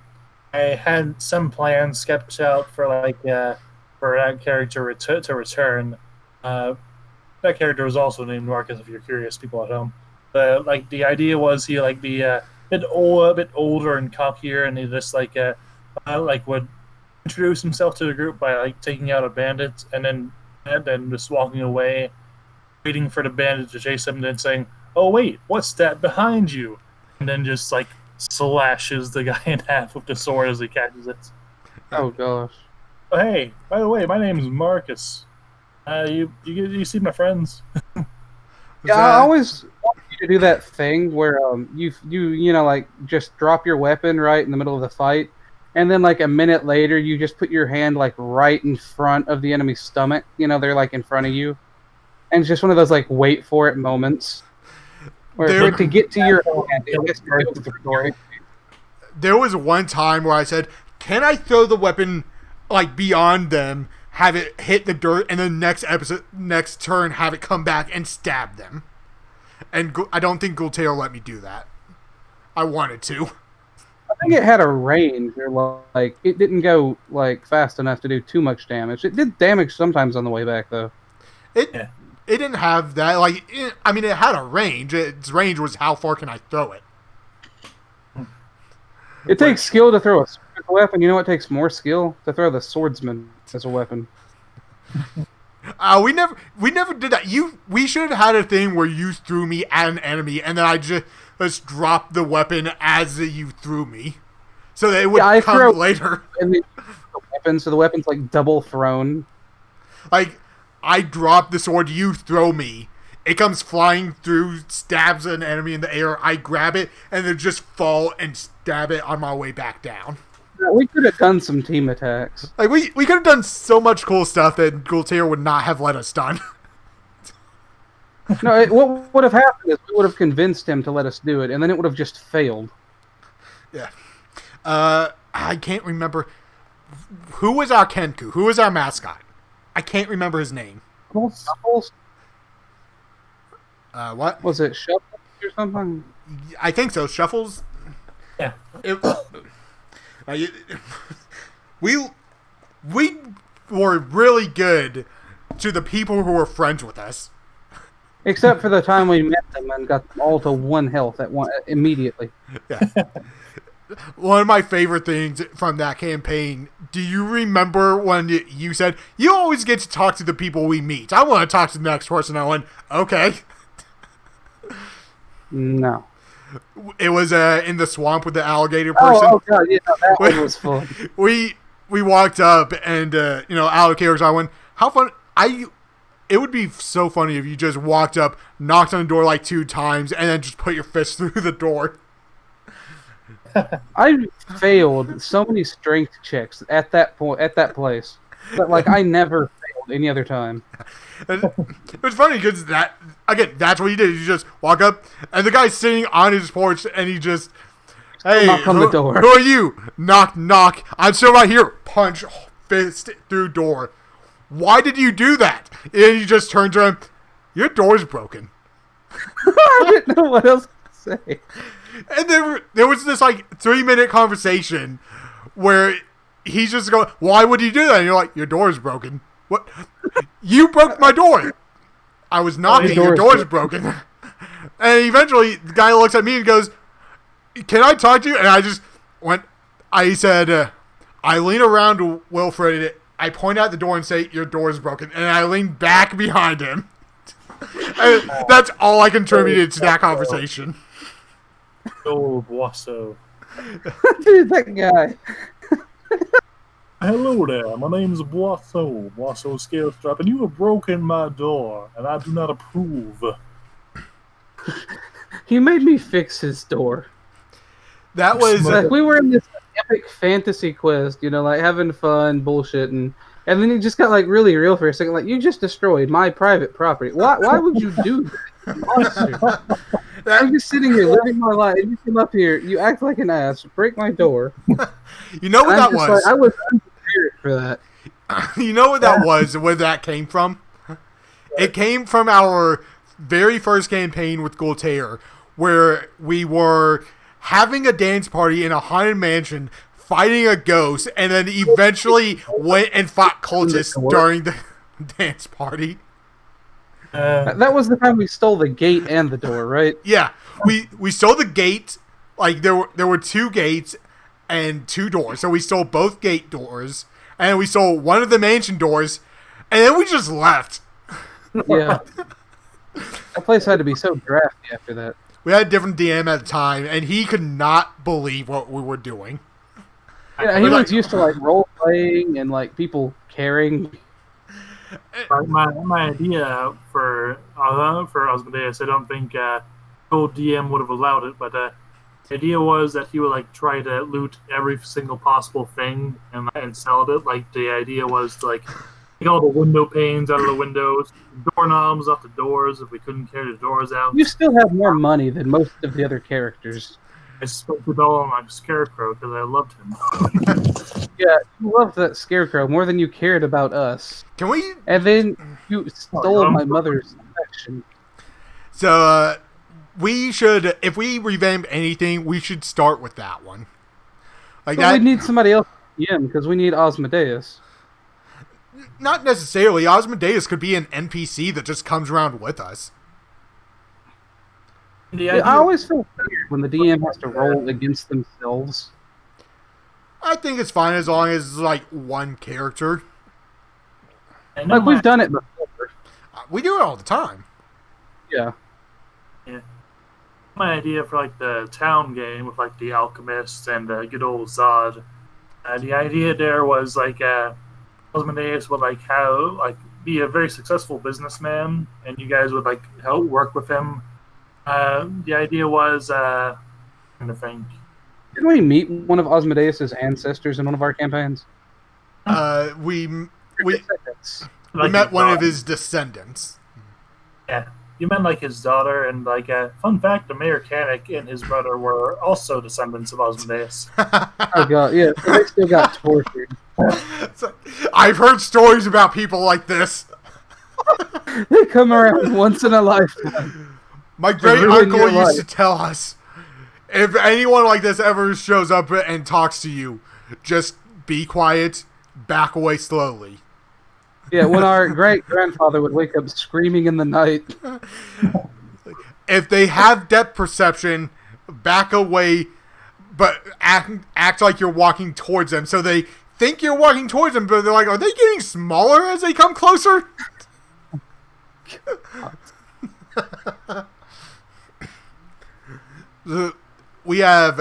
had some plans sketched out for for that character to return. That character was also named Marcus, if you're curious, people at home. But like the idea was he like be a bit older and cockier, and he just would introduce himself to the group by like taking out a bandit and then just walking away, waiting for the bandit to chase him, and then saying, "Oh wait, what's that behind you?" And then just like slashes the guy in half with the sword as he catches it. Oh gosh. Oh, hey, by the way, my name is Marcus. You see my friends? Yeah, I always want you to do that thing where you know, like, just drop your weapon right in the middle of the fight, and then like a minute later you just put your hand like right in front of the enemy's stomach. You know, they're like in front of you, and it's just one of those like wait for it moments where for it to get to your hand, it has to go through it. There was one time where I said, "Can I throw the weapon like beyond them, have it hit the dirt, and then next turn have it come back and stab them?" And I don't think Guiltare let me do that. I wanted to. I think it had a range, or like it didn't go like fast enough to do too much damage. It did damage sometimes on the way back, though. It didn't have that. Like, it had a range. Its range was how far can I throw it. It takes skill to throw a weapon. You know what takes more skill? To throw the swordsman as a weapon. We never did that. We should have had a thing where you threw me at an enemy, and then I just dropped the weapon as you threw me, so that it would come later. And the weapon, so the weapon's like double thrown. Like, I drop the sword, you throw me. It comes flying through, stabs an enemy in the air. I grab it, and then just fall and stab it on my way back down. We could have done some team attacks. Like, we could have done so much cool stuff that Guiltare would not have let us done. No, what would have happened is we would have convinced him to let us do it, and then it would have just failed. Yeah. I can't remember. Who was our Kenku? Who was our mascot? I can't remember his name. Shuffles? What? Was it Shuffles or something? I think so. Shuffles? Yeah. We were really good to the people who were friends with us. Except for the time we met them and got them all to 1 health immediately. Yeah. One of my favorite things from that campaign, do you remember when you said, "You always get to talk to the people we meet. I want to talk to the next person." I went, "Okay." No. It was in the swamp with the alligator person. Oh god, yeah, that one was fun. We walked up and alligators. I went, "How fun!" It would be so funny if you just walked up, knocked on the door like 2 times, and then just put your fist through the door. I failed so many strength checks at that place, but like I never failed any other time. And it was funny because that's what he did. You just walk up, and the guy's sitting on his porch, and he just, "Hey, knock on the door. Who are you?" Knock, knock. "I'm still right here." Punch, fist through door. "Why did you do that?" And he just turns around. "Your door's broken." I didn't know what else to say. And there was this like 3-minute conversation where he's just going, why would you do that? And you're like, your door is broken. What? You broke my door. I was knocking, your door is broken. And eventually, the guy looks at me and goes, can I talk to you? And I just went, I said, I lean around to Wilfred, I point out the door and say, your door is broken. And I lean back behind him. And that's all I contributed to that conversation. Oh, Boisseau. Dude, that guy. Hello there, my name is Boisseau, Boisseau Scalestrap, and you have broken my door, and I do not approve. He made me fix his door. That was... Like, we were in this epic fantasy quest, you know, like having fun, bullshitting, and then he just got like really real for a second. Like, you just destroyed my private property. Why would you do that? Monster. I'm just sitting here living my life, and you come up here, you act like an ass, break my door. You know what that was? Like, I was unprepared for that. You know what that was, where that came from? It came from our very first campaign with Guiltare, where we were having a dance party in a haunted mansion, fighting a ghost, and then eventually went and fought cultists during the dance party. That was the time we stole the gate and the door, right? Yeah, we stole the gate. Like there were 2 gates and 2 doors, so we stole both gate doors, and we stole one of the mansion doors, and then we just left. Yeah, that place had to be so drafty after that. We had a different DM at the time, and he could not believe what we were doing. Yeah, he was used to like role playing and like people caring. My idea for Osmodeus, I don't think old DM would have allowed it, but the idea was that he would like try to loot every single possible thing and sell it. Like the idea was to like take all the window panes out of the windows, doorknobs off the doors if we couldn't carry the doors out. You still have more money than most of the other characters. I spent it all on my scarecrow because I loved him. Yeah, you loved that scarecrow more than you cared about us. Can we? And then you stole my mother's affection. So we should, if we revamp anything, we should start with that one. Like but that. We need somebody else because we need Osmodeus. Not necessarily. Osmodeus could be an NPC that just comes around with us. Yeah, I always feel weird when the DM has to roll against themselves. I think it's fine as long as it's like one character. Like we've done it before. We do it all the time. Yeah. Yeah. My idea for like the town game with like the alchemist and good old Zod. The idea there was like Osmodeus would like be a very successful businessman, and you guys would like help work with him. The idea was, I'm trying to think. Didn't we meet one of Osmodeus' ancestors in one of our campaigns? We met one of his descendants. Yeah, you met like his daughter, and like fun fact, the Mayor Canic and his brother were also descendants of Osmodeus. Oh god, yeah, so they still got tortured. I've heard stories about people like this. They come around once in a lifetime. My great uncle used to tell us, if anyone like this ever shows up and talks to you, just be quiet, back away slowly. Yeah, when our great-grandfather would wake up screaming in the night. If they have depth perception, back away, but act like you're walking towards them. So they think you're walking towards them, but they're like, are they getting smaller as they come closer? We have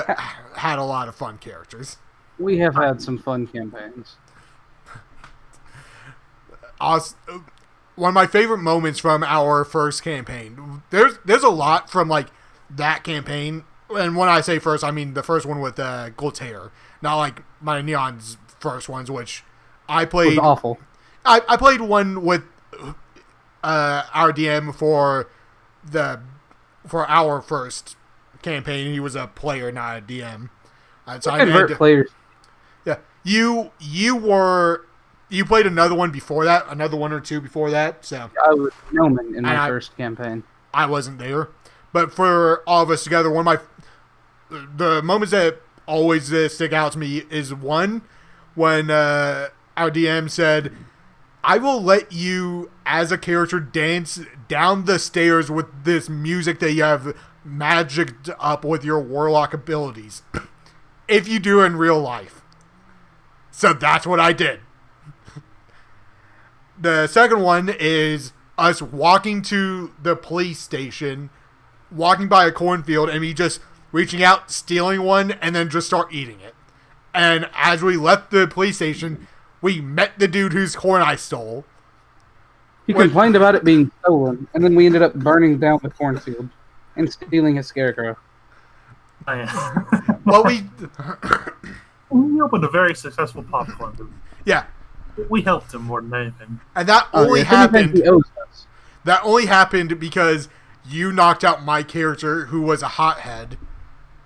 had a lot of fun characters. We have had some fun campaigns. One of my favorite moments from our first campaign. There's a lot from like that campaign, and when I say first, I mean the first one with Guiltare, not like my Neon's first ones, which I played. It was awful. I played one with our DM for our first campaign. He was a player, not a DM. So I convert players. Yeah, you played another one before that, another one or two before that. So I was Yeoman in my first campaign. I wasn't there, but for all of us together, one of the moments that always stick out to me is one when our DM said, I will let you, as a character, dance down the stairs with this music that you have magicked up with your warlock abilities. If you do in real life. So that's what I did. The second one is us walking to the police station, walking by a cornfield, and me just reaching out, stealing one, and then just start eating it. And as we left the police station, we met the dude whose corn I stole. He complained about it being stolen, and then we ended up burning down the cornfield and stealing his scarecrow. Oh, yeah. Well, we opened a very successful popcorn booth. yeah. We helped him more than anything. And that only If anything, happened... he owes us. That only happened because you knocked out my character, who was a hothead,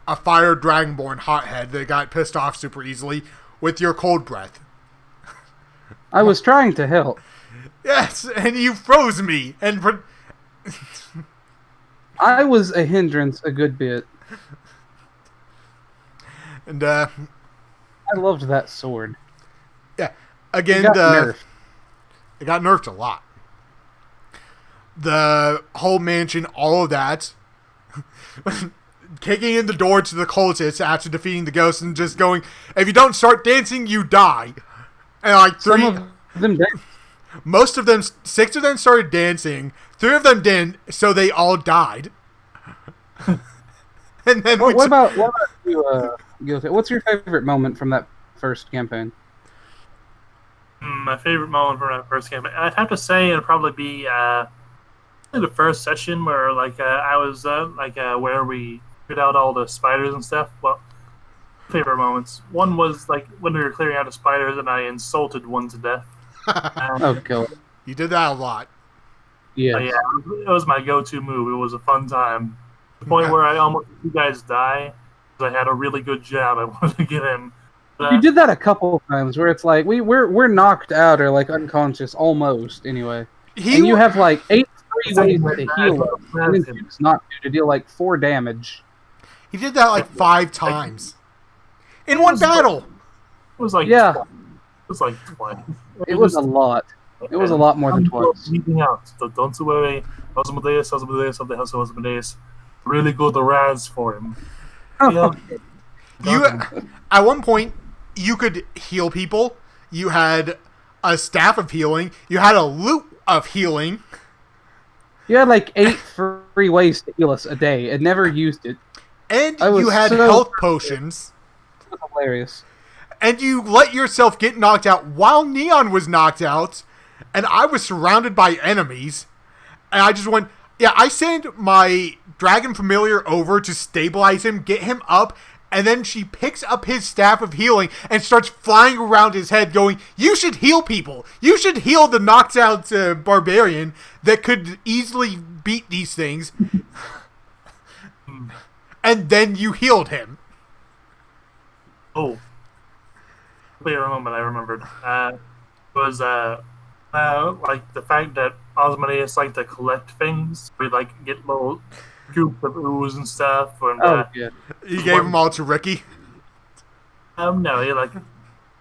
a fire dragonborn hothead that got pissed off super easily, with your cold breath. I was trying to help. Yes, and you froze me. And I was a hindrance a good bit. and I loved that sword. yeah, again, It got nerfed. it got nerfed a lot. The whole mansion, all of that. Kicking in the door to the cultists after defeating the ghosts and just going, if you don't start dancing, you die. And like Some of them did. most of them, 6 of them started dancing. 3 of them didn't, so they all died. And then What about you, Guilty? What's your favorite moment from that first campaign? My favorite moment from that first campaign, I'd have to say it'd probably be the first session where I was where we figured out all the spiders and stuff. Well, favorite moments. One was like when we were clearing out the spiders and I insulted one to death. Oh, God. You did that a lot. Yeah. Yeah, it was my go-to move. It was a fun time. The point where I almost let you guys die because I had a really good jab I wanted to get in. You did that a couple of times where it's like we're knocked out or like unconscious almost anyway. And you have like 8 free ways to heal us, and then it's not to deal like 4 damage. He did that like 5 times. In one battle! It was like Yeah. It was like twice. It was a lot. It was a lot more than twice. Leaving out. Don't worry. Osmodeus of the House of Osmodeus. Really good Raz for him. Yeah. You, at one point, you could heal people. You had a staff of healing. You had a loot of healing. You had like 8 free ways to heal us a day and never used it. And I was you had so health potions. It was hilarious. And you let yourself get knocked out while Neon was knocked out. And I was surrounded by enemies. And I just went, yeah, I sent my Dragon Familiar over to stabilize him, get him up, and then she picks up his staff of healing and starts flying around his head going, you should heal people. You should heal the knocked out barbarian that could easily beat these things. And then you healed him. Oh. Clear moment I remembered. Was like the fact that Osmodeus liked to collect things. We like get little scoops of ooze and stuff. And, Oh, yeah. You gave them all to Ricky. No, he like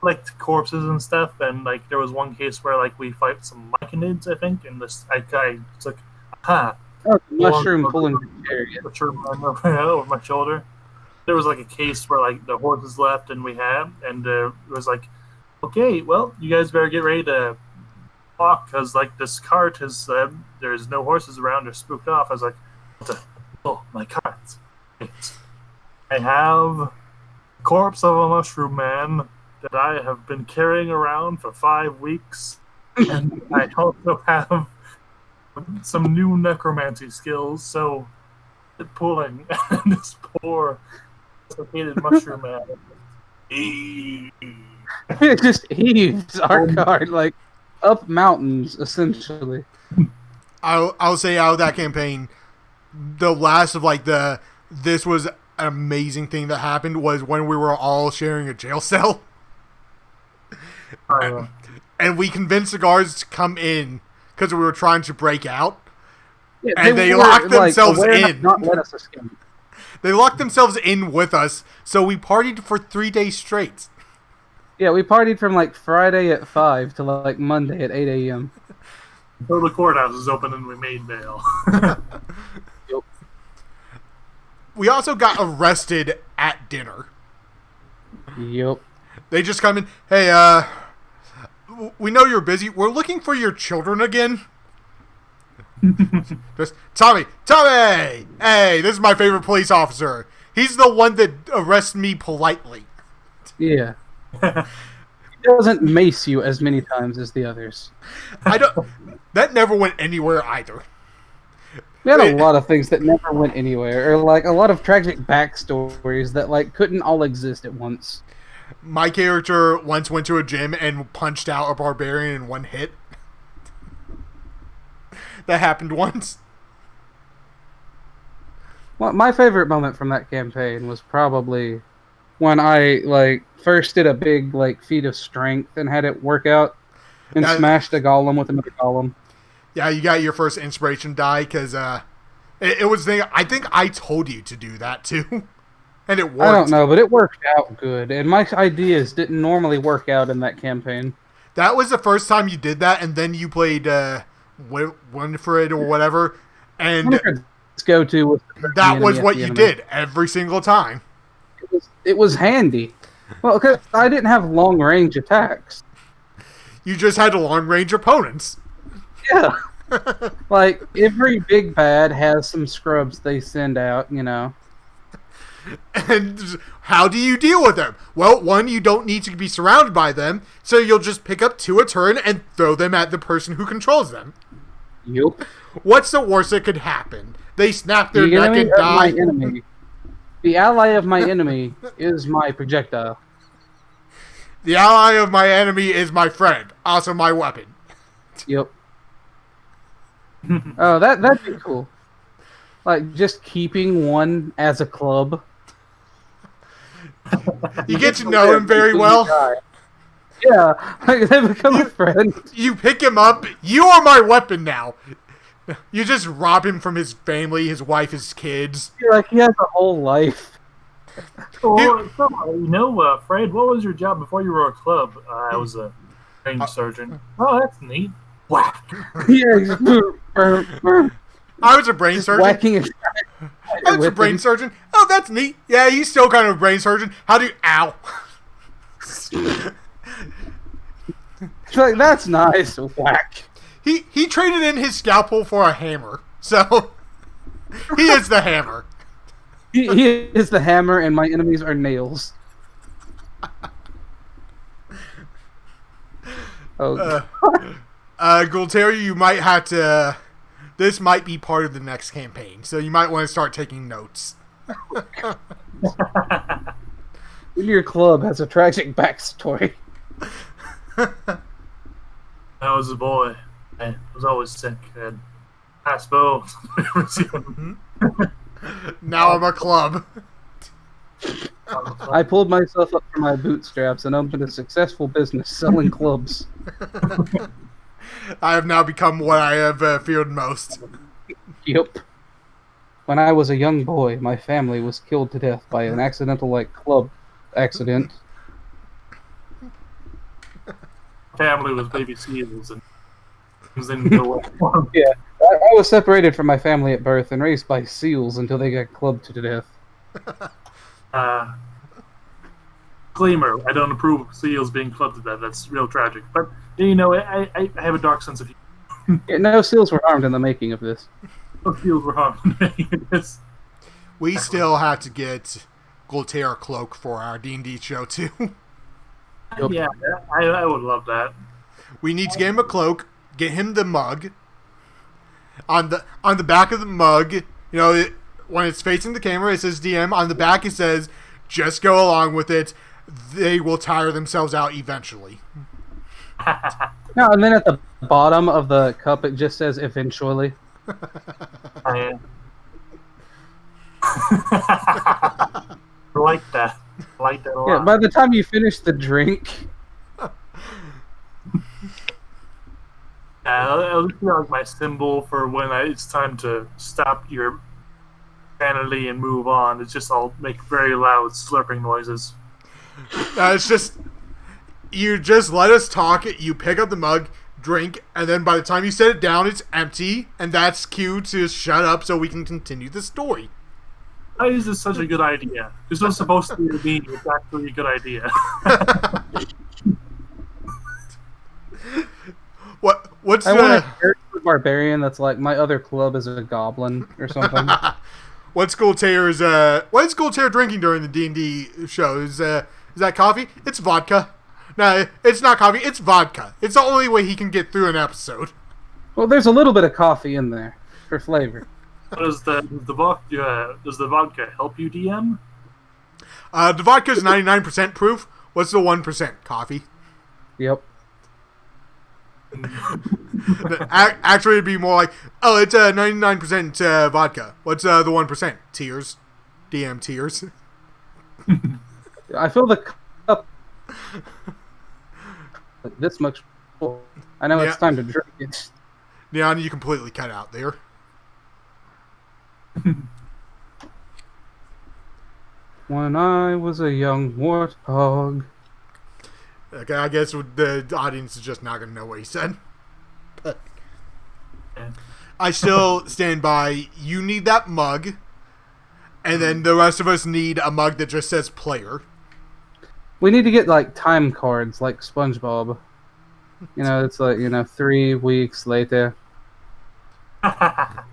collect corpses and stuff. And like there was one case where like we fight some myconids, I think, and this I was like, aha. Oh, the mushroom pulling the chariot. Over my shoulder. There was like a case where like the horses left and we had, and it was like, okay, well, you guys better get ready to walk because like this cart has there's no horses around. They're spooked off. I was like, oh, my cart. Wait. I have the corpse of a mushroom man that I have been carrying around for 5 weeks, and I also have some new necromancy skills. So pulling and this poor dislocated mushroom man. It just heaves our card like up mountains, essentially. I'll say out of that campaign, the last of like this was an amazing thing that happened was when we were all sharing a jail cell. And we convinced the guards to come in because we were trying to break out. Yeah, And they locked themselves in. Not let us escape. They locked themselves in with us, so we partied for 3 days straight. Yeah, we partied from like Friday at 5 to like Monday at 8 a.m. Until the courthouse is open and we made bail. Yep. We also got arrested at dinner. Yep. They just come in, hey, we know you're busy. We're looking for your children again. Just, Tommy! Hey, this is my favorite police officer. He's the one that arrests me politely. Yeah. He doesn't mace you as many times as the others. That never went anywhere either. We had a lot of things that never went anywhere, or like a lot of tragic backstories that like couldn't all exist at once. My character once went to a gym and punched out a barbarian in one hit. That happened once. Well, my favorite moment from that campaign was probably when I like first did a big like feat of strength and had it work out and smashed a golem with another golem. Yeah, you got your first inspiration die because it was. I think I told you to do that too, and it worked. I don't know, but it worked out good, and my ideas didn't normally work out in that campaign. That was the first time you did that, and then you played Winifred or whatever, and Winifred's go-to was that was what you did every single time. It was handy. Well, because I didn't have long-range attacks. You just had long-range opponents. Yeah. Like, every big bad has some scrubs they send out, you know. And how do you deal with them? Well, one, you don't need to be surrounded by them, so you'll just pick up 2 a turn and throw them at the person who controls them. Yup. What's the worst that could happen? They snap their The neck enemy and of die. my enemy. The ally of my enemy is my projectile. The ally of my enemy is my friend, also my weapon. Yep. Oh, that'd be cool. Like, just keeping one as a club. You get to know him very well. Yeah, like, they become a friend. You pick him up. You are my weapon now. You just rob him from his family, his wife, his kids. You're like, he has a whole life. Oh, Fred, what was your job before you were a club? I was a brain surgeon. Oh, that's neat. Whack. Yeah, just, I was a brain surgeon. whacking his I was a brain surgeon. Oh, that's neat. Yeah, he's still kind of a brain surgeon. How do you... Ow. It's like, that's nice. Whack. He traded in his scalpel for a hammer. So, he is the hammer. He is the hammer, and my enemies are nails. Oh, Guiltare, you might have to... This might be part of the next campaign, so you might want to start taking notes. your club has a tragic backstory. I was a boy. I was always sick. And I suppose. Now I'm a club. I pulled myself up from my bootstraps and opened a successful business selling clubs. I have now become what I have feared most. Yep. When I was a young boy, my family was killed to death by an accidental, club accident. Family was baby seals and things didn't go well. Yeah, I was separated from my family at birth and raised by seals until they got clubbed to death. Disclaimer, I don't approve of seals being clubbed to death. That's real tragic. But, I have a dark sense of humor. Yeah, no seals were harmed in the making of this. No seals were harmed in making this. We still have to get Guiltare a cloak for our D&D show, too. Yep. Yeah, I would love that. We need to get him a cloak, get him the mug. On the back of the mug, when it's facing the camera, it says DM. On the back, it says, just go along with it. They will tire themselves out eventually. No, and then at the bottom of the cup, it just says eventually. I like that. I like that a lot. Yeah, by the time you finish the drink. It'll be like my symbol for when it's time to stop your sanity and move on. It's just I'll make very loud slurping noises. It's just you just let us talk. You pick up the mug, drink, and then by the time you set it down, it's empty, and that's cue to shut up so we can continue the story. Why is this such a good idea? This was supposed to be it's actually a good idea. What's I want a character barbarian that's like my other club is a goblin or something. What's Guiltare drinking during the D&D show? Is that coffee? It's vodka. No, it's not coffee. It's vodka. It's the only way he can get through an episode. Well, there's a little bit of coffee in there for flavor. Does the vodka help you, DM? The vodka is 99% proof. What's the 1% coffee? Yep. Actually, it'd be more like, oh, it's 99% vodka. What's the 1%? Tears. DM tears. I fill the cup like this much full. I know it's time to drink it. Neon, you completely cut out there. When I was a young warthog. Okay, I guess the audience is just not going to know what he said. But I still stand by, you need that mug, and then the rest of us need a mug that just says player. We need to get like time cards like SpongeBob. You know, it's like, 3 weeks later. And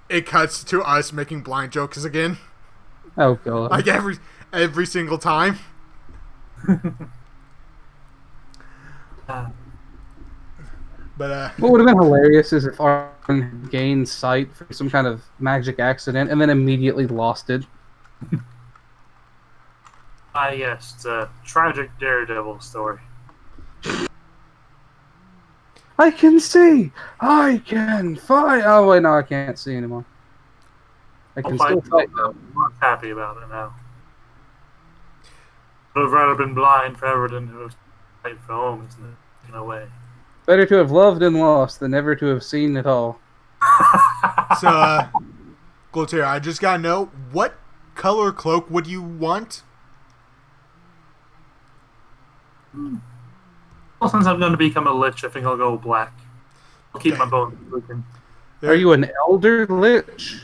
it cuts to us making blind jokes again. Oh god. Like every single time. But what would have been hilarious is if Arden gained sight for some kind of magic accident and then immediately lost it. Yes, it's a tragic Daredevil story. I can see! I can fight! Oh wait, no, I can't see anymore. I can still fight though. I'm not happy about it now. I would have rather been blind forever than to have fight for home, isn't it? In a way. Better to have loved and lost than never to have seen it all. So, Guiltare, I just gotta know, what color cloak would you want? Well, since I'm going to become a lich, I think I'll go black. I'll keep my bones looking. Are you an elder lich?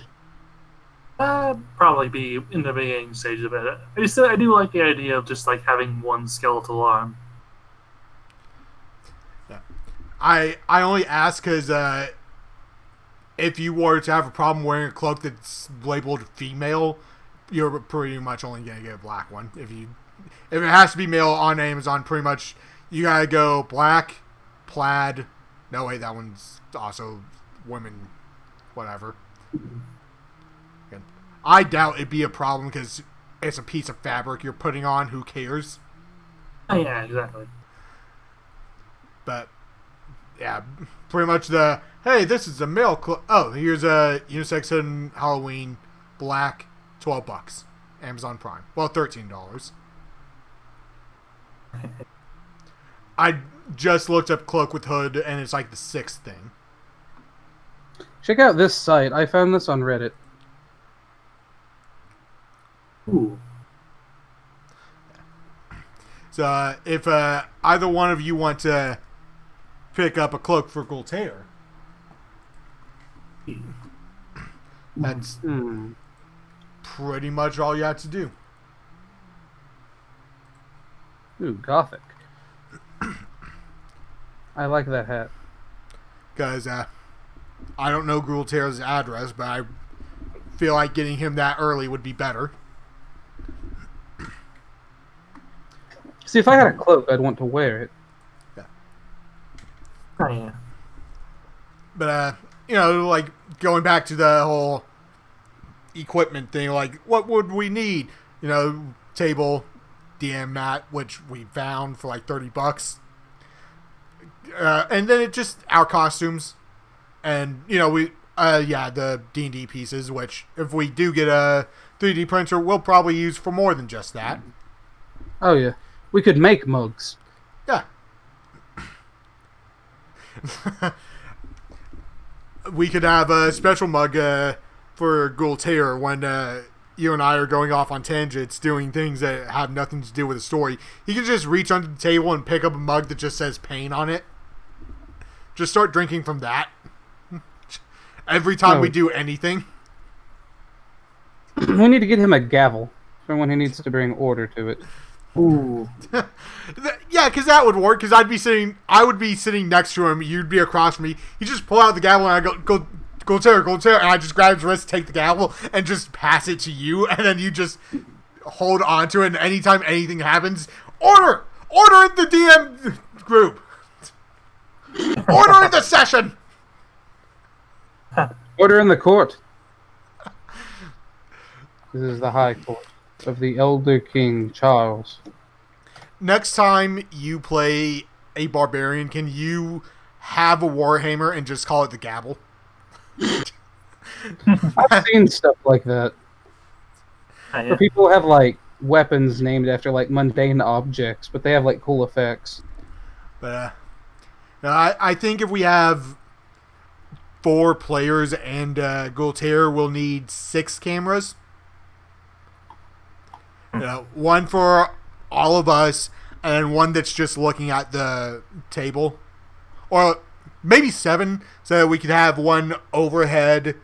Probably be in the beginning stage of it. I do like the idea of just like having one skeletal arm. Yeah. I only ask because if you were to have a problem wearing a cloak that's labeled female, you're pretty much only gonna get a black one. If it has to be male on Amazon, pretty much you gotta go black, plaid. No, wait, that one's also women, whatever. I doubt it'd be a problem because it's a piece of fabric you're putting on. Who cares? Oh, yeah, exactly. But yeah, pretty much hey, this is a male cloak. Oh, here's a unisex and Halloween black, $12, Amazon Prime. Well, $13. I just looked up cloak with hood, and it's like the 6th thing. Check out this site. I found this on Reddit. Ooh. So if either one of you want to pick up a cloak for Guiltare, that's pretty much all you have to do. Ooh, gothic. I like that hat. Because I don't know Guiltare's address, but I feel like getting him that early would be better. See, if I had a cloak, I'd want to wear it. Yeah. Oh, yeah. But, like, going back to the whole equipment thing, like, what would we need? Table, DM mat, which we found for like $30. And then it just, our costumes. And, the D&D pieces, which, if we do get a 3D printer, we'll probably use for more than just that. Oh, yeah. We could make mugs. Yeah. We could have a special mug for Guiltare when you and I are going off on tangents, doing things that have nothing to do with the story, he can just reach under the table and pick up a mug that just says pain on it. Just start drinking from that. Every time we do anything. We need to get him a gavel for when he needs to bring order to it. Ooh. Yeah, because that would work. Because I would be sitting next to him. You'd be across from me. You just pull out the gavel and I go Guiltare, and I just grab his wrist, take the gavel, and just pass it to you, and then you just hold on to it. And anytime anything happens, order in the DM group, order in the session, Order in the court. This is the High Court of the Elder King Charles. Next time you play a barbarian, can you have a warhammer and just call it the gavel? I've seen stuff like that. Where people have like weapons named after like mundane objects, but they have like cool effects. But I think if we have 4 players and Guiltare, we'll need 6 cameras. One for all of us, and one that's just looking at the table, or maybe 7, so that we could have one overhead,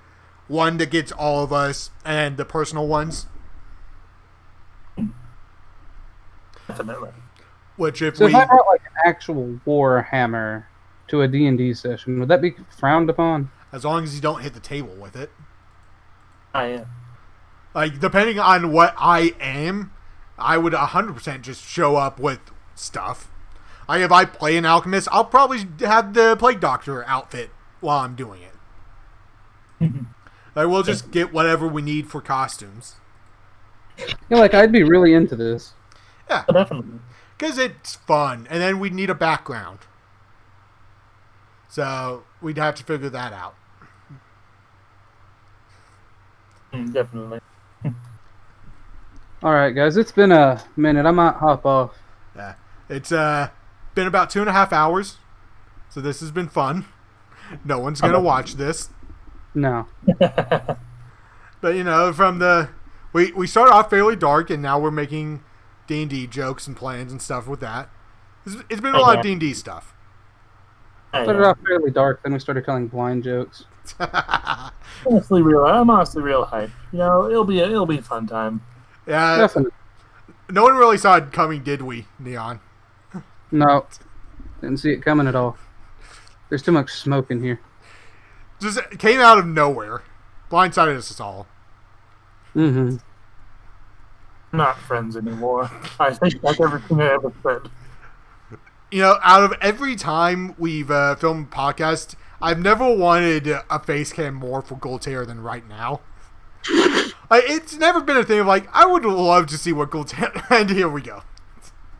one that gets all of us, and the personal ones. Definitely. Which if So we if I brought like an actual Warhammer to a D&D session, would that be frowned upon? as long as you don't hit the table with it. Yeah. Like, depending on what I am, I would 100% just show up with stuff. Like, if I play an alchemist, I'll probably have the Plague Doctor outfit while I'm doing it. Like, we'll just get whatever we need for costumes. Yeah, like I'd be really into this. Yeah, Definitely. because it's fun, and then we'd need a background. So, we'd have to figure that out. Definitely. Alright, guys, it's been a minute. I might hop off. Yeah, it's been about 2.5 hours, so this has been fun. No one's going to watch this. No. But, you know, from the... We started off fairly dark, and now we're making D&D jokes and plans and stuff with that. It's been a lot of D&D stuff. Started off fairly dark, then we started telling blind jokes. I'm honestly real hyped. You know, it'll be a fun time. Yeah, Definitely. no one really saw it coming, did we, Neon? No. Didn't see it coming at all. There's too much smoke in here. Just it came out of nowhere. Blindsided us all. Mm-hmm. Not friends anymore. I think that's everything I ever said. You know, out of every time we've filmed a podcast, I've never wanted a face cam more for Guiltare than right now. It's never been a thing of like, I would love to see what Guiltare... And here we go.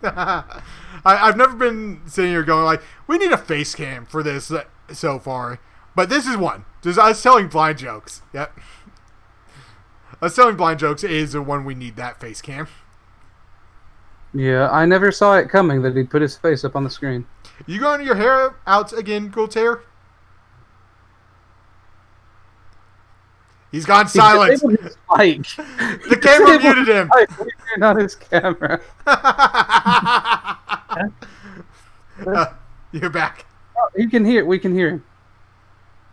I've never been sitting here going like, we need a face cam for this so far. But this is one. Just us telling blind jokes. Yep. Us telling blind jokes is the one we need that face cam. Yeah, I never saw it coming that he'd put his face up on the screen. You growing your hair out again, Guiltare? He's gone silent. The camera muted him. Not his camera. You're back. Oh, he can hear. We can hear him.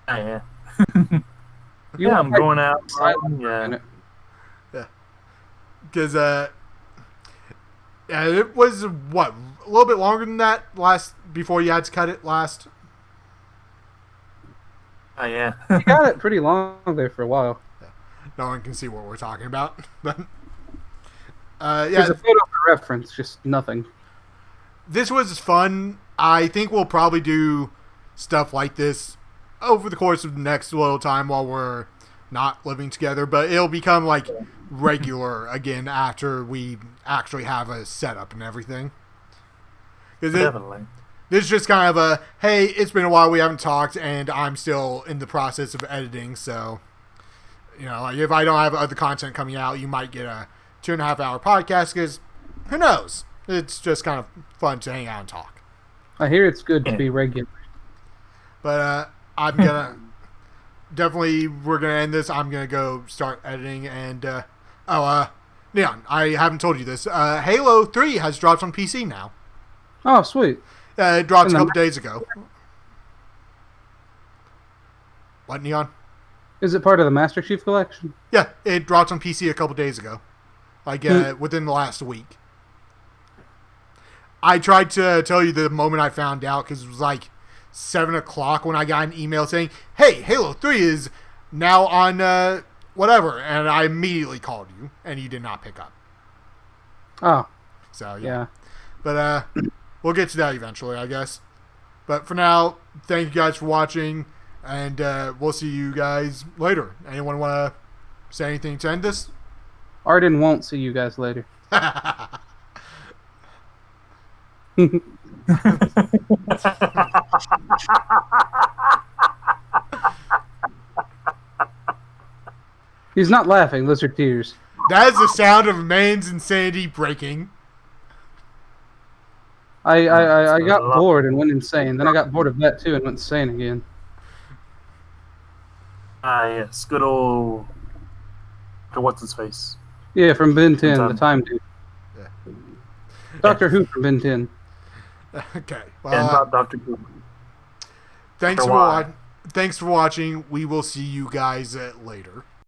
Yeah. You I'm going out. Yeah. Because, yeah, it was, what, a little bit longer than that before you had to cut it last? Yeah. You got it pretty long there for a while. No one can see what we're talking about. But, There's yeah, a photo for reference, just nothing. this was fun. I think we'll probably do stuff like this over the course of the next little time while we're not living together, but it'll become like regular again after we actually have a setup and everything. Definitely. This is just kind of a, hey, it's been a while, we haven't talked, and I'm still in the process of editing, so, you know, like if I don't have other content coming out, you might get a 2.5 hour podcast, because who knows? It's just kind of fun to hang out and talk. I hear it's good to be regular. But I'm gonna definitely, we're gonna end this. I'm gonna go start editing, and Oh, Neon, I haven't told you this. Halo 3 has dropped on PC now. Oh, sweet. It dropped a couple days ago. What, Neon? Is it part of the Master Chief Collection? Yeah, it dropped on PC a couple days ago. Like, within the last week. I tried to tell you the moment I found out, because it was like 7 o'clock when I got an email saying, hey, Halo 3 is now on whatever, and I immediately called you, and you did not pick up. Oh. So, Yeah. But we'll get to that eventually, I guess. But for now, thank you guys for watching, and we'll see you guys later. Anyone want to say anything to end this? Arden won't see you guys later. He's not laughing. Those are tears. That is the sound of man's insanity breaking. I got bored and went insane. Then I got bored of that too and went insane again. Ah, yes. Good old... What's his face? Yeah, from Ben 10, the time dude. Yeah. Doctor Who from Ben 10. Okay. And not Dr. Who. Thanks Dr. Y. for watching. We will see you guys later.